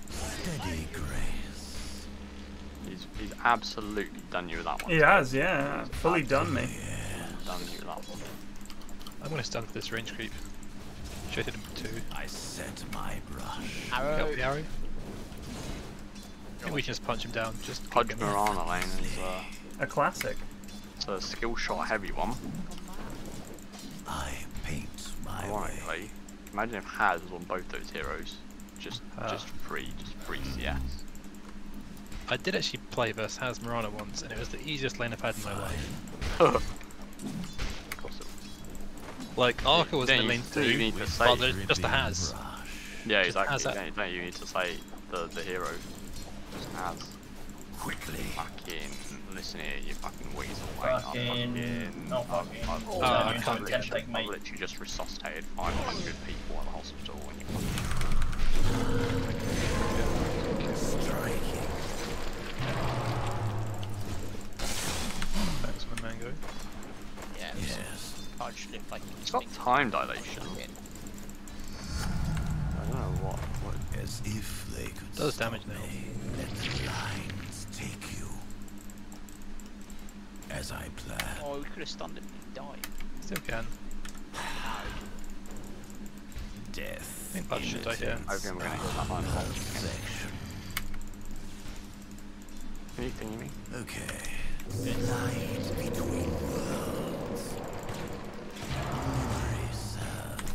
Steady grace. He's absolutely done you with that one. He has, yeah. Fully done me. Done you with that one. I'm gonna stun for this range creep. Should I hit him for 2? I set my brush. Help the arrow. I think we can just punch him down. Just Pudge Mirana lane is A classic. it's a skill shot heavy one. I paint my way. Ironically, imagine if Haz was on both those heroes. Just free CS. I did actually play versus Haz Mirana once, and it was the easiest lane I've had in my life. Of course it was. Like, Arca was Yeah, in you- lane you 2, need to but say there's just a Haz. Yeah, Just exactly. Haz that. Don't you need to say the hero. Just Haz. Quickly. Fucking listen here, you fucking weasel. I can't I've literally just resuscitated 500 people at the hospital when you Striking. Thanks, my mango. Yeah, Yes. Pudge looked like he was It's got thinking time dilation. it. I don't know what. As if they could Does damage stop now. me. Let the lines take you. As I planned. Oh, we could have stunned him and he died. Still can. Death. I think Pudge should die here. I think I'm gonna hit that line. Section. Anything you mean? Okay. Lies between worlds. Memory serves.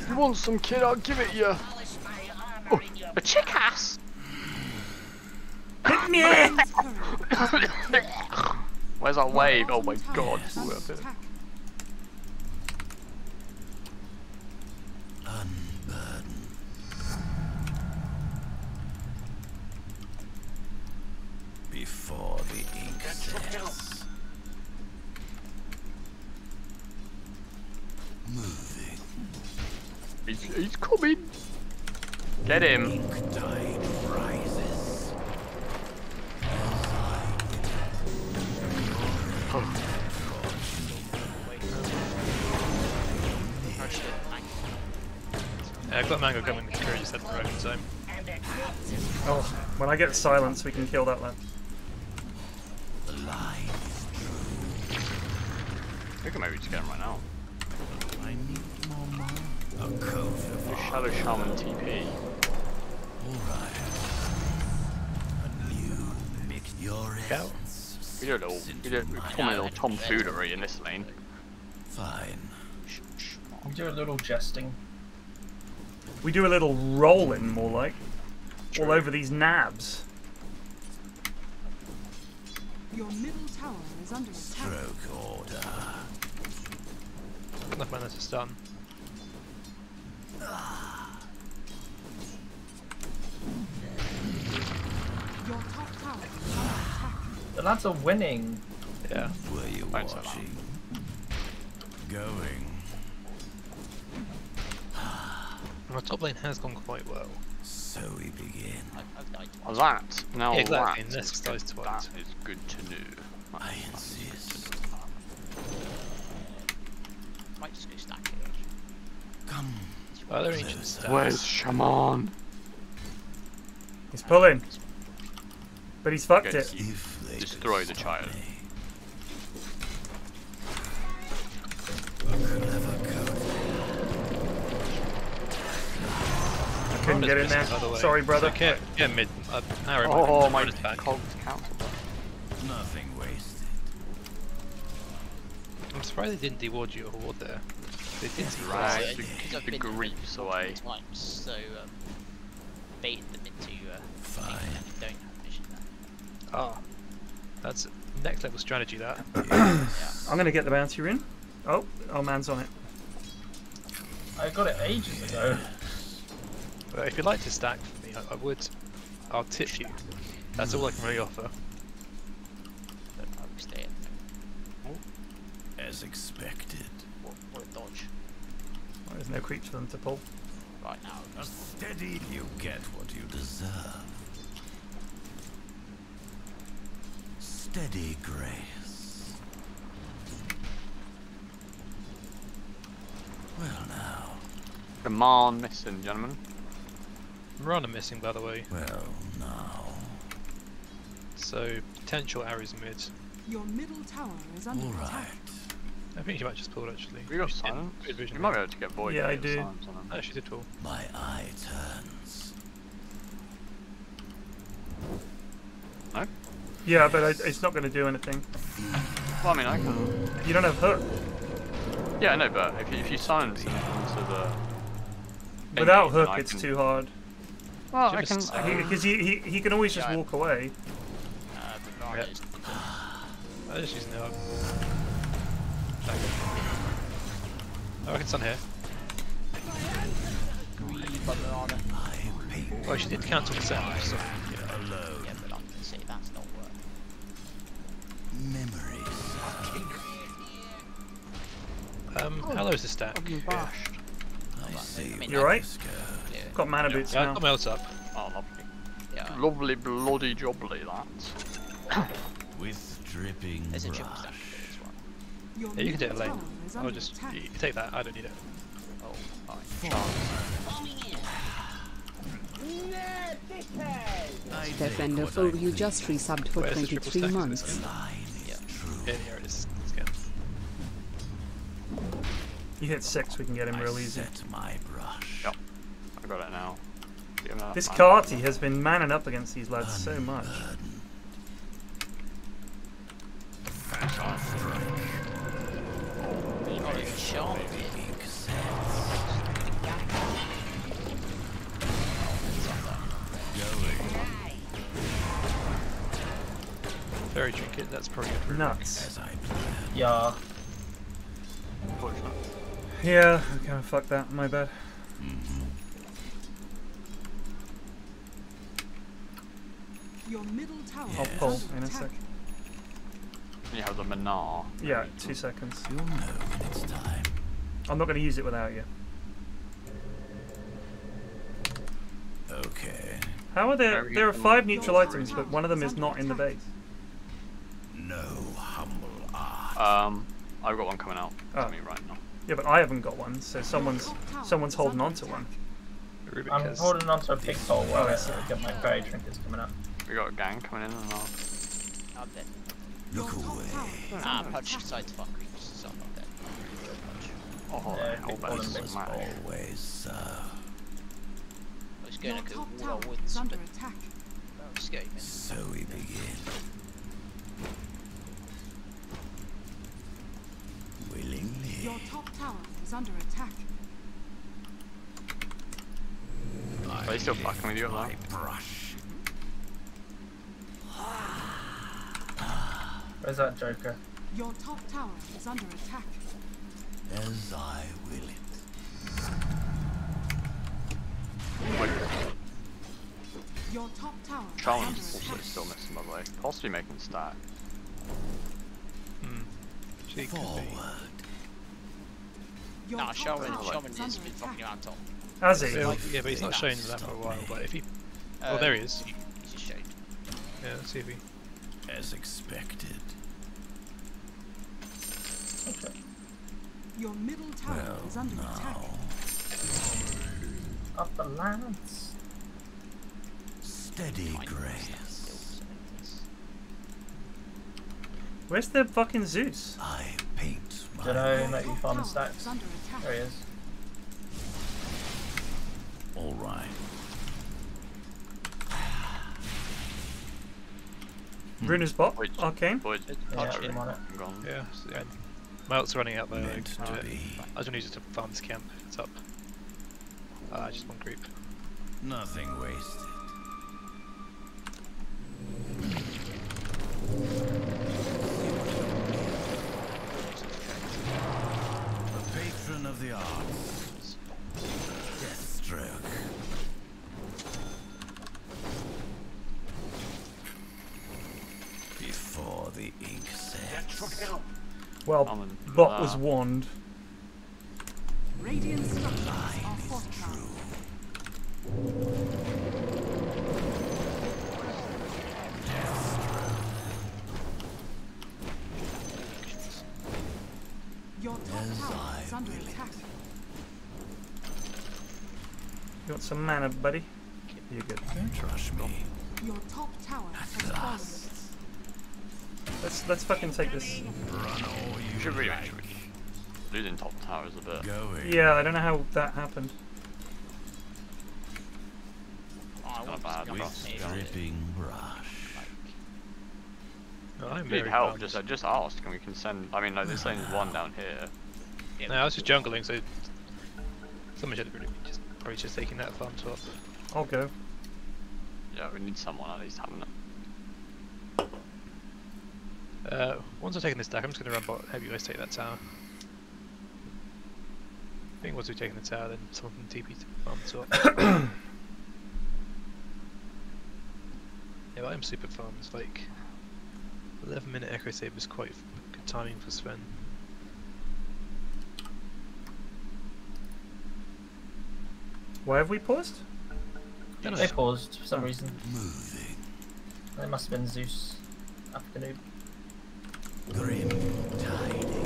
You want some, kid? I'll give it you. Oh, a chick ass. Hit me! Where's that wave? Oh my god. Unburden. Before the ink sets. Moving. He's coming. Get him. Ink tide rises. Yeah, I've got mango coming. The Fury just had the broken zone. Oh, when I get silence, we can kill that lad. The line is true. We can maybe just get him right now. I need more money. A coat of The Shadow Shaman TP. alright. A new mix your Go. essence. We do a little tomfoolery in this lane. Fine. We do a little jesting. We do a little rolling, more like. All over these nabs. Your middle tower is under attack. Stroke order. Enough mana to stun. Your top tower is under attack. The lads are winning. Yeah. Were you Thanks a lot. watching? Going. Our top lane has gone quite well. So we begin. I've died twice. Well, that now Yeah, exactly, that and this is dies good, twice. that is good to know. I insist. Might just go stack it. Come. Oh, they're ancient stats. Where's Shaman? He's pulling. But he's fucked Okay. it. If they Just could throw the stop child. me. A clever coat. Okay, couldn't get in there. Sorry, brother. Okay, yeah, mid. Oh my god. Nothing wasted. I'm surprised they didn't deward you or ward there. They did see Right, Because I've the been griefs away. times, so baited them into thinking that you don't have vision there. Ah, that's next level strategy. That. I'm gonna get the bounty rune. Oh, our man's on it. I got it ages ago. But if you'd like to stack for me, I would. I'll tip you. That's all I can really offer. But I will stay at As expected. what a dodge. Well, there's no creeps for them to pull. Right now. A steady, you get what you deserve. Steady grace. Well now. Command missing, gentlemen. Runner missing, by the way. Well now. So potential arrows mid. Your middle tower is under All attack. right. I think you might just pull actually. We got You did silence. good vision You might be there. able to get void. Yeah, I with do. silence on them. Actually did pull. My eye turns. No? Yeah, but it's not gonna do anything. Well, I mean, I can. You don't have hook. Yeah, I know, but if you silence him into the. Without then hook, I it's can- too hard. Well, I Just- can. Because he can always just Yeah. walk away. But Rana is I just using the hook. Oh, I can stun here. greed by Rana. Oh, she did cancel the set. So, Yeah, but I'm gonna say that's not worth. Memories. how low is the stack? I see. I mean, You alright? Let's go. Yeah. Got mana boots Yeah, I now. got my ult up. Oh, lovely. Yeah. Lovely, bloody jobbly, that. With dripping There's a triple stack brush. for this one. Your Yeah, you can do it middle late. tower is I'll under just attack. you take that. I don't need it. Oh, fine. Defender Foe, you just resubbed for Where's the triple 23 stack? months. Yeah, here it is. Let's go. You hit 6, we can get him real easy. Set my brush. Yep. I got it now. Give him that This mana. Carty has been manning up against these lads so much. You got a shot. Very trinket. That's probably good for Nuts. As I planned. Yeah. Unfortunate. Yeah, okay, fuck that, my bad. Your middle tower I'll is pull under in a attack. sec. You have the Manar. Yeah, 2 seconds. You'll know when it's time. I'm not going to use it without you. Okay. How are there? Very There are good. 5 neutral items, but one of them is not in the base. No humble art. I've got one coming out Oh. to me right now. Yeah, but I haven't got one, so someone's holding on to one. Rubik I'm has- holding onto a pig hole while Oh, I I see. get my fairy trinkets coming up. We got a gang coming in and I'll... I'm dead. Look Your top away. tower is Ah, under punch attack. decides to fuck creeps, so I'm not dead. Oh, Yeah, hell, big that ball is and big so much. Always so. I was going Your to go top all tower out is woods, under but attack. I'm scared. So we begin. Willingly. Your top tower is under attack. Are they still fucking with you My up brush. Where's that Joker? Your top tower is under attack. As I will it. there? Your top tower is Charlton's under also attack. still missing, by the way. Possibly making stack. She could be. Forward. Your Nah, top Shaman tower has is been under fucking attack. around top. Has he? Yeah, but he's not shown that for a while. But if he, oh, there he is. He's just showed. Yeah, let's see if he. As expected. Your middle tower Well, is under attack. now. Up the lands. Steady Fine. grace. Where's the fucking Zeus? I paint my Don't know, Your maybe top farming tower stacks. is under attack. There he is. All right. Runer's bot. Arcane. Yeah. My ult's running out though. I just want to use it to farm this camp. It's up. Just one creep. Nothing wasted. The patron of the arts. Deathstroke. Before the ink sets. Well, bot was wand. Radiant structures are fortified. Your top tower is under attack. You got some mana, buddy? You're good. Trust me. Your top tower has fallen. Let's fucking take this. You should really losing top towers a bit. Yeah, I don't know how that happened. Not bad. Dripping brush. No, I'm need help? Just ask, and we can send. I mean, like this lane's one down here. No, I was just jungling, so someone should really probably just taking that farm swap. I'll go. Yeah, we need someone at least having it. Once I've taken this deck, I'm just going to run bot. Have you guys take that tower? I think once we've taken the tower, then someone can TP to farm swap. Yeah, but I'm super farm. It's like 11-minute echo save is quite good timing for Sven. Why have we paused? They paused for some reason. Moving. It must have been Zeus afternoon. Grim tiding.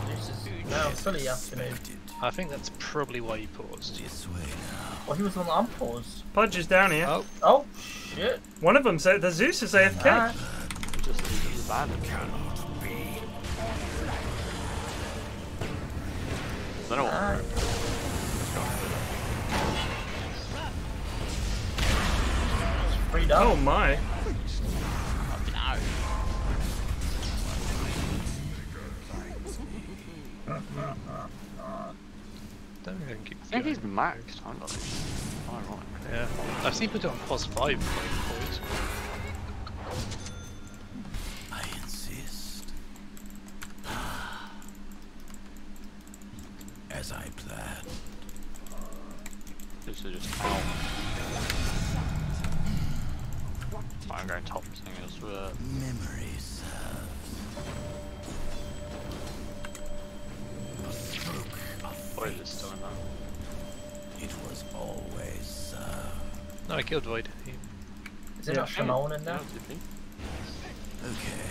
Zeus is now fully afternoon. I think that's probably why you paused. This way now. Well, he was the one that unpaused. Pudge is down here. Oh shit. One of them said the Zeus is AFK. Ah. Just abandoned. I don't know what. Freed up. Oh my. Don't think I can keep I think he's maxed. I'm not. Ironic. Yeah, I've seen people do it on +5 points. I insist. As I planned. This is just out. I'm going top thing as well. Memory serves. A stroke of Void fate. is still in that. It was always so. No, I killed Void. Is it not Shimon in there? Okay.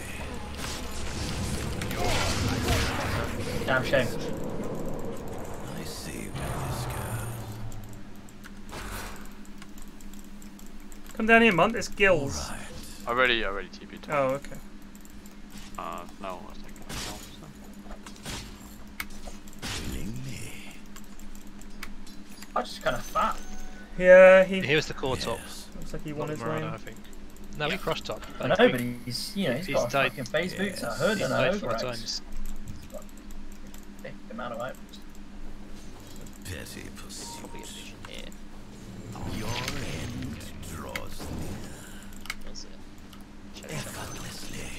Damn shame. I see where this goes. Come down here, Munt. There's gills. Right. Already TP'd. Oh, okay. No, I was thinking myself. Willingly. I'm just kind of fat. Yeah, He was the core top. Yes. looks like he won Not his Morana, I lane. think. No, he crushed top. I know, but he's got died. fucking phase boots. I heard He's and I died 4 overacts. times. Big amount of items. Petty pursuit. Probably a vision here. Your end draws near. Was it? Effortlessly.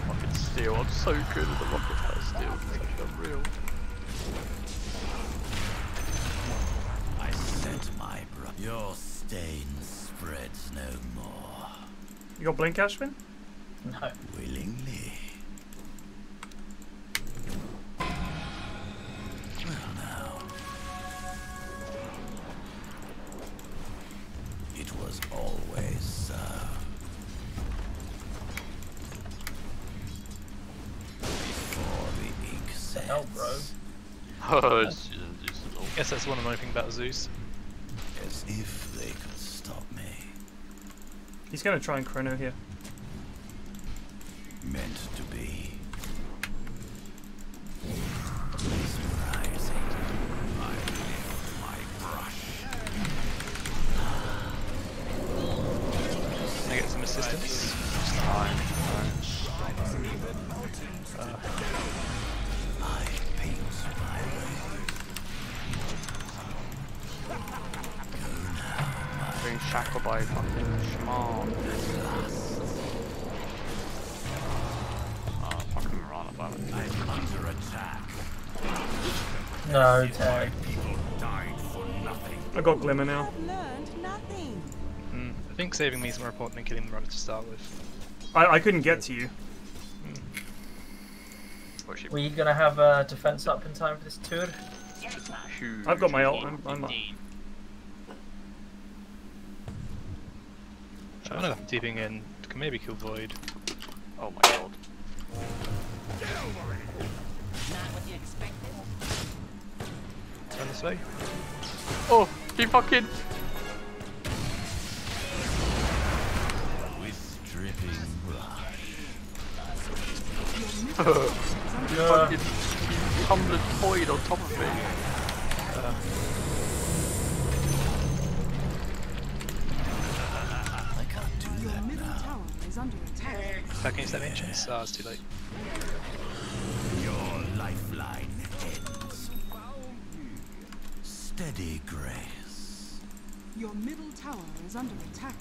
Fucking steel. I'm so good at the rocket power steel. It's actually unreal. I sent my bro. Your stain spreads no more. You got Blink, Ashwin? No. Willingly. Well now. It was always so. Before the ink sets. Hell, bro. Oh, it's just I guess that's one annoying thing about Zeus. As if they could stop me. He's gonna try and chrono here. Meant to be. resistance. Fine. Being shackled by fucking schmarm. Oh, fucking Mirana by the I'm under attack. No, Terry. I got Glimmer now. I think saving me is more important than killing the runner to start with. I couldn't get to you. Were you gonna have defense up in time for this tour? I've got my ult. I'm up. I'm gonna deeping in. Can maybe kill Void. Oh my god. Turn this way. Oh, he fucking. With dripping Fucking tumbling Void on top of me. Your middle tower is under attack. Back against that ancients. Ah, it's too late. Your lifeline ends. Steady grace. Your middle tower is under attack.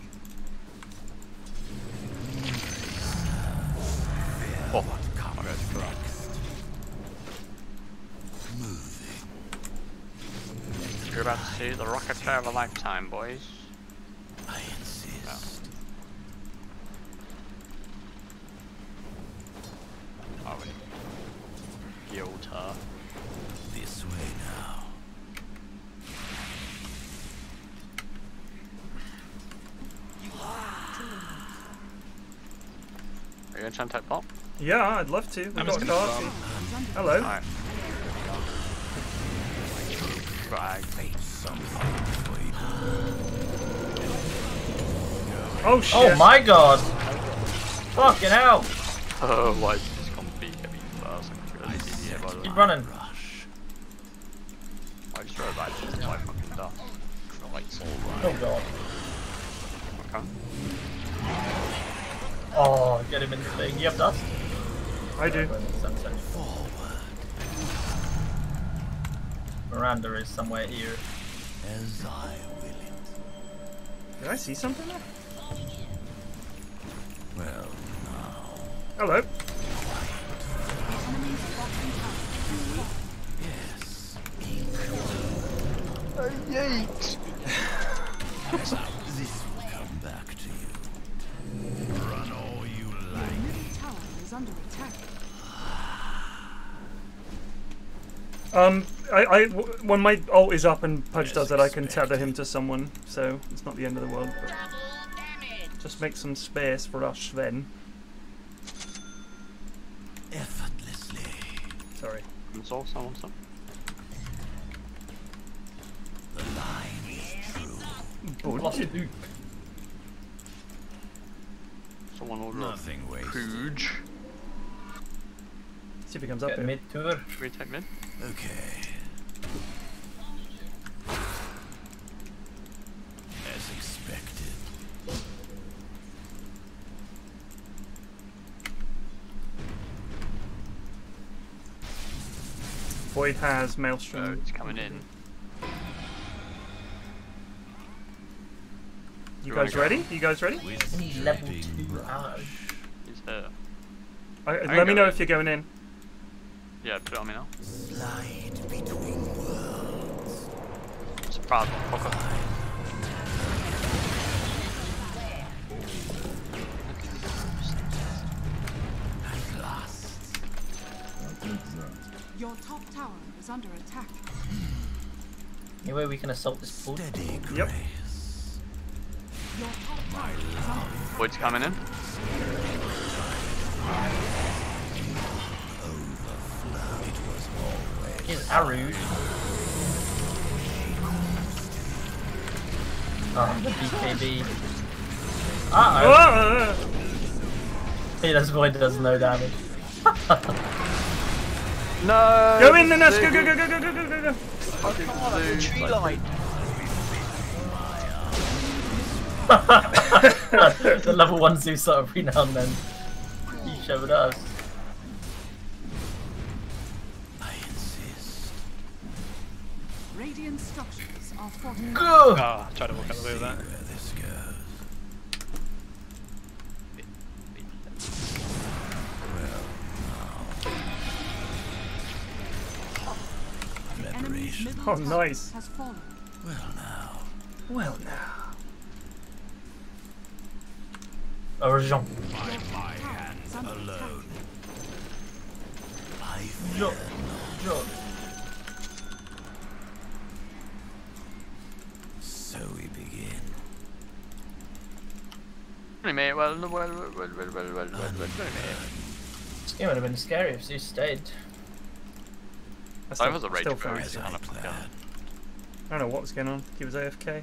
Oh, Comes next. Moving. you're about to see the Rocketeer of a lifetime, boys. I insist. Oh wait. Yota. This way now. Are you gonna try and take bot? Yeah, I'd love to. We've I'm got just gonna Carty. farm. Hello. Alright. Right. Oh shit. Oh my god! Fucking hell! Oh, why is this gonna be heavy first? I can feel it by the way. Keep running. I just rode back to my fucking dust. Christ. Oh god. Okay. Oh, get him in the thing. You have dust? I do. Miranda is somewhere here. As I will it. Did I see something there? Well, now. Hello. Yes. Yeet! This will come back to you. Run all you Your like. middle tower is under attack. When my ult is up and Pudge does it, I can tether him to someone, so it's not the end of the world. But just make some space for us, Sven. Effortlessly. Sorry. Console, someone, some. The line is true. Lost it. Someone order Nothing a wasted. Pooge. See if he comes up Get here. mid tour. Should we take mid? Okay. As expected. Void has So Maelstrom. it's coming in. You wanna guys go? ready? You guys ready? With Need level dripping 2 rush. arrows. He's there. Let me go know in. if you're going in. Yeah, put it on me now. Slide between worlds. Surprise, fucker. At last. Your top tower is under attack. Any way we can assault this pool? Steady grace. Yep. Your top tower is under attack. Void's coming in. Overflow. It was always. Here's arrows. Oh, the BKB. Uh oh. He does Void does no damage. No! Go in, Ness! Go, go, go, go, go, go, go, go! Fucking blue. Tree line. The level 1 Zeus sort of every now and then. You show it us. I insist. Radiant structures are fortified. Go! Ah, try to walk out the way with that. Where this goes. The enemy's middle Oh, tower nice. has fallen. Well now. Well now. Jean. By my hand alone. I Jean. fear Jean. So we begin. Mate, well, mate. It would have been scary if Zeus stayed. I was a rage still very fine. kind of Planned. I don't know what was going on. He was AFK.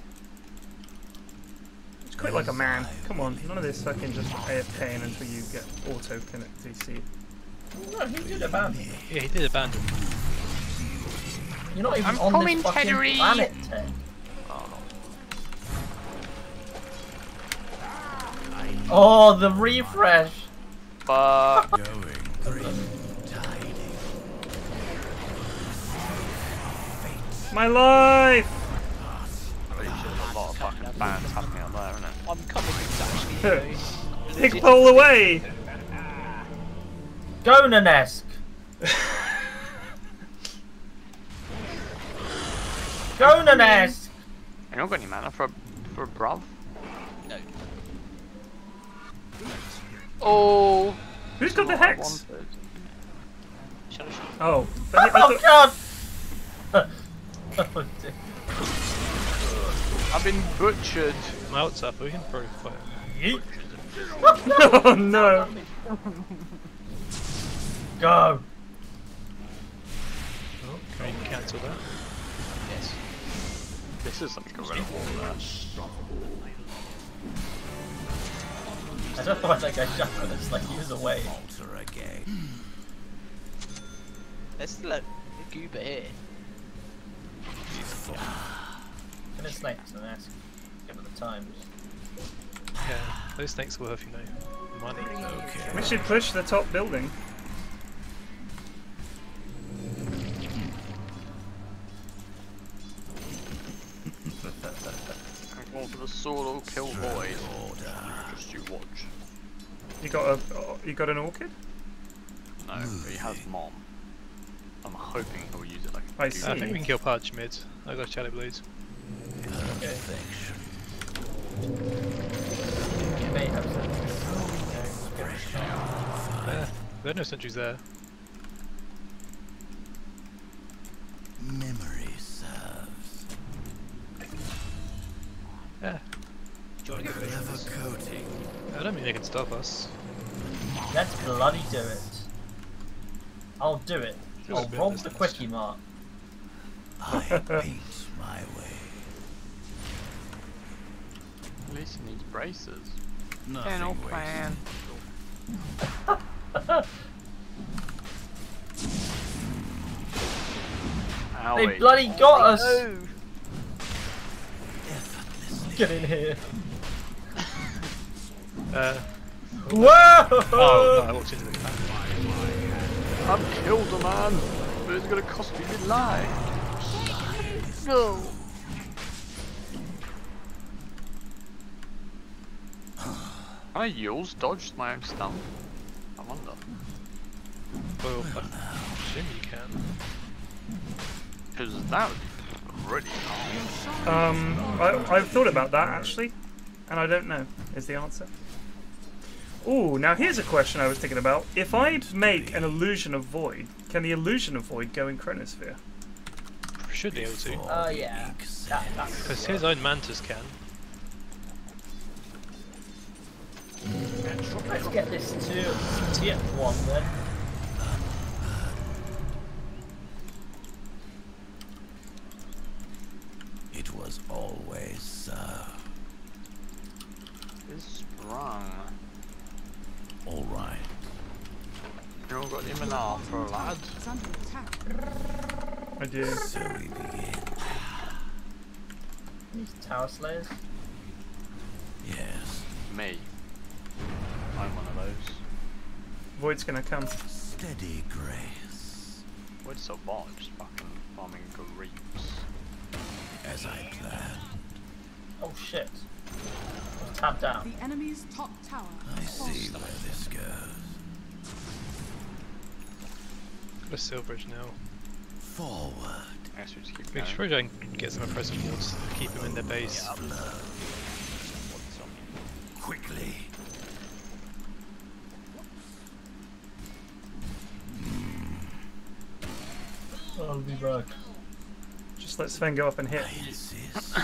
Just quit like a man. Come on, none of this fucking just AFKing until you get auto connect DC. No, he did abandon me. Yeah, he did abandon. You're not even I'm on coming, this fucking Teddery. planet, Ted. Oh, the refresh! But Going green. Tiding. My life! there's a lot of fucking bands happening up there, isn't it? I'm coming to actually, you know, Big pole away! Goon-esque! Goon-esque! You don't got any mana for a bruv? no. Oh! Who's got the hex? Shall I shoot? Oh. Oh god! Oh, dear. I've been butchered. Mount's up, we can probably fight him. Yeet. Oh no! Go! Oh, can we cancel that? Yes. This is something going on. I don't know why that guy shot at us like he was away. Alter again. There's still a goober here. Can it snakes and ask give it the times. Yeah, those snakes are worth, you know, money. Okay. We should push the top building. I'm going for the solo kill void. Just you watch. You got an orchid? No, but he has mom. I'm hoping he'll use it like a I goose. see. I think we can kill Pudge mid. I got Shadow Blades. Perfection. You may have some. There are no sentries there. Memory serves. Yeah. Clever coating. I don't think they can stop us. Let's bloody do it. I'll do it. Feels a I'll bit rob the distance. quickie mark. I paint my way. At least he needs braces. Nothing fan. They bloody got us! Effortlessly. Get in here. Oh Whoa! no, I walked into the camp. I've killed a man, but it's gonna cost me my life. No. Can I use dodge my own stun? I wonder. Well, I assume you can. Because that would be really hard. I've thought about that actually, and I don't know is the answer. Ooh, now here's a question I was thinking about. If I'd make an illusion of void, can the illusion of void go in Chronosphere? Should be able to. Oh yeah. That's Because his own mantis can. Let's get this to tier 1 then. It was always so. It's sprung. Alright. You all got him an R for a lad. It's under attack. I do. So we begin. [SIGHS] These tower slayers. me. I'm one of those. Void's gonna come. Steady grace. Void's so bad, just fucking farming grapes. As I planned. Oh shit. Tapped out. The enemy's top tower. I see where this goes. Got a silver bridge now. Forward. I guess we just keep Make going. sure I can get some oppressive wards to keep them in their base. Yeah. Quickly. I'll be back. Just let Sven go up and hit. I insist.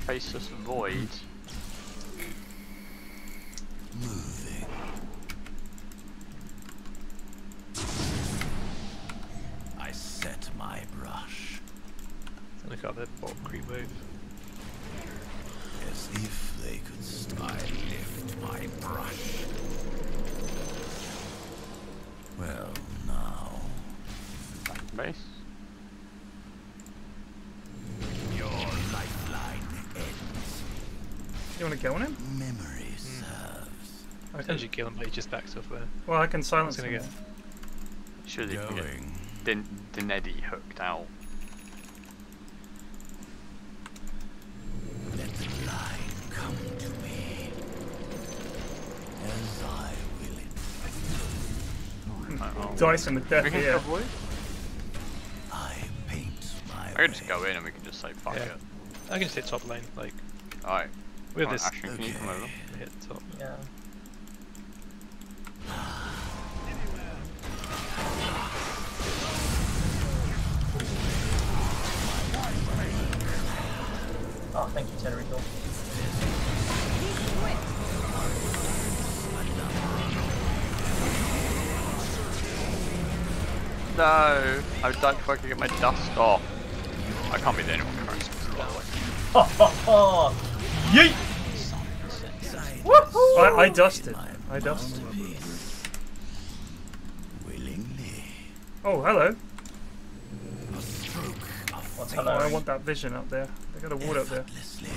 Faceless void. Moving. I set my brush. Look at that bot creep wave. As if they could I lift my brush. Well, now. Back to base. Your lifeline ends. You want to go on him? Memory serves. I As can. you kill him, but he just backs off there. Well, I can silence Gonna him. get. Surely we get Going. Dinedi hooked out. Let the line come to me. As I will it. Dyson with death We can here. avoid? I paint my I could just go in and we can just say fuck Yeah. it. I can just hit top lane, like, Alright. with this. Ashton, can you come over? Hit top. Yeah. Oh, thank you, Tenerico. No! I would die before I could get my dust off. I can't be the only one Christmas, by the way. Ho ho ho! Yeet! Woohoo! I dusted. I dusted. willingly. Oh, hello. A stroke of What's Oh, hello? I want that vision up there. They got a ward up there. effortlessly.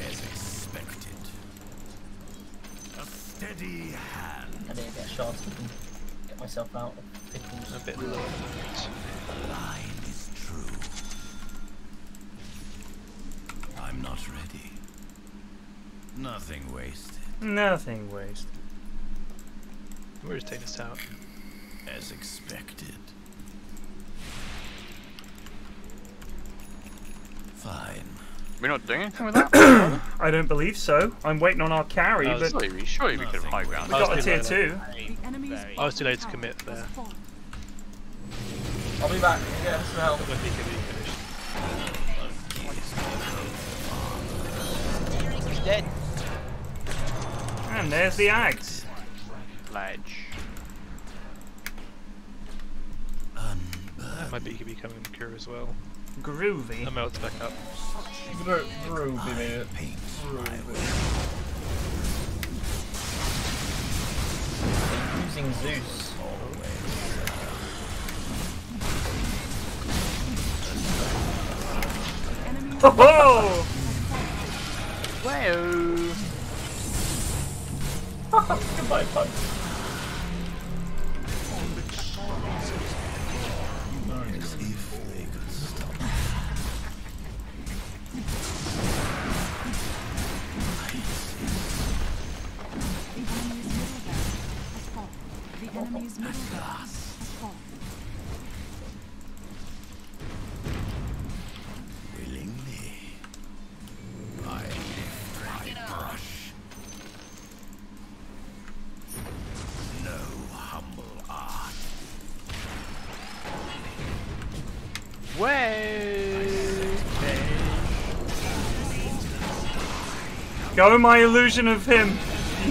As expected. A steady hand. I need to get shots and get myself out of pickles. A bit low. The line is true. I'm not ready. Nothing wasted. Nothing wasted. We're just taking this tower. As expected. Fine. We're not doing anything with that? I don't believe so. I'm waiting on our carry, Oh, but Surely we could have high ground. we got a was tier too 2. The enemy's I was too late to tower commit there. has fallen. I'll be back. Get some help. When he could be finished. He's dead. And there's the axe. Ledge. My BKB coming in cure as well. Groovy. And melts back up. Ruby, mate. Paint Using Zeus. Oh! Wow. Goodbye, punch. as if they could stop. The enemy's middle barracks has fallen. Willingly. I lift my brush. No humble art. Go my illusion of him.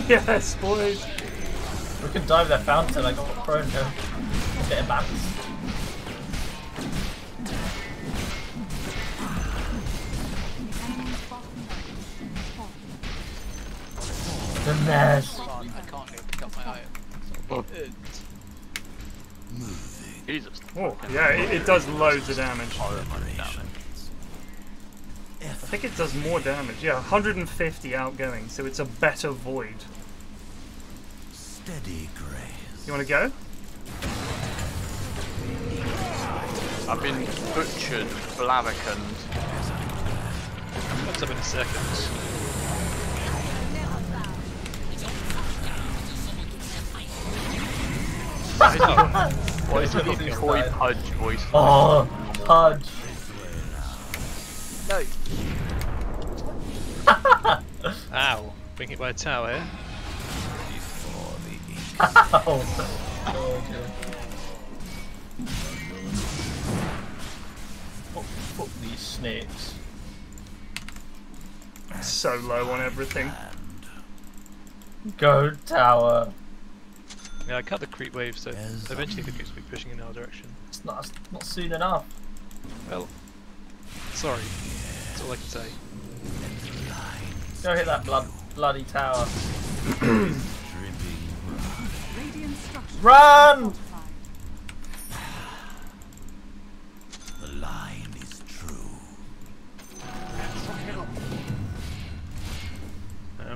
Yes, boys. We could dive that fountain. I got prone to a bit of balance. Enemy's bottom barracks has fallen. The mess. I can't go pick up my item. Moving. Jesus. Oh, yeah, it does loads of damage. Operations. think it does more damage. Yeah, 150 outgoing, so it's a better void. Steady grace. You want to go? I've been butchered, blavickened. Comes up in a second. What is the toy Pudge voice? Oh, Pudge. No. Ow. Being hit by a tower here. Ow. Oh, dear. Fuck these snakes. So low on everything. Go tower. Yeah, I cut the creep wave, so eventually the creeps will be pushing in our direction. It's not soon enough. Well, sorry. That's all I can say. Go hit that bloody tower. Run! The line is true.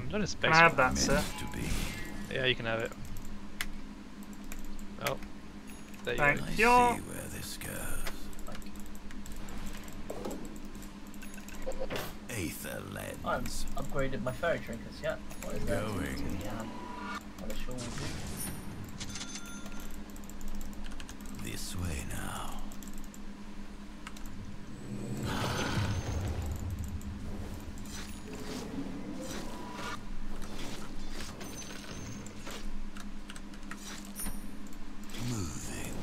Not a space. Can I have that, sir? Yeah, you can have it. Oh, there you Thank go. you. I see where this goes. Aether lens. I've upgraded my fairy trinkets yet. What is that? Going. What a shawl. This way now. Moving.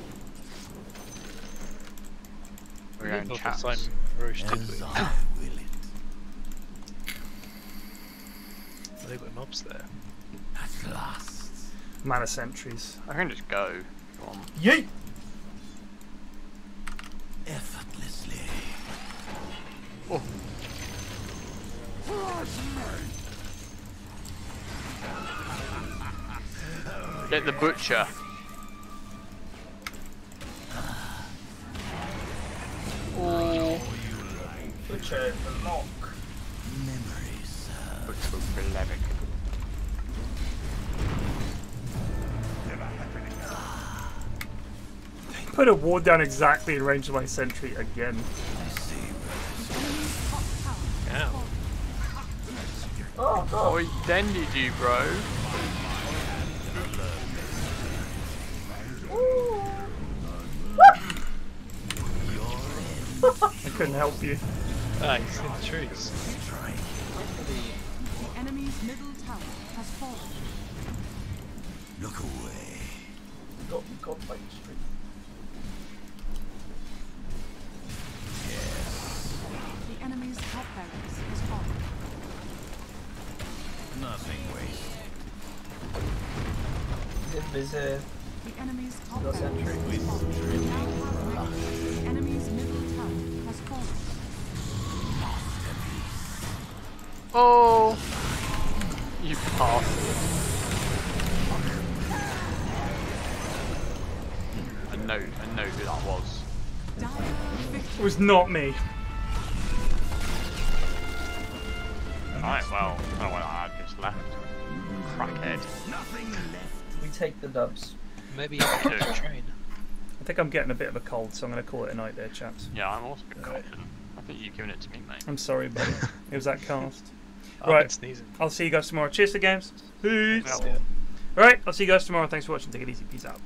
We're going Not chats. the same Roche did As we? I will it. They've got mobs there. At last. Mana sentries. I can just go. Come on. Yeet! Effortlessly. Oh. Get the butcher. Oh. Butcher the lock. Memories. Butcher Blavickened. Put a ward down exactly in range of my sentry again. Ow. Oh god. Oh, he dended you, bro. I couldn't help you. Ah, he's in the trees. The enemy's middle tower has fallen. Look away. God fight street. The enemy's top barracks has fallen. Nothing wasted. Visit. The enemy's top Your barracks sentry. has fallen. The enemy's middle tower has fallen. Oh. You bastard. I know who that was. It was not me. Alright, well, I don't know why I just left. Crackhead. We take the dubs. Maybe you can Dude. train. I think I'm getting a bit of a cold, so I'm going to call it a night there, chaps. Yeah, I'm also a bit confident. I think you've given it to me, mate. I'm sorry, buddy. It was that cast. I've been Right. sneezing. I'll see you guys tomorrow. Cheers to games. Peace. Yeah. Alright, I'll see you guys tomorrow. Thanks for watching. Take it easy. Peace out.